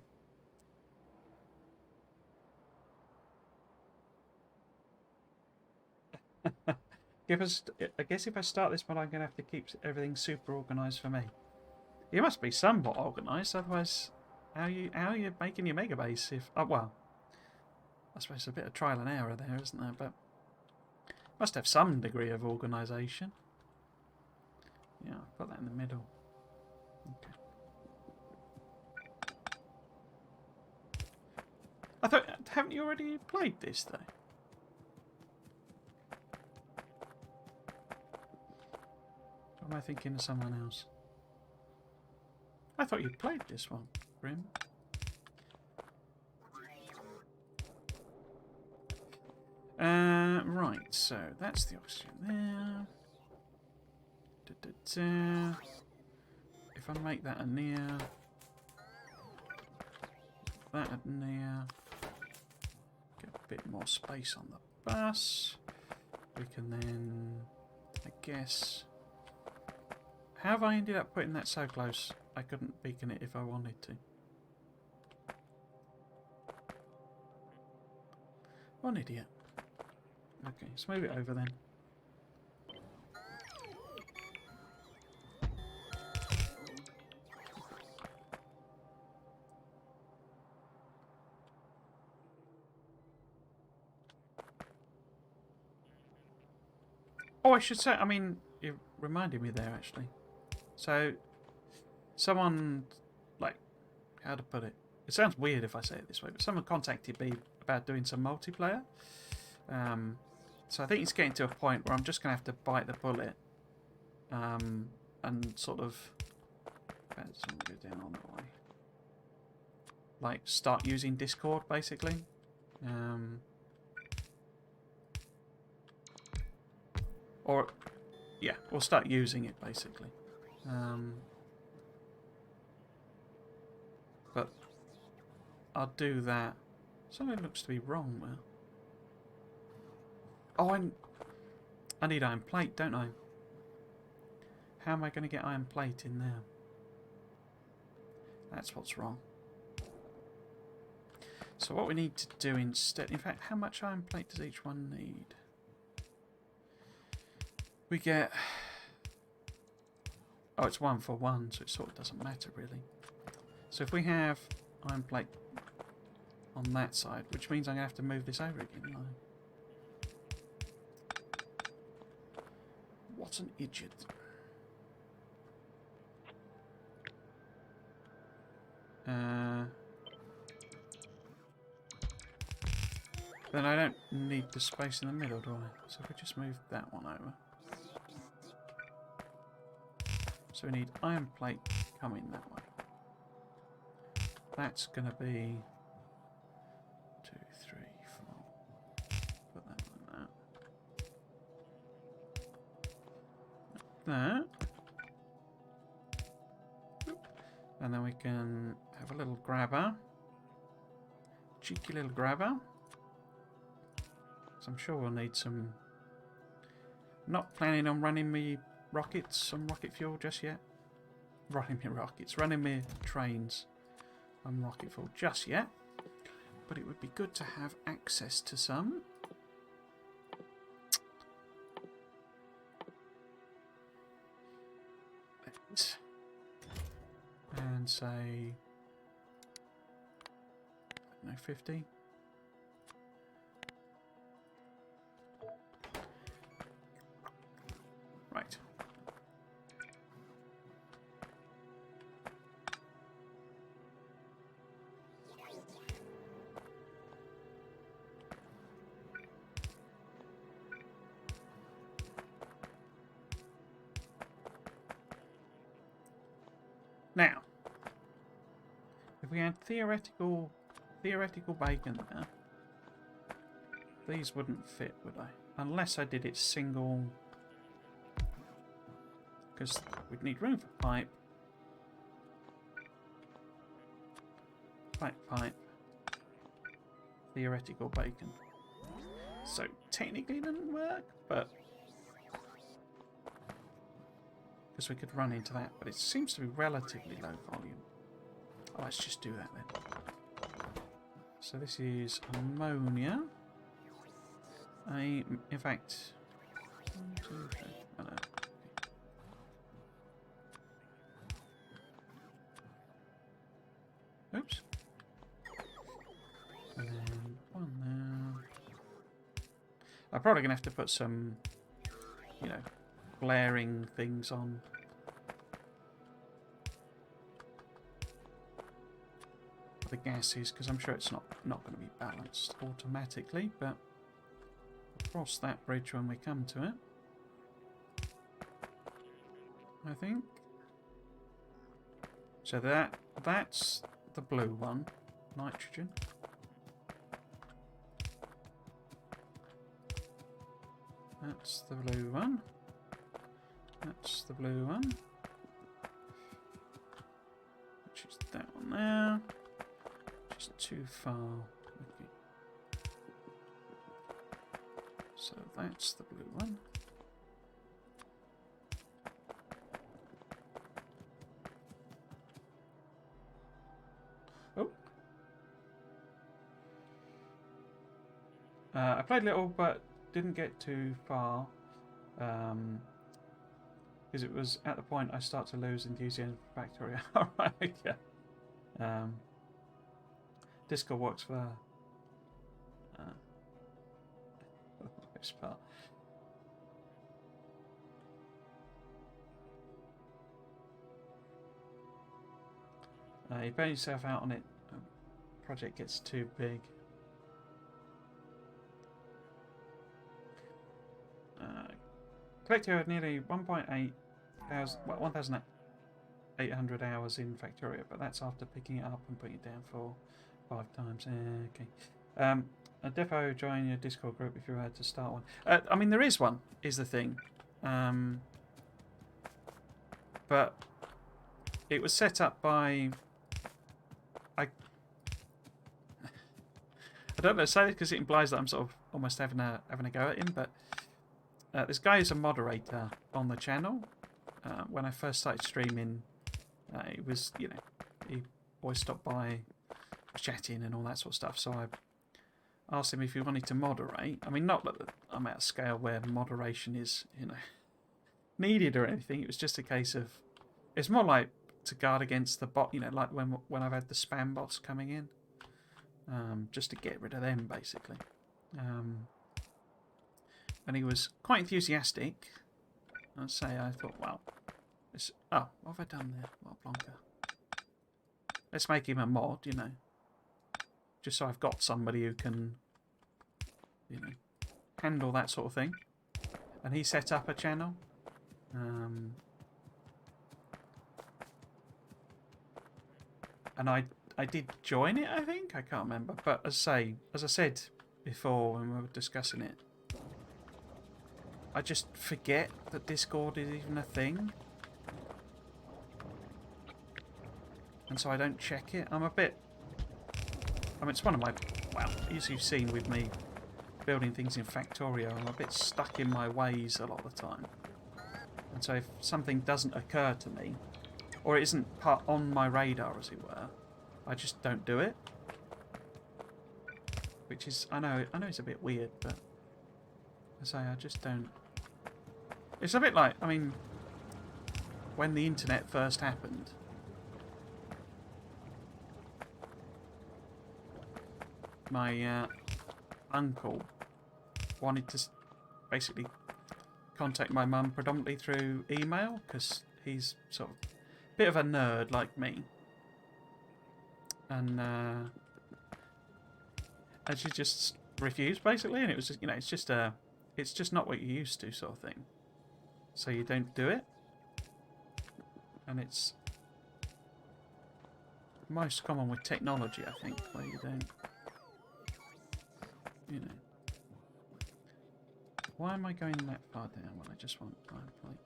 I guess if I start this one, I'm going to have to keep everything super organised for me. You must be somewhat organised, otherwise, how are you making your mega base? If well, I suppose a bit of trial and error there, isn't there? But must have some degree of organisation. Yeah, put that in the middle. Okay. I thought, haven't you already played this though? Or am I thinking of someone else? I thought you'd played this one, Grim. Right, so that's the oxygen there. If I make that a near, that a near, get a bit more space on the bus. We can then, I guess, How have I ended up putting that so close? I couldn't beacon it if I wanted to. What an idiot. Okay, let's move it over then. Oh, I should say, I mean, it reminded me there actually. So, someone, like, how to put it? It sounds weird if I say it this way, but someone contacted me about doing some multiplayer. So I think it's getting to a point where I'm just going to have to bite the bullet and sort of go down on the way. Like, start using Discord, basically. Or, yeah, we'll start using it, basically. But I'll do that. Something looks to be wrong there. Oh, I need iron plate, don't I? How am I going to get iron plate in there? That's what's wrong. So what we need to do instead... In fact, how much iron plate does each one need? We get... Oh, it's 1 for 1, so it sort of doesn't matter, really. So if we have iron plate on that side, which means I'm going to have to move this over again, aren't I? What an idiot. Then I don't need the space in the middle, do I? So if we just move that one over. So we need iron plate coming that way. That's going to be 2, 3, 4. Put that on that. And then we can have a little grabber. Cheeky little grabber. So I'm sure we'll need some... Not planning on running me rockets, some rocket fuel just yet. Running me rockets, running me trains on rocket fuel just yet. But it would be good to have access to some. And say... No, 50. Right. Now, if we had theoretical bacon there, these wouldn't fit, would they? Unless I did it single, because we'd need room for pipe, pipe, theoretical bacon. So technically it doesn't work, but because we could run into that, but it seems to be relatively low volume. Oh, let's just do that then. So this is ammonia. In fact, 1, 2, 3. Oh, no. Okay. Oops. And then 1 there. I'm probably going to have to put some, you know, blaring things on. The gases, because I'm sure it's not going to be balanced automatically, but we'll cross that bridge when we come to it, I think. So that's the blue one, nitrogen. That's the blue one. That's the blue one. Which is that one there. Just too far. Okay. So that's the blue one. I played a little, but didn't get too far. Because it was at the point I start to lose enthusiasm for Factorio. Alright, yeah. Discord works for this part. You burn yourself out on it, project gets too big. Collector had nearly 1,800 hours in Factorio, but that's after picking it up and putting it down for 5 times. Okay. A depot, join your Discord group if you're allowed to start one. I mean, there is one, is the thing. But it was set up by... I don't know, say this because it implies that I'm sort of almost having a go at him, but this guy is a moderator on the channel. When I first started streaming, he was, you know, he always stopped by, chatting and all that sort of stuff. So I asked him if he wanted to moderate. I mean, not that I'm at a scale where moderation is, you know, needed or anything. It was just a case of, it's more like to guard against the bot, you know, like when I've had the spam bots coming in, just to get rid of them, basically. And he was quite enthusiastic. I'd say, I thought, well, oh, what have I done there? What a plonker. Let's make him a mod, you know. Just so I've got somebody who can, you know, handle that sort of thing. And he set up a channel. And I did join it, I think. I can't remember. But as I said before when we were discussing it, I just forget that Discord is even a thing. And so I don't check it. I'm a bit... I mean, it's one of my... Well, as you've seen with me building things in Factorio, I'm a bit stuck in my ways a lot of the time. And so if something doesn't occur to me, or it isn't on my radar, as it were, I just don't do it. Which is... I know it's a bit weird, but... I say I just don't... It's a bit like... I mean... When the internet first happened... My uncle wanted to basically contact my mum predominantly through email because he's sort of a bit of a nerd like me, and she just refused basically, and it was just, you know, it's just not what you're used to sort of thing, so you don't do it, and it's most common with technology, I think, where you don't. You know. Why am I going that far down when I just want iron plate?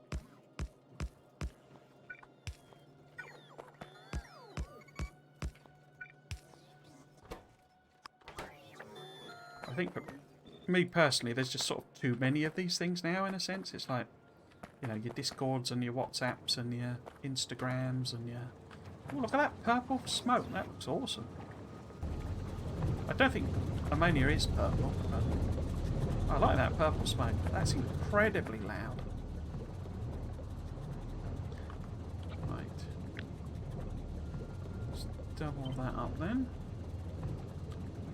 I think for me personally, there's just sort of too many of these things now, in a sense. It's like, you know, your Discords and your WhatsApps and your Instagrams and your... Oh, look at that purple smoke. That looks awesome. I don't think ammonia is purple, but I like that purple smoke. That's incredibly loud. Right. Let's double that up then.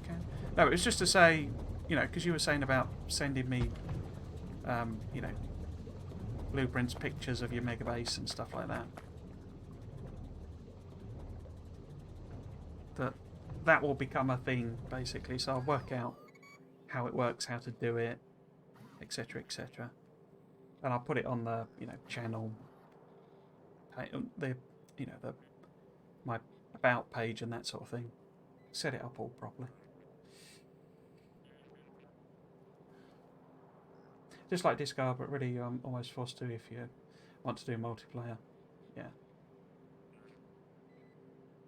Okay. No, it was just to say, you know, because you were saying about sending me, you know, blueprints, pictures of your mega base and stuff like that. That will become a thing, basically, so I'll work out how it works, how to do it, etc, etc. And I'll put it on the, you know, channel, the, you know, my about page and that sort of thing. Set it up all properly. Just like Discard, but really I'm almost forced to if you want to do multiplayer. Yeah.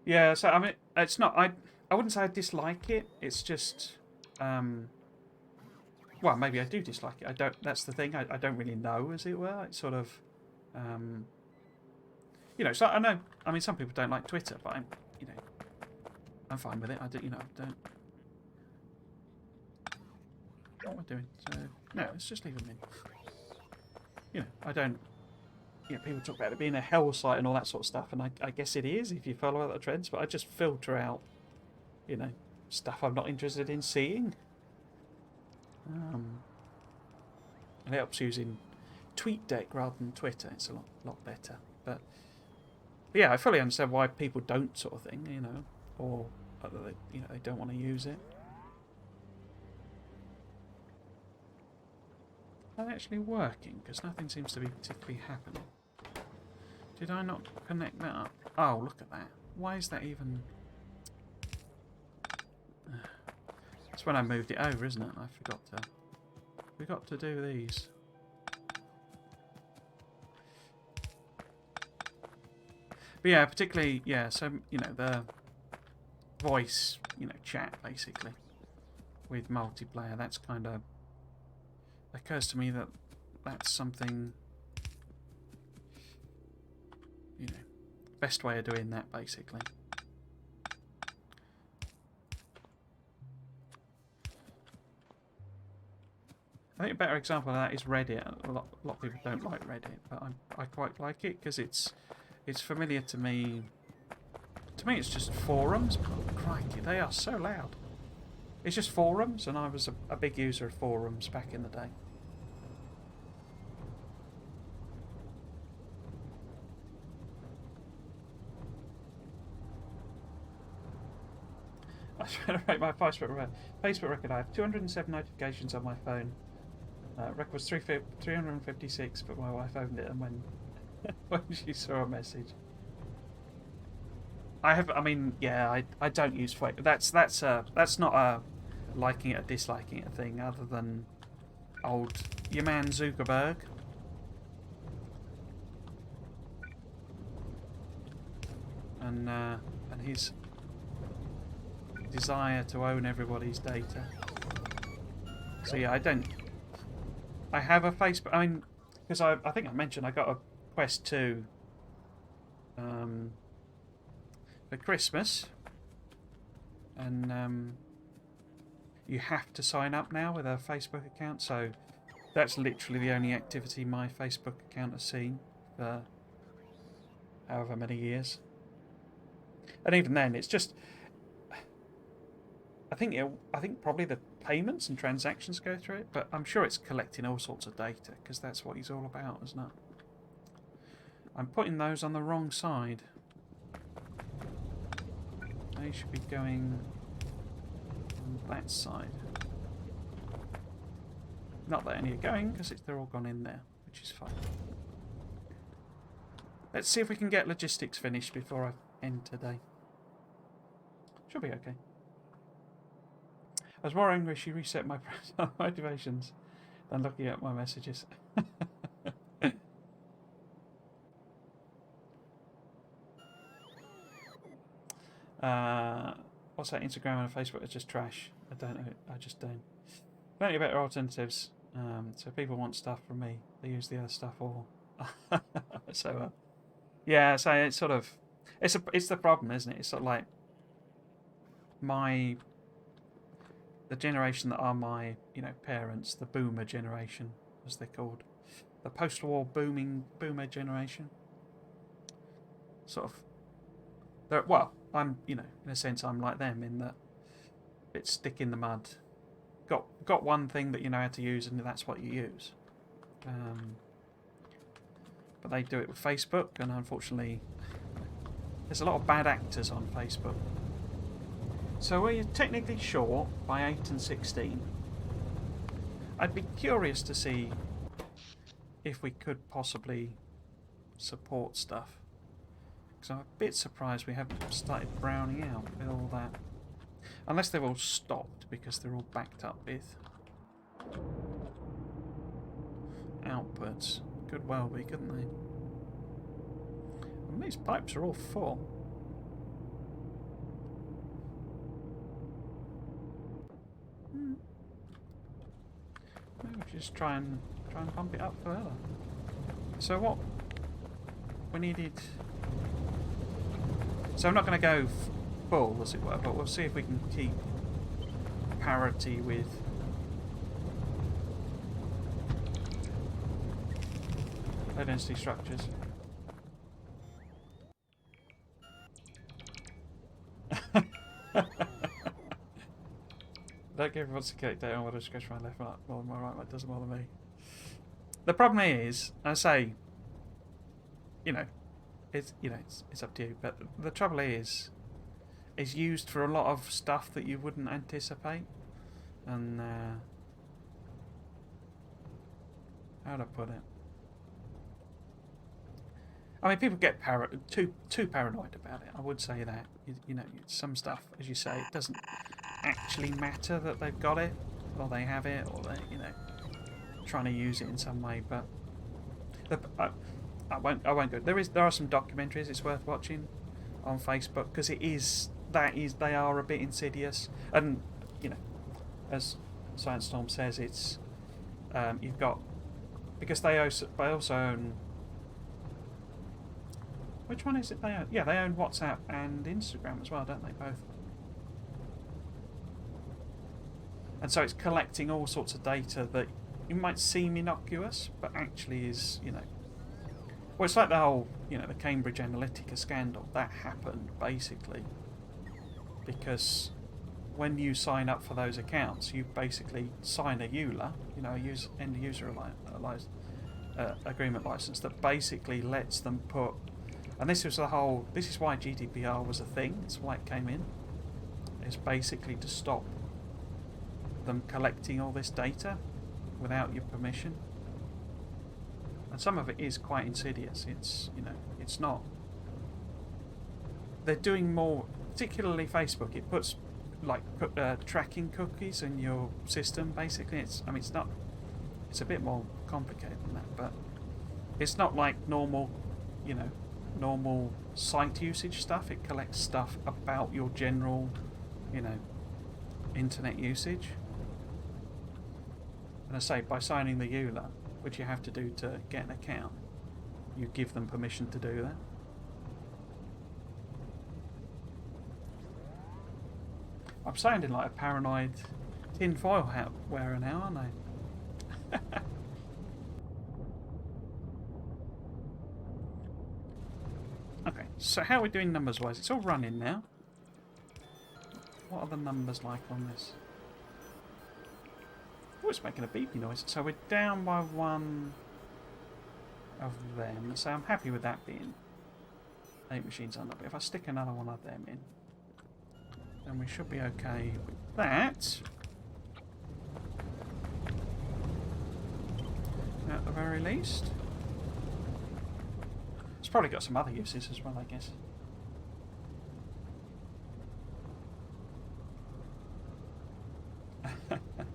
Yeah, so I mean, it's not... I wouldn't say I dislike it. It's just... well, maybe I do dislike it. I don't... That's the thing. I don't really know, as it were. It's sort of... you know, so I know... I mean, some people don't like Twitter, but I'm... You know... I'm fine with it. I do, you know, don't... What am I doing? So, no, let's just leave them in. You know, I don't... You know, people talk about it being a hell site and all that sort of stuff, and I guess it is if you follow other trends, but I just filter out, you know, stuff I'm not interested in seeing. And it helps using TweetDeck rather than Twitter. It's a lot better. But yeah, I fully understand why people don't, sort of thing, you know, or they, you know, they don't want to use it. Are they actually working? Because nothing seems to be particularly happening. Did I not connect that up? Oh, look at that. Why is that even... That's when I moved it over, isn't it? I forgot to do these. But yeah, particularly, yeah, so, you know, the voice, you know, chat, basically, with multiplayer, that's kind of... Occurs to me that that's something... You know, best way of doing that, basically. I think a better example of that is Reddit. A lot of people don't like Reddit, but I quite like it because it's familiar to me. To me, it's just forums. But crikey, they are so loud. It's just forums, and I was a big user of forums back in the day. I try to rate my Facebook record. I have 207 notifications on my phone. Record was 356, but my wife opened it and when she saw a message. I mean, yeah, I don't use Facebook. That's not a liking it or disliking it thing, other than your man Zuckerberg. And his desire to own everybody's data. So yeah, I have a Facebook. I mean, because I think I mentioned I got a Quest 2 for Christmas, and you have to sign up now with a Facebook account. So that's literally the only activity my Facebook account has seen for however many years. And even then, it's just. I think probably the payments and transactions go through it, but I'm sure it's collecting all sorts of data because that's what he's all about, isn't it? I'm putting those on the wrong side. They should be going on that side. Not that any are going because they're all gone in there, which is fine. Let's see if we can get logistics finished before I end today. Should be okay. I was more angry she reset my motivations than looking at my messages. What's that? Instagram and Facebook are just trash. I don't know. I just don't. Plenty of better alternatives. So if people want stuff from me, they use the other stuff. Or so yeah. So it's sort of it's the problem, isn't it? It's sort of like the generation that are my, you know, parents, the boomer generation, as they're called, the post-war boomer generation. Sort of, well, I'm, you know, in a sense, I'm like them in that it's stick in the mud. Got one thing that you know how to use, and that's what you use. But they do it with Facebook, and unfortunately, there's a lot of bad actors on Facebook. So we're technically short by 8 and 16. I'd be curious to see if we could possibly support stuff. Because I'm a bit surprised we haven't started browning out with all that. Unless they've all stopped because they're all backed up with outputs. Could well be, couldn't they? And these pipes are all full. Maybe we just try and pump it up further. So what we needed. So I'm not going to go full, as it were, but we'll see if we can keep parity with Low density structures. Don't give everyone to click down on what I scratch my left more than my right, that doesn't bother me. The problem is, I say, you know, it's up to you, but the trouble is used for a lot of stuff that you wouldn't anticipate. And how to put it? I mean, people get too paranoid about it. I would say that. You know, some stuff, as you say, it doesn't actually matter that they've got it, or they have it, or they, trying to use it in some way. But I won't go. There are some documentaries it's worth watching on Facebook, because they are a bit insidious, and as Science Storm says, it's you've got, because they also own. Which one is it they own? Yeah, they own WhatsApp and Instagram as well, don't they? Both. And so it's collecting all sorts of data that it might seem innocuous, but actually is, well, it's like the whole, the Cambridge Analytica scandal. That happened basically because when you sign up for those accounts, you basically sign a EULA, end user agreement license that basically lets them put. And this is why GDPR was a thing. It's why it came in. It's basically to stop them collecting all this data without your permission. And some of it is quite insidious. It's it's not. They're doing more, particularly Facebook. It puts tracking cookies in your system. Basically, it's not. It's a bit more complicated than that, but it's not like normal site usage stuff. It collects stuff about your general, internet usage. And I say, by signing the EULA, which you have to do to get an account, you give them permission to do that. I'm sounding like a paranoid tinfoil hat wearer now, aren't I? Okay, so how are we doing numbers-wise? It's all running now. What are the numbers like on this? Oh, it's making a beepy noise. So we're down by one of them. So I'm happy with that being 8 machines under. But if I stick another one of them in, then we should be okay with that. At the very least. It's probably got some other uses as well, I guess.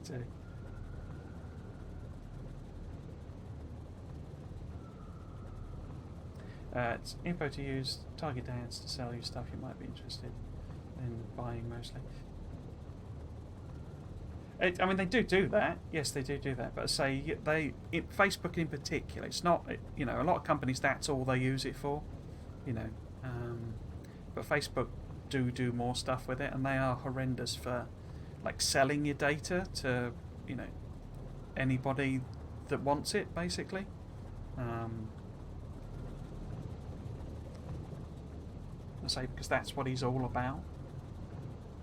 Too. It's info to use, target ads to sell you stuff you might be interested in buying mostly. I mean, they do that. Yes, they do that. But I say Facebook in particular, it's not. A lot of companies that's all they use it for. But Facebook do more stuff with it, and they are horrendous for selling your data to anybody that wants it, basically. I say because that's what he's all about,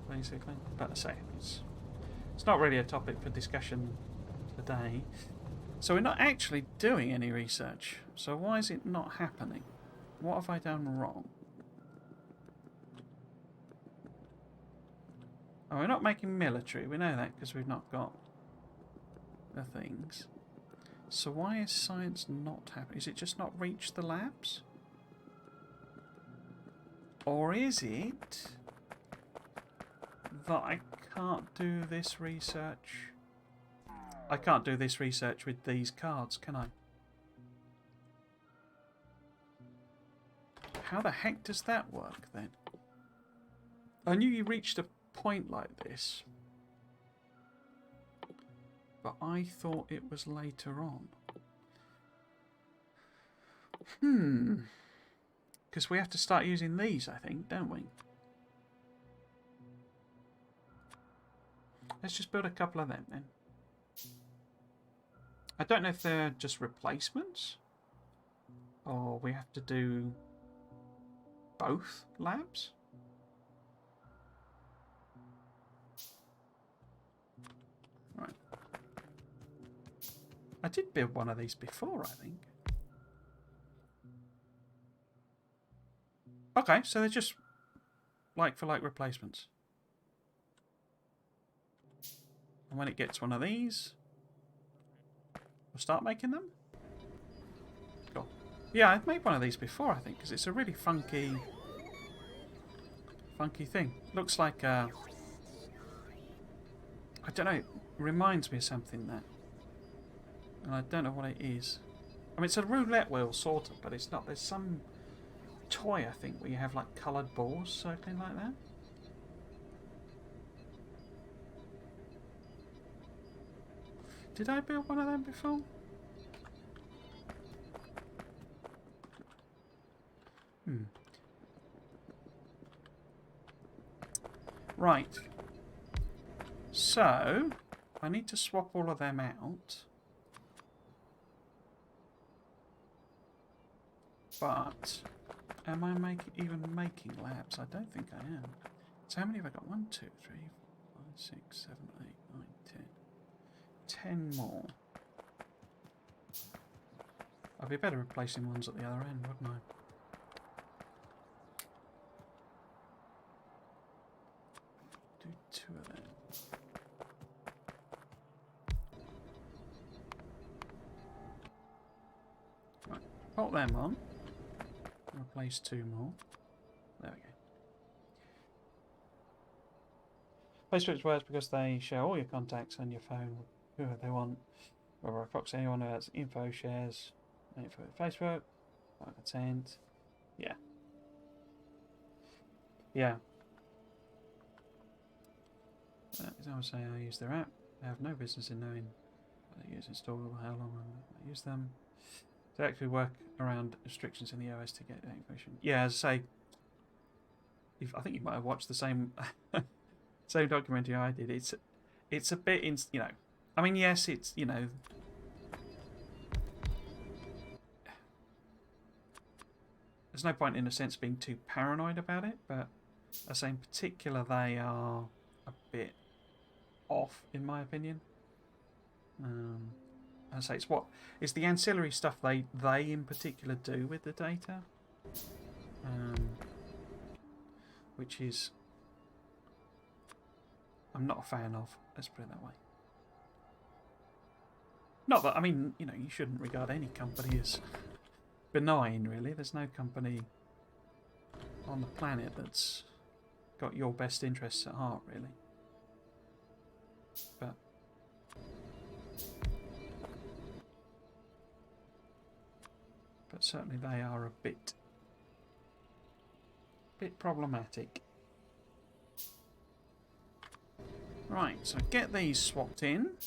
basically. But I say it's not really a topic for discussion today. So we're not actually doing any research. So why is it not happening? What have I done wrong? Oh, we're not making military. We know that because we've not got the things. So why is science not happening? Is it just not reached the labs? Or is it that I can't do this research? I can't do this research with these cards, can I? How the heck does that work then? I knew you reached a point like this, but I thought it was later on. Because we have to start using these, I think, don't we? Let's just build a couple of them then. I don't know if they're just replacements Or we have to do both labs? Right. I did build one of these before, I think. Okay, so they're just like-for-like replacements. And when it gets one of these, we'll start making them? Cool. Yeah, I've made one of these before, I think, because it's a really funky thing. Looks like, I don't know, it reminds me of something that. And I don't know what it is. I mean, it's a roulette wheel, sort of, but it's not. There's some toy, I think, where you have, like, coloured balls circling like that. Did I build one of them before? Right. So, I need to swap all of them out. But, am I even making labs? I don't think I am. So how many have I got? 1, 2, 3, 4, 5, 6, 7, 8, 9, 10. 10 more. I'd be better replacing ones at the other end, wouldn't I? Do 2 of them. Right, pop them on. Replace 2 more. There we go. Facebook works because they share all your contacts on your phone, whoever they want. Whether I proxy anyone who has info shares, info with Facebook, consent. Yeah. Yeah. As I was saying, I use their app. I have no business in knowing what they use, install, or how long I use them. They actually work around restrictions in the OS to get that information. Yeah, as I say, I think you might have watched the same same documentary I did. It's a bit, you know. I mean, yes, it's, you know. There's no point in a sense being too paranoid about it, but I say in particular they are a bit off, in my opinion. I say it's the ancillary stuff they in particular do with the data, which is I'm not a fan of. Let's put it that way. Not that, I mean, you know, you shouldn't regard any company as benign, really. There's no company on the planet that's got your best interests at heart, really. But certainly they are a bit problematic. Right, so get these swapped in.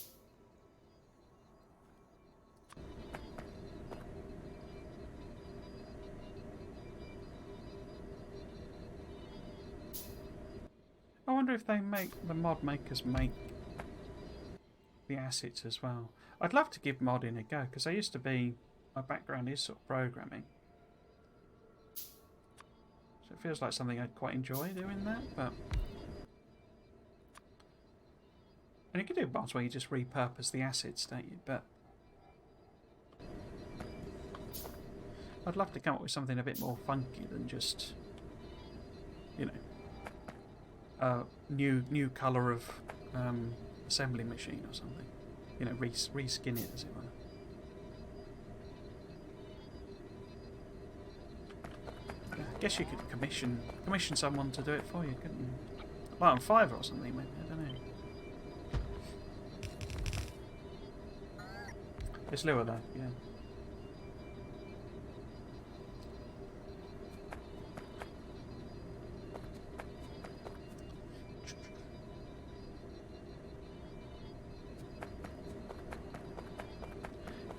I wonder if they make the mod makers make the assets as well. I'd love to give modding a go because I used to be, my background is sort of programming, so it feels like something I'd quite enjoy doing that. But and you can do mods where you just repurpose the assets, don't you? But I'd love to come up with something a bit more funky than just, you know, a new colour of assembly machine or something. You know, reskin it, as it were. Yeah, I guess you could commission someone to do it for you, couldn't you? Like on Fiverr or something, maybe. I don't know. It's Lua though, yeah.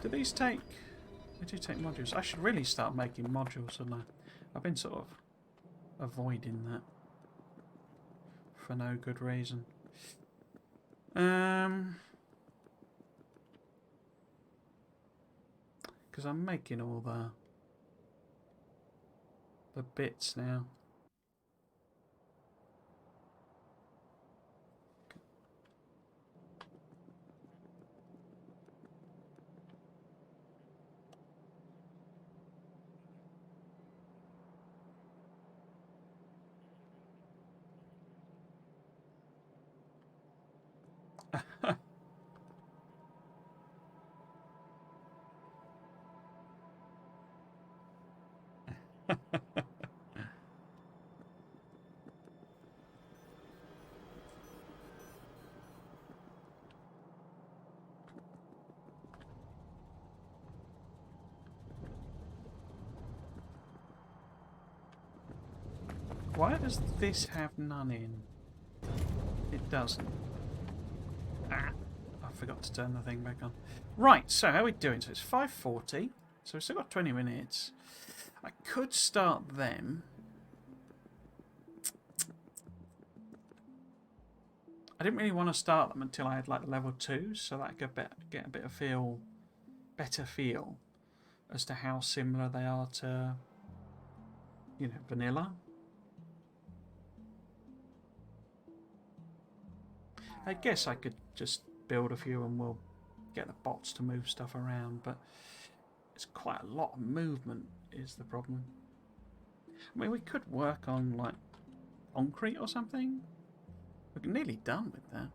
Do these take... They do take modules. I should really start making modules, and I've been sort of avoiding that for no good reason. Because I'm making all the the bits now. Why does this have none in? It doesn't. Ah, I forgot to turn the thing back on. Right, so how are we doing? So it's 5:40, so we've still got 20 minutes. I could start them. I didn't really want to start them until I had like level 2, so that I could get a bit of better feel as to how similar they are to, you know, vanilla. I guess I could just build a few and we'll get the bots to move stuff around, but it's quite a lot of movement is the problem. I mean, we could work on like concrete or something. We're nearly done with that.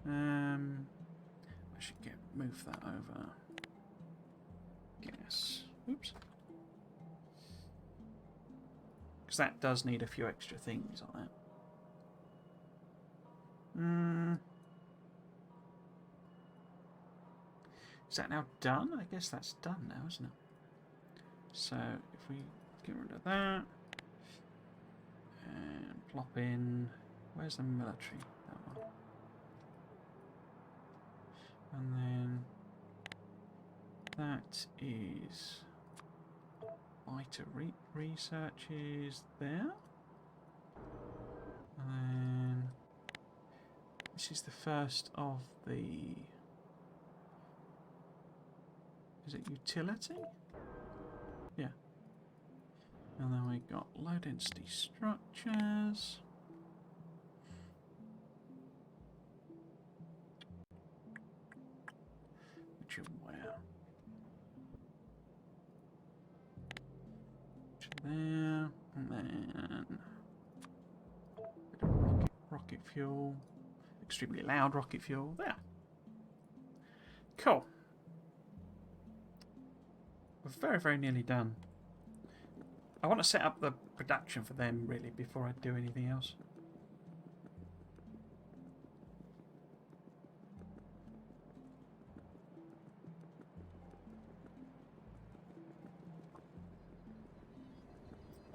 I should move that over. Gas. Oops. Because that does need a few extra things on that. Is that now done? I guess that's done now, isn't it? So if we get rid of that and plop in, where's the military? That one. And then that is Vita research is there. And then this is the first of the... Is it utility? Yeah. And then we got low density structures. Which are where? Which are there. And then a bit of rocket fuel. Extremely loud rocket fuel. There. Cool. We're very, very nearly done. I want to set up the production for them, really, before I do anything else.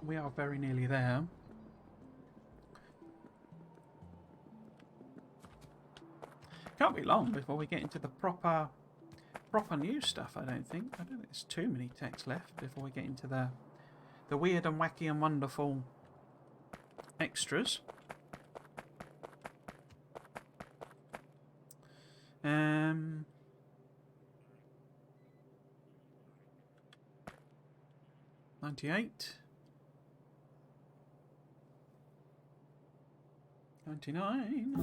We are very nearly there. Can't be long before we get into the proper new stuff, I don't think. I don't think there's too many texts left before we get into the weird and wacky and wonderful extras. 98. 99.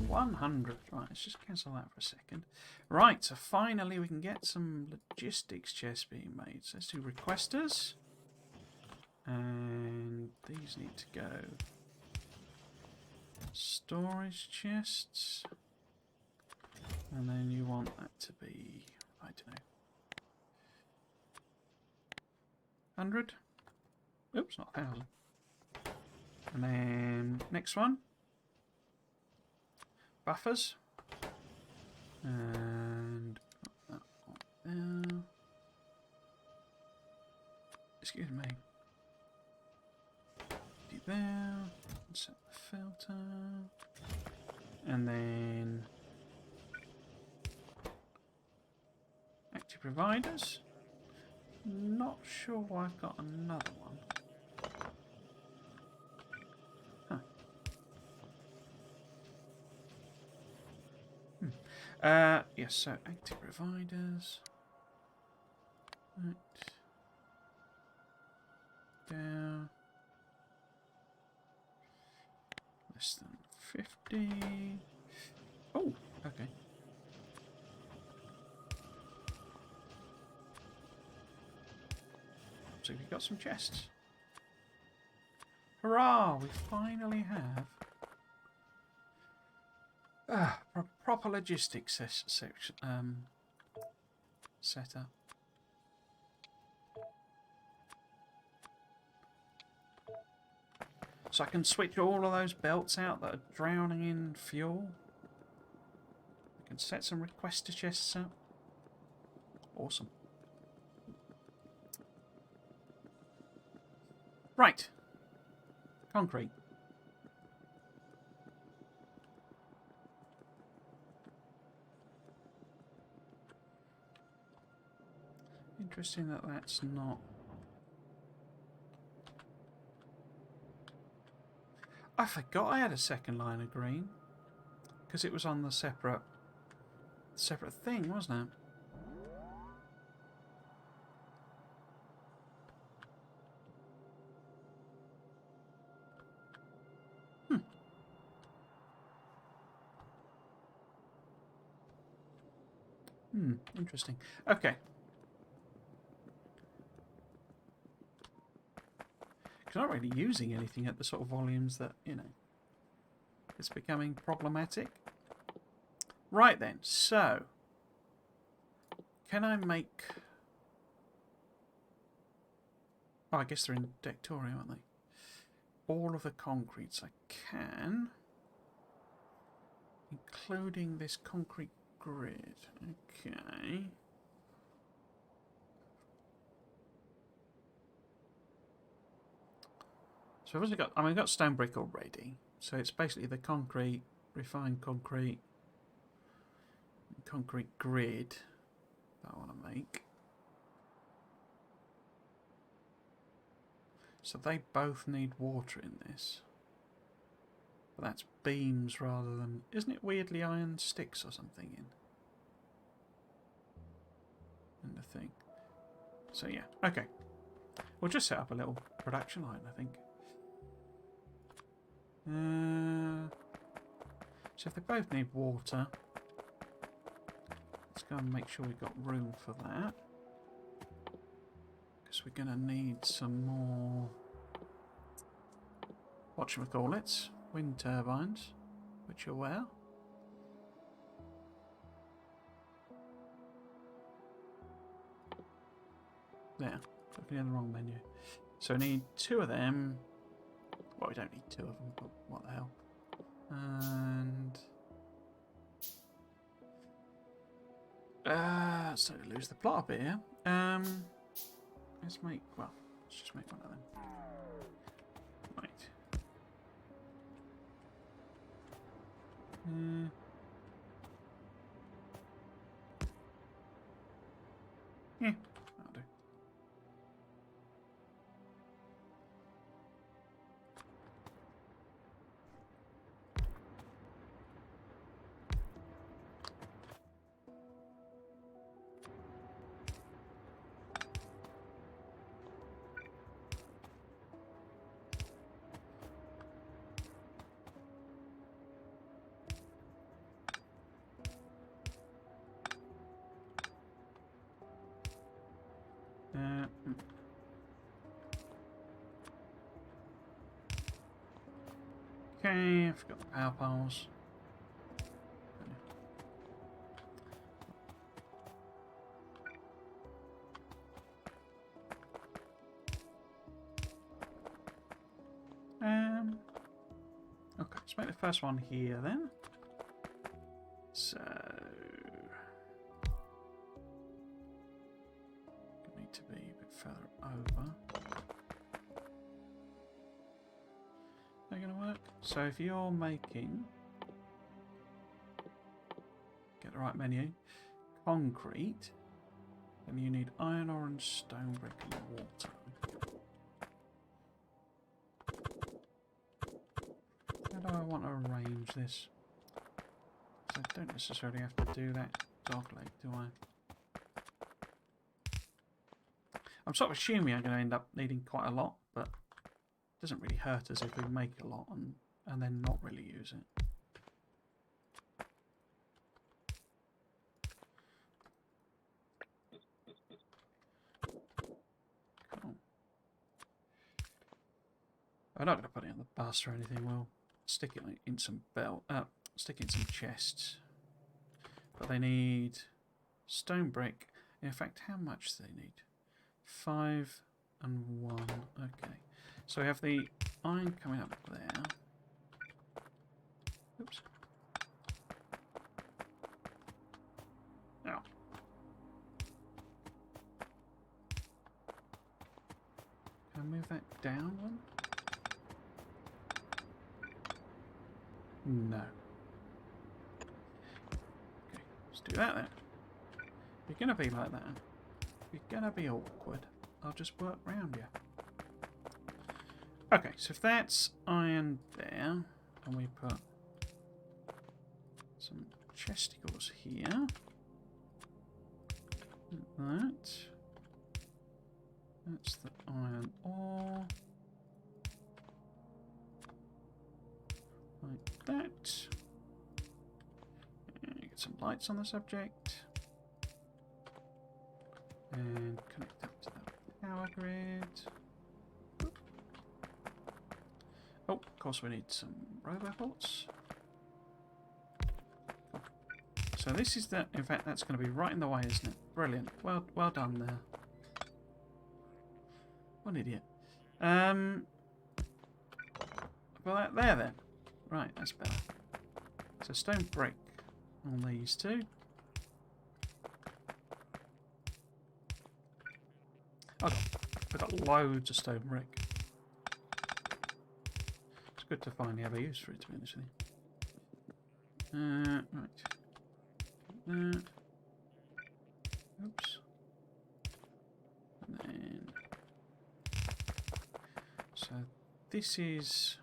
100. Right, let's just cancel that for a second. Right, so finally we can get some logistics chests being made. So let's do requesters. And these need to go storage chests. And then you want that to be, I don't know, 100? Oops, not 1,000. And then next one. Buffers. And put that on there. Excuse me. Do there. Set the filter. And then active providers. Not sure why I've got another one. Yes, so active providers. Right. Down. Less than 50. Oh, okay. So we've got some chests. Hurrah! We finally have proper logistics setup. So I can switch all of those belts out that are drowning in fuel. I can set some requester chests up. Awesome. Right. Concrete. Interesting that that's not... I forgot I had a second line of green. Because it was on the separate thing, wasn't it? Interesting. Okay. Because I'm not really using anything at the sort of volumes that, you know, it's becoming problematic. Right then, so can I make... Oh, I guess they're in Factorio, aren't they? All of the concretes I can, including this concrete grid. Okay. So I've also got, I've got stone brick already. So it's basically the concrete, refined concrete, concrete grid that I want to make. So they both need water in this. But that's beams rather than... Isn't it weirdly iron sticks or something in the thing? So yeah, okay. We'll just set up a little production line, I think. So if they both need water, let's go and make sure we've got room for that. Because we're going to need some more... whatchamacallits? Wind turbines, which are where? There, looking in the wrong menu. So we need 2 of them. Well, we don't need 2 of them, but what the hell. And... starting to lose the plot a bit here. Let's make... Well, let's just make one of them. Right. Yeah, that'll do. Okay, I forgot the power poles. Okay, let's make the first one here then. So need to be a bit further over. They're going to work. So if you're making, get the right menu, concrete, then you need iron ore and stone brick and water. How do I want to arrange this? I don't necessarily have to do that dog leg, do I? I'm sort of assuming I'm going to end up needing quite a lot, but it doesn't really hurt us if we make a lot and then not really use it. Cool. I'm not going to put it on the bus or anything. We'll stick it in some stick it in some chests. But they need stone brick. In fact, how much do they need? 5 and 1. Okay. So we have the iron coming up there. Oops. Now. Can I move that down one? No. Okay, let's do that then. If you're going to be like that, if you're going to be awkward, I'll just work round you. Okay, so if that's iron there, and we put some chesticles here, that's the iron ore, like that, and get some lights on the subject, and connect up to the power grid. Oh, of course we need some roboports. So this is the, in fact that's going to be right in the way, isn't it? Brilliant. Well done there. What an idiot. Well, that there then. Right, that's better. So stone brick on these two. Oh, we've got loads of stone brick. It's good to finally have a use for it, to be honest with you. Right. Oops. And then... So this is...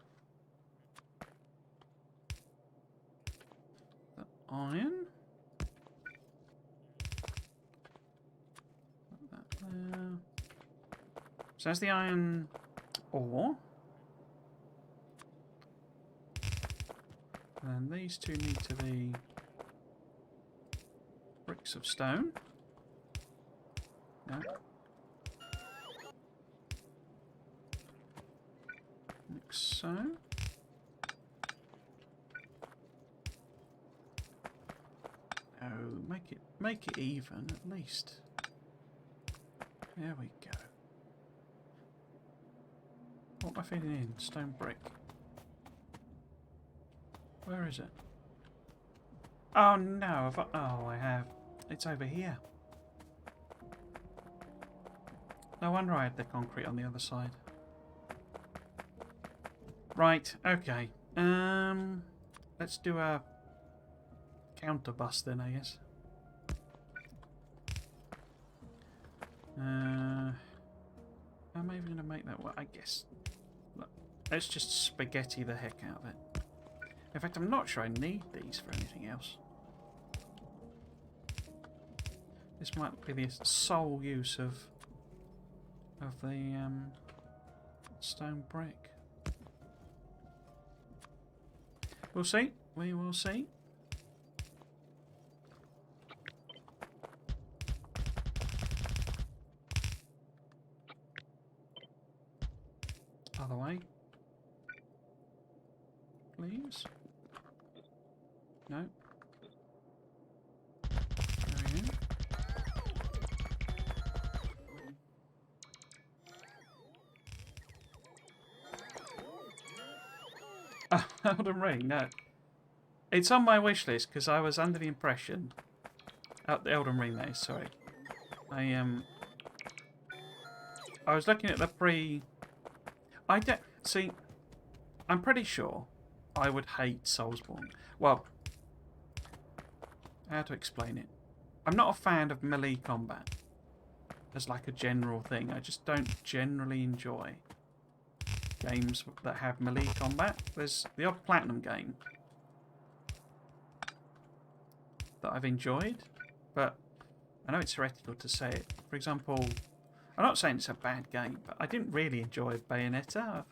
the iron. Put that there. So that's the iron ore. And these two need to be bricks of stone. No. Like so. Oh, make it even at least. There we go. What am I feeding in? Stone brick. Where is it? Oh no, I have. It's over here. No wonder I had the concrete on the other side. Right, okay. Let's do a counter bus then, I guess. How am I even going to make that work? I guess. Look, let's just spaghetti the heck out of it. In fact, I'm not sure I need these for anything else. This might be the sole use of the stone brick. We'll see. We will see. Other way. Please. No. There we go. Oh, Elden Ring, no. It's on my wish list because I was under the impression... the Elden Ring, that is, sorry. I was looking at the pre... I don't... See, I'm pretty sure I would hate Soulsborne. Well, how to explain it? I'm not a fan of melee combat as like a general thing. I just don't generally enjoy games that have melee combat. There's the odd Platinum game that I've enjoyed, but I know it's heretical to say it. For example, I'm not saying it's a bad game, but I didn't really enjoy Bayonetta. I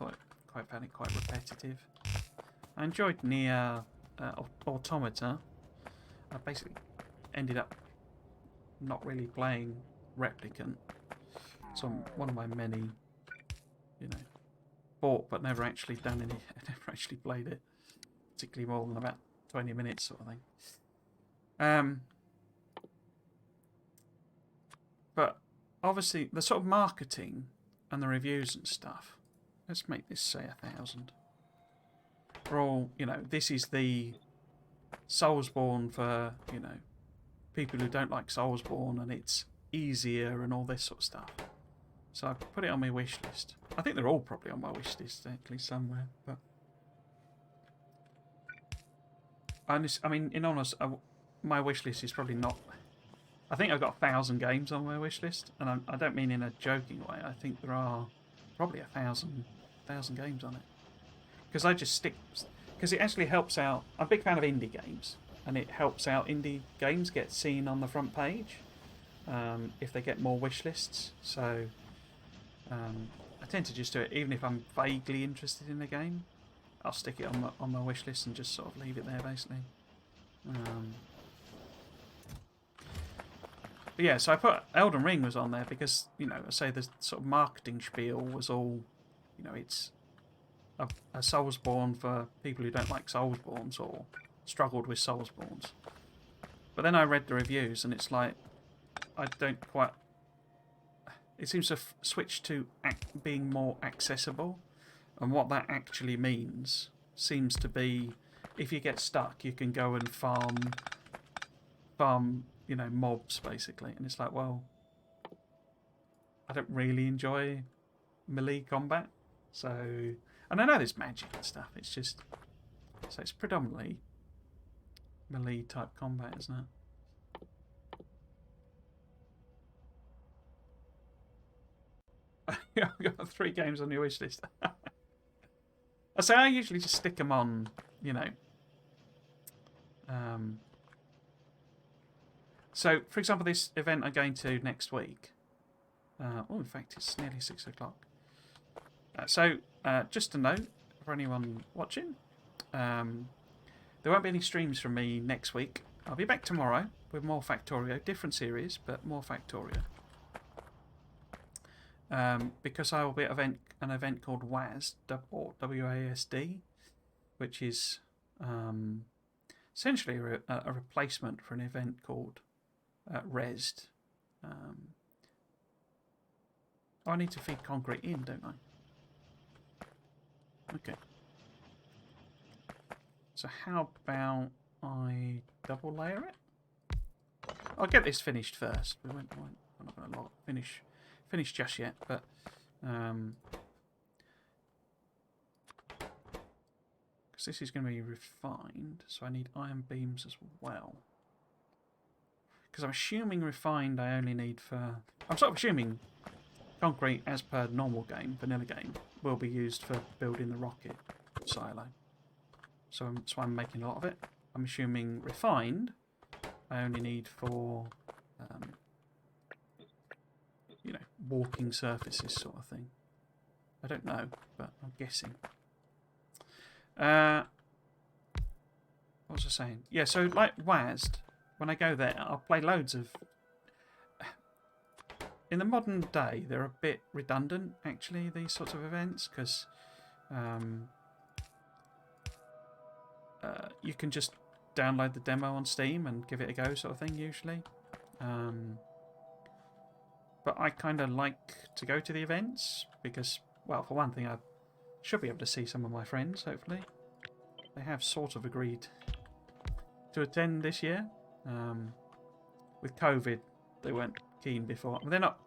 found it quite repetitive. I enjoyed Nier Automata. I basically ended up not really playing Replicant. It's on one of my many, bought but never actually done any. Never actually played it, particularly more than about 20 minutes sort of thing. But obviously the sort of marketing and the reviews and stuff. Let's make this say 1,000. We're all, this is the Soulsborne for, people who don't like Soulsborne, and it's easier and all this sort of stuff. So I put it on my wish list. I think they're all probably on my wish list actually somewhere. But I mean, in honest, my wish list is probably not. I think I've got 1,000 games on my wish list, and I don't mean in a joking way. I think there are probably 1,000 games on it, because I just stick. Because it actually helps out. I'm a big fan of indie games, and it helps out indie games get seen on the front page if they get more wish lists. So I tend to just do it, even if I'm vaguely interested in the game. I'll stick it on my wish list and just sort of leave it there, basically. But yeah, so I put Elden Ring was on there because, I say the sort of marketing spiel was all, it's a Soulsborne for people who don't like Soulsborns or struggled with Soulsborns. But then I read the reviews and it's like, I don't quite. It seems to switch to being more accessible, and what that actually means seems to be, if you get stuck, you can go and farm, mobs basically. And it's like, well, I don't really enjoy melee combat, so, and I know there's magic and stuff. It's just, so it's predominantly melee type combat, isn't it? I've got 3 games on your wish list. I say I usually just stick them on, So, for example, this event I'm going to next week. In fact, it's nearly 6 o'clock. Just a note for anyone watching, there won't be any streams from me next week. I'll be back tomorrow with more Factorio, different series, but more Factorio. Because I will be at an event called WASD, or WASD, which is essentially a replacement for an event called RESD. I need to feed concrete in, don't I? Okay. So how about I double layer it? I'll get this finished first. We're not going to finish just yet, but because this is going to be refined, so I need iron beams as well. Because I'm assuming refined I only need for. I'm sort of assuming concrete, as per normal game, vanilla game, will be used for building the rocket silo. So that's why I'm making a lot of it. I'm assuming refined I only need for walking surfaces sort of thing. I don't know, but I'm guessing. What was I saying? Yeah, so like WASD, when I go there, I'll play loads of. In the modern day, they're a bit redundant, actually, these sorts of events, because you can just download the demo on Steam and give it a go, sort of thing, usually. But I kind of like to go to the events because, well, for one thing, I should be able to see some of my friends, hopefully. They have sort of agreed to attend this year. With COVID, they weren't keen before. I mean, they're not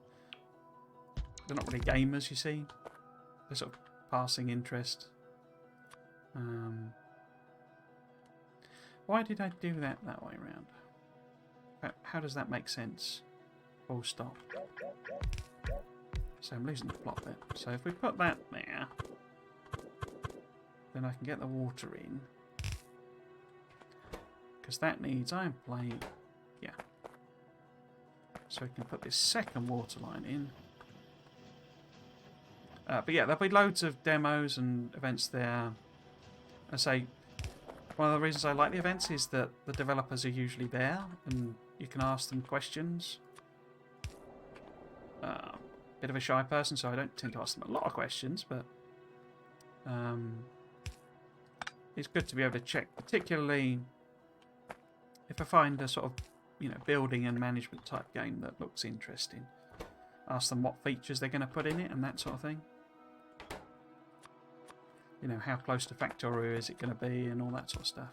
really gamers, you see. They're sort of passing interest. Why did I do that way around? How does that make sense? Full stop. So I'm losing the plot bit. So if we put that there, then I can get the water in. because that needs iron plate. Yeah. So we can put this second water line in. But yeah, there'll be loads of demos and events there. I say, one of the reasons I like the events is that the developers are usually there and you can ask them questions. Bit of a shy person, so I don't tend to ask them a lot of questions, but it's good to be able to check, particularly if I find a sort of, you know, building and management type game that looks interesting. Ask them what features they're going to put in it and that sort of thing. You know, how close to Factorio is it going to be and all that sort of stuff.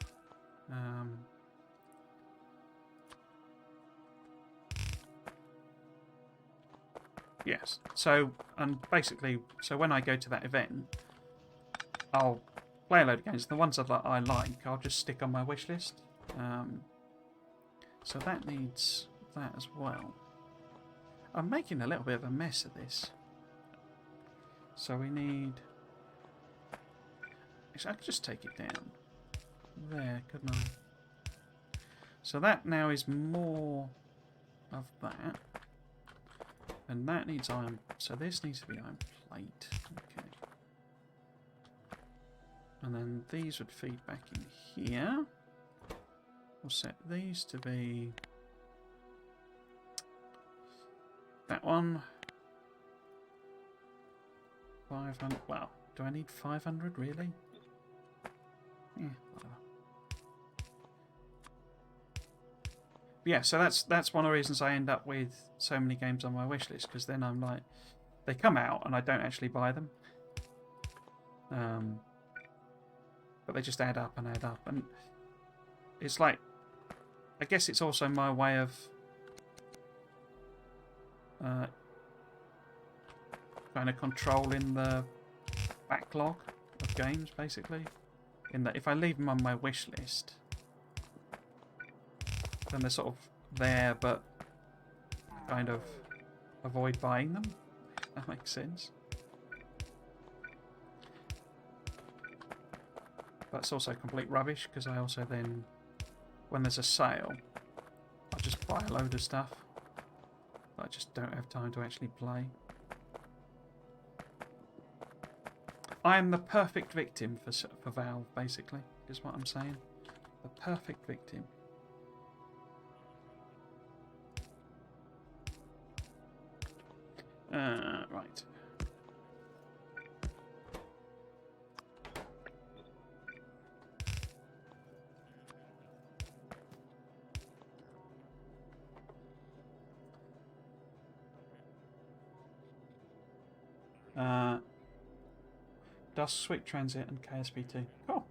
Yes, so, and basically, so when I go to that event, I'll play a load of games. The ones that I like, I'll just stick on my wish list. So that needs that as well. I'm making a little bit of a mess of this. So we need... Actually, I could just take it down. There, couldn't I? So that now is more of that. And that needs iron... So this needs to be iron plate. Okay. And then these would feed back in here. We'll set these to be... That one. 500... Wow. Do I need 500, really? Yeah, whatever. Yeah, so that's one of the reasons I end up with so many games on my wish list, because then I'm like, they come out and I don't actually buy them. But they just add up, and it's like, I guess it's also my way of kind of controlling the backlog of games, basically. In that if I leave them on my wish list, then they're sort of there, but kind of avoid buying them. If that makes sense. That's also complete rubbish, because I also then, when there's a sale, I just buy a load of stuff that I just don't have time to actually play. I am the perfect victim for Valve, basically, is what I'm saying. The perfect victim. Right. Dust, Sweet Transit, and KSP2. Cool.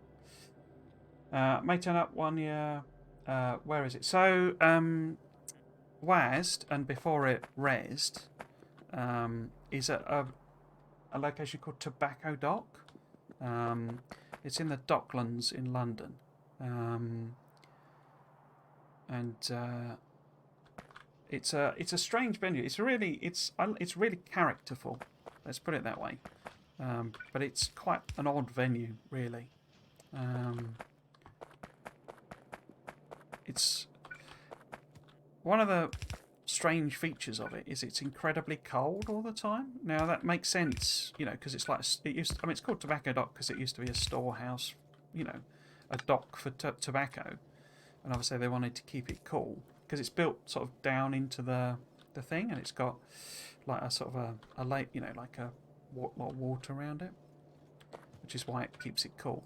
May turn up 1 year. Where is it? So, WASD, and before it RESD, is at a location called Tobacco Dock. It's in the Docklands in London. And it's a strange venue. It's really characterful. Let's put it that way. But it's quite an odd venue, really. It's one of the strange features of it is it's incredibly cold all the time. Now that makes sense, you know, because it's like it's called Tobacco Dock because it used to be a storehouse, you know, a dock for tobacco, and obviously they wanted to keep it cool because it's built sort of down into the thing, and it's got like a sort of a lake, you know, like a lot of water around it, which is why it keeps it cool.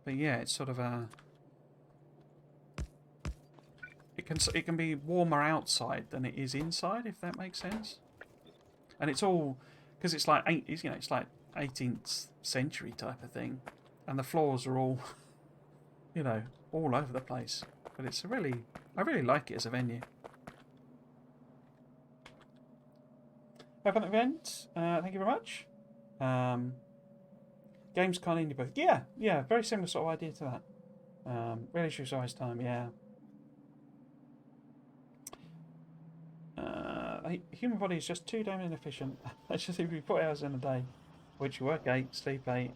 But yeah, it's sort of a... It can be warmer outside than it is inside, if that makes sense. And it's all because it's like it's like 18th century type of thing, and the floors are all, you know, all over the place. But it's I really like it as a venue. Have an event. Thank you very much. Gamescom Indie Booth. Yeah, very similar sort of idea to that. Really should size time, yeah. Human body is just too damn inefficient. That's just if you put hours in a day, which you work 8, sleep 8,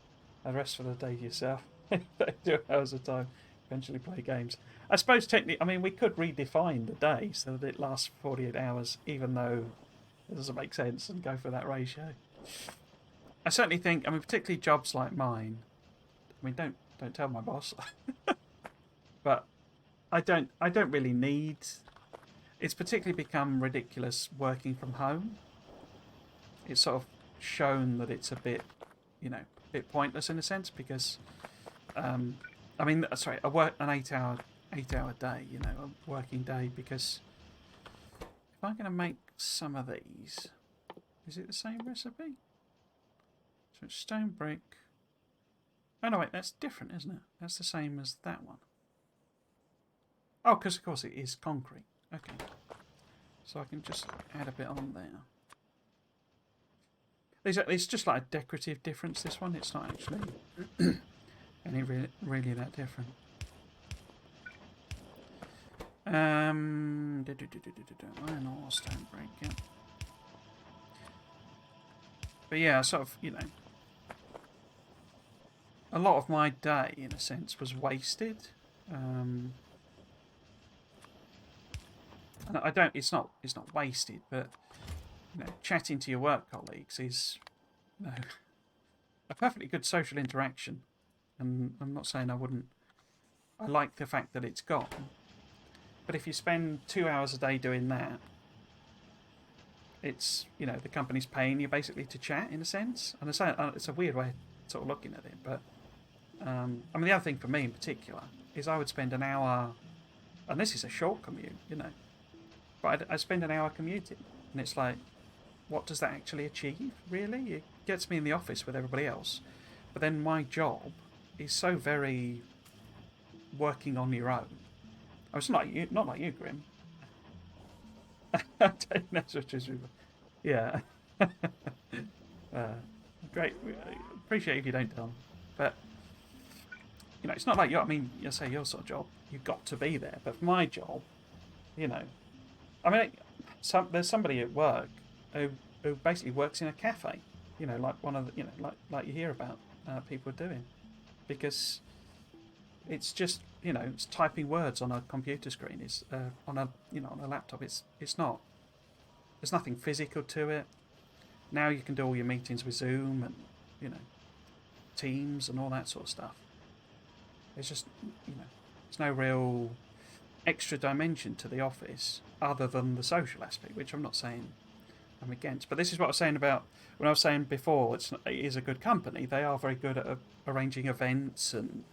and rest for the day to yourself. 2 hours of time, eventually play games. I suppose technically, I mean, we could redefine the day so that it lasts 48 hours, even though it doesn't make sense, and go for that ratio. I certainly think, I mean, particularly jobs like mine. I mean, don't tell my boss, but I don't really need. It's particularly become ridiculous working from home. It's sort of shown that it's a bit, a bit pointless in a sense because, um, I mean, sorry, an 8 hour day, a working day because if I'm going to make some of these, is it the same recipe? So it's stone brick. Oh no, wait, that's different, isn't it? That's the same as that one. Oh, because of course it is concrete. Okay, so I can just add a bit on there. It's just like a decorative difference. This one, it's not actually any really that different. Iron ore, stone brick, yeah. But yeah, sort of, a lot of my day, in a sense, was wasted. And I don't. It's not wasted, but chatting to your work colleagues is, a perfectly good social interaction. And I'm not saying I wouldn't. I like the fact that it's gone. But if you spend 2 hours a day doing that, it's the company's paying you basically to chat in a sense. And it's a weird way of sort of looking at it, but I mean the other thing for me in particular is I would spend an hour, and this is a short commute, but I spend an hour commuting, and it's like, what does that actually achieve? Really, it gets me in the office with everybody else, but then my job is so very working on your own. Oh, it's not like you, Grim. That's what is. Yeah. Great. Appreciate if you don't tell them. But, it's not like I mean, you say your sort of job, you've got to be there. But for my job, I mean, there's somebody at work who basically works in a cafe, like one of the, like you hear about people doing. Because it's just, it's typing words on a computer screen. It's on a laptop. It's not. There's nothing physical to it. Now you can do all your meetings with Zoom and Teams and all that sort of stuff. It's just there's no real extra dimension to the office other than the social aspect, which I'm not saying I'm against. But this is what I was saying about when I was saying before. It is a good company. They are very good at arranging events and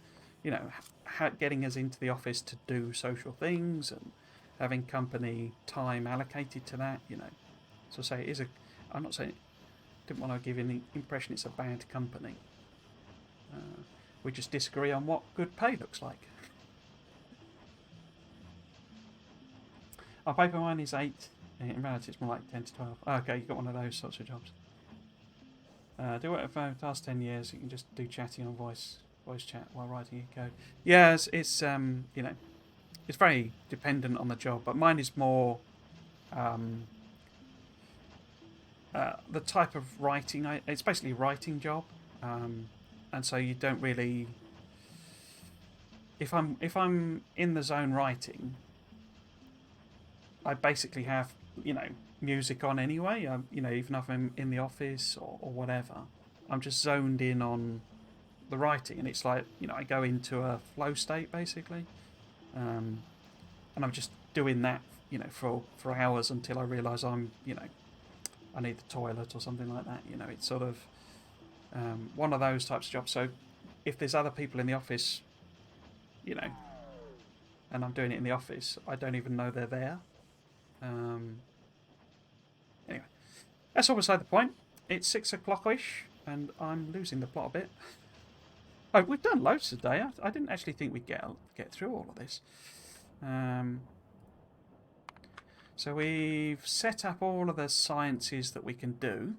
getting us into the office to do social things and having company time allocated to that. So I say it is a. I'm not saying. Didn't want to give any impression it's a bad company. We just disagree on what good pay looks like. Our paper mine is 8. In reality, it's more like 10 to 12. Oh, okay, you've got one of those sorts of jobs. Do it for the past 10 years. You can just do chatting on voice chat while writing your code. Yeah, it's it's very dependent on the job, but mine is more the type of writing. It's basically a writing job, and so you don't really. If I'm in the zone writing, I basically have music on anyway. Even if I'm in the office or whatever, I'm just zoned in on the writing, and it's like I go into a flow state basically, and I'm just doing that for hours until I realise I need the toilet or something like that. It's sort of one of those types of jobs. So if there's other people in the office, and I'm doing it in the office, I don't even know they're there. Anyway, that's all beside the point. It's 6 o'clock-ish, and I'm losing the plot a bit. Oh, we've done loads today. I didn't actually think we'd get through all of this. So we've set up all of the sciences that we can do.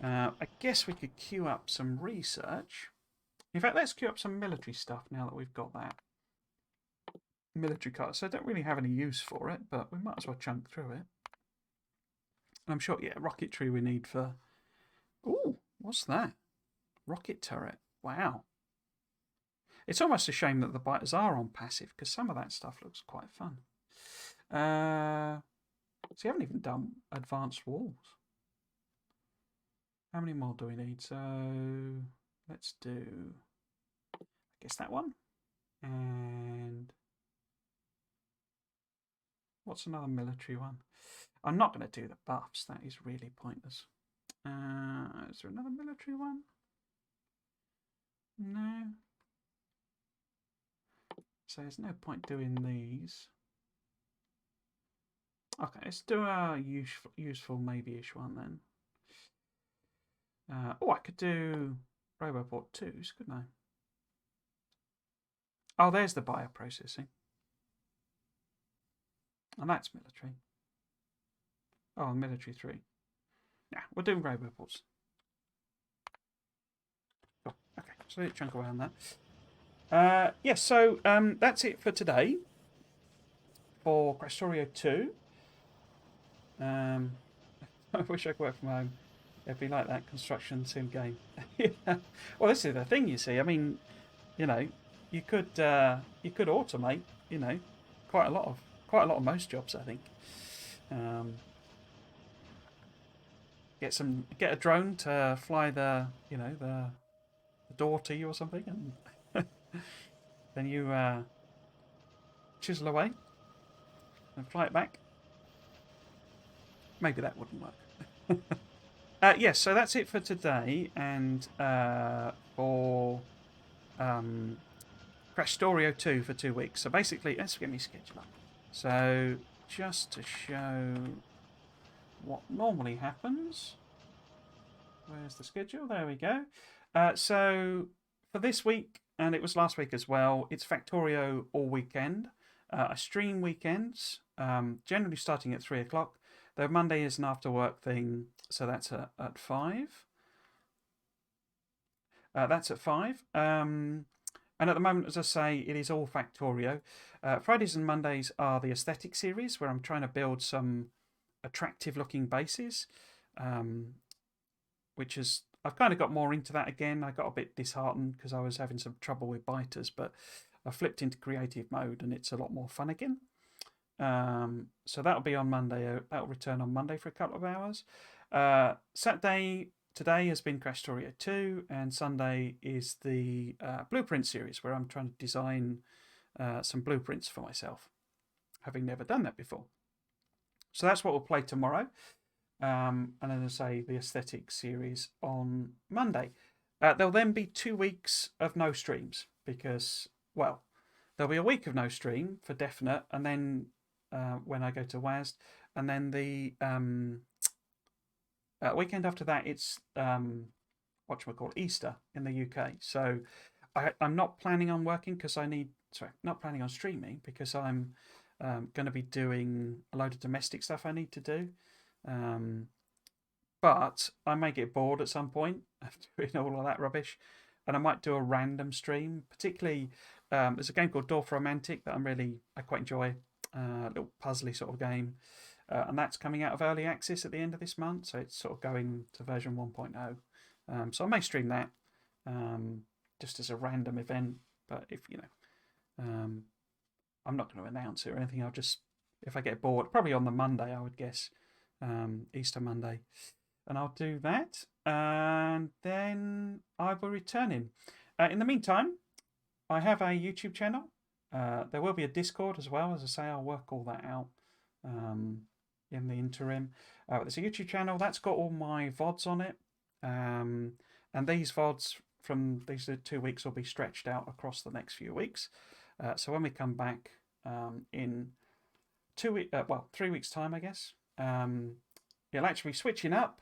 I guess we could queue up some research. In fact, let's queue up some military stuff now that we've got that military card. So I don't really have any use for it, but we might as well chunk through it. And I'm sure, yeah, rocketry we need for... Ooh, what's that? Rocket turret. Wow. It's almost a shame that the biters are on passive, because some of that stuff looks quite fun. So you haven't even done advanced walls. How many more do we need? So let's do, I guess, that one. And what's another military one? I'm not going to do the buffs. That is really pointless. Is there another military one? No. So there's no point doing these. Okay, let's do a useful maybe-ish one then. Oh, I could do Roboport 2s, couldn't I? Oh, there's the bioprocessing. And that's military. Oh, military 3. Yeah, we're doing Roboports. Cool. Okay, so let's chunk away on that. Yes, so that's it for today for Krastorio 2. I wish I could work from home. It'd be like that construction sim game. Yeah. Well, this is the thing, you see. I mean, you know, you could automate, quite a lot of most jobs, I think. Get a drone to fly the door to you or something, and then you chisel away and fly it back. Maybe that wouldn't work. Yes, so that's it for today, and for Krastorio 2 for 2 weeks. So basically, let's get me schedule up. So just to show what normally happens, where's the schedule? There we go. So for this week, and it was last week as well, it's Factorio all weekend. I stream weekends, generally starting at 3 o'clock. Though Monday is an after work thing, so that's at 5. That's at 5. And at the moment, as I say, it is all Factorio. Fridays and Mondays are the aesthetic series, where I'm trying to build some attractive looking bases, which is, I've kind of got more into that again. I got a bit disheartened because I was having some trouble with biters, but I flipped into creative mode and it's a lot more fun again. So that'll be on Monday. That'll return on Monday for a couple of hours. Saturday today has been Krastorio 2, and Sunday is the blueprint series, where I'm trying to design some blueprints for myself, having never done that before. So that's what we'll play tomorrow. And then I say the aesthetic series on Monday. There'll then be 2 weeks of no streams because, well, there'll be a week of no stream for definite, and then when I go to WASD, and then the weekend after that, it's Easter in the UK. So I'm not planning on working because not planning on streaming because I'm going to be doing a load of domestic stuff I need to do. But I may get bored at some point of doing all of that rubbish, and I might do a random stream. Particularly, there's a game called Dorf Romantic that I quite enjoy, a little puzzly sort of game, and that's coming out of early access at the end of this month, so it's sort of going to version 1.0. So I may stream that just as a random event, but if I'm not going to announce it or anything. I'll just, if I get bored, probably on the Monday, I would guess, Easter Monday, and I'll do that, and then I will return in. In the meantime, I have a YouTube channel. There will be a Discord as well. As I say, I'll work all that out in the interim. There's a YouTube channel that's got all my VODs on it, and these VODs from these 2 weeks will be stretched out across the next few weeks. So when we come back in 3 weeks' time, I guess, it'll actually be switching up,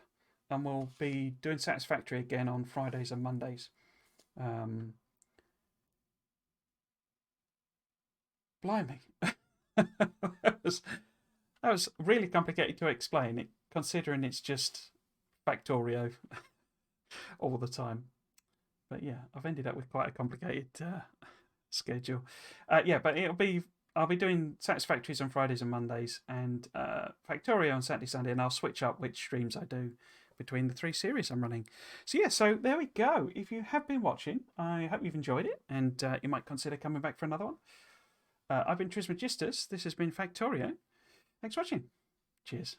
and we'll be doing Satisfactory again on Fridays and Mondays. Blimey. that was really complicated to explain, it considering it's just Factorio all the time. But yeah, I've ended up with quite a complicated schedule. Yeah, but I'll be doing Satisfactories on Fridays and Mondays, and Factorio on Saturday, Sunday, and I'll switch up which streams I do between the 3 series I'm running. So yeah, so there we go. If you have been watching, I hope you've enjoyed it, and you might consider coming back for another one. I've been Trismegistus. This has been Factorio. Thanks for watching. Cheers.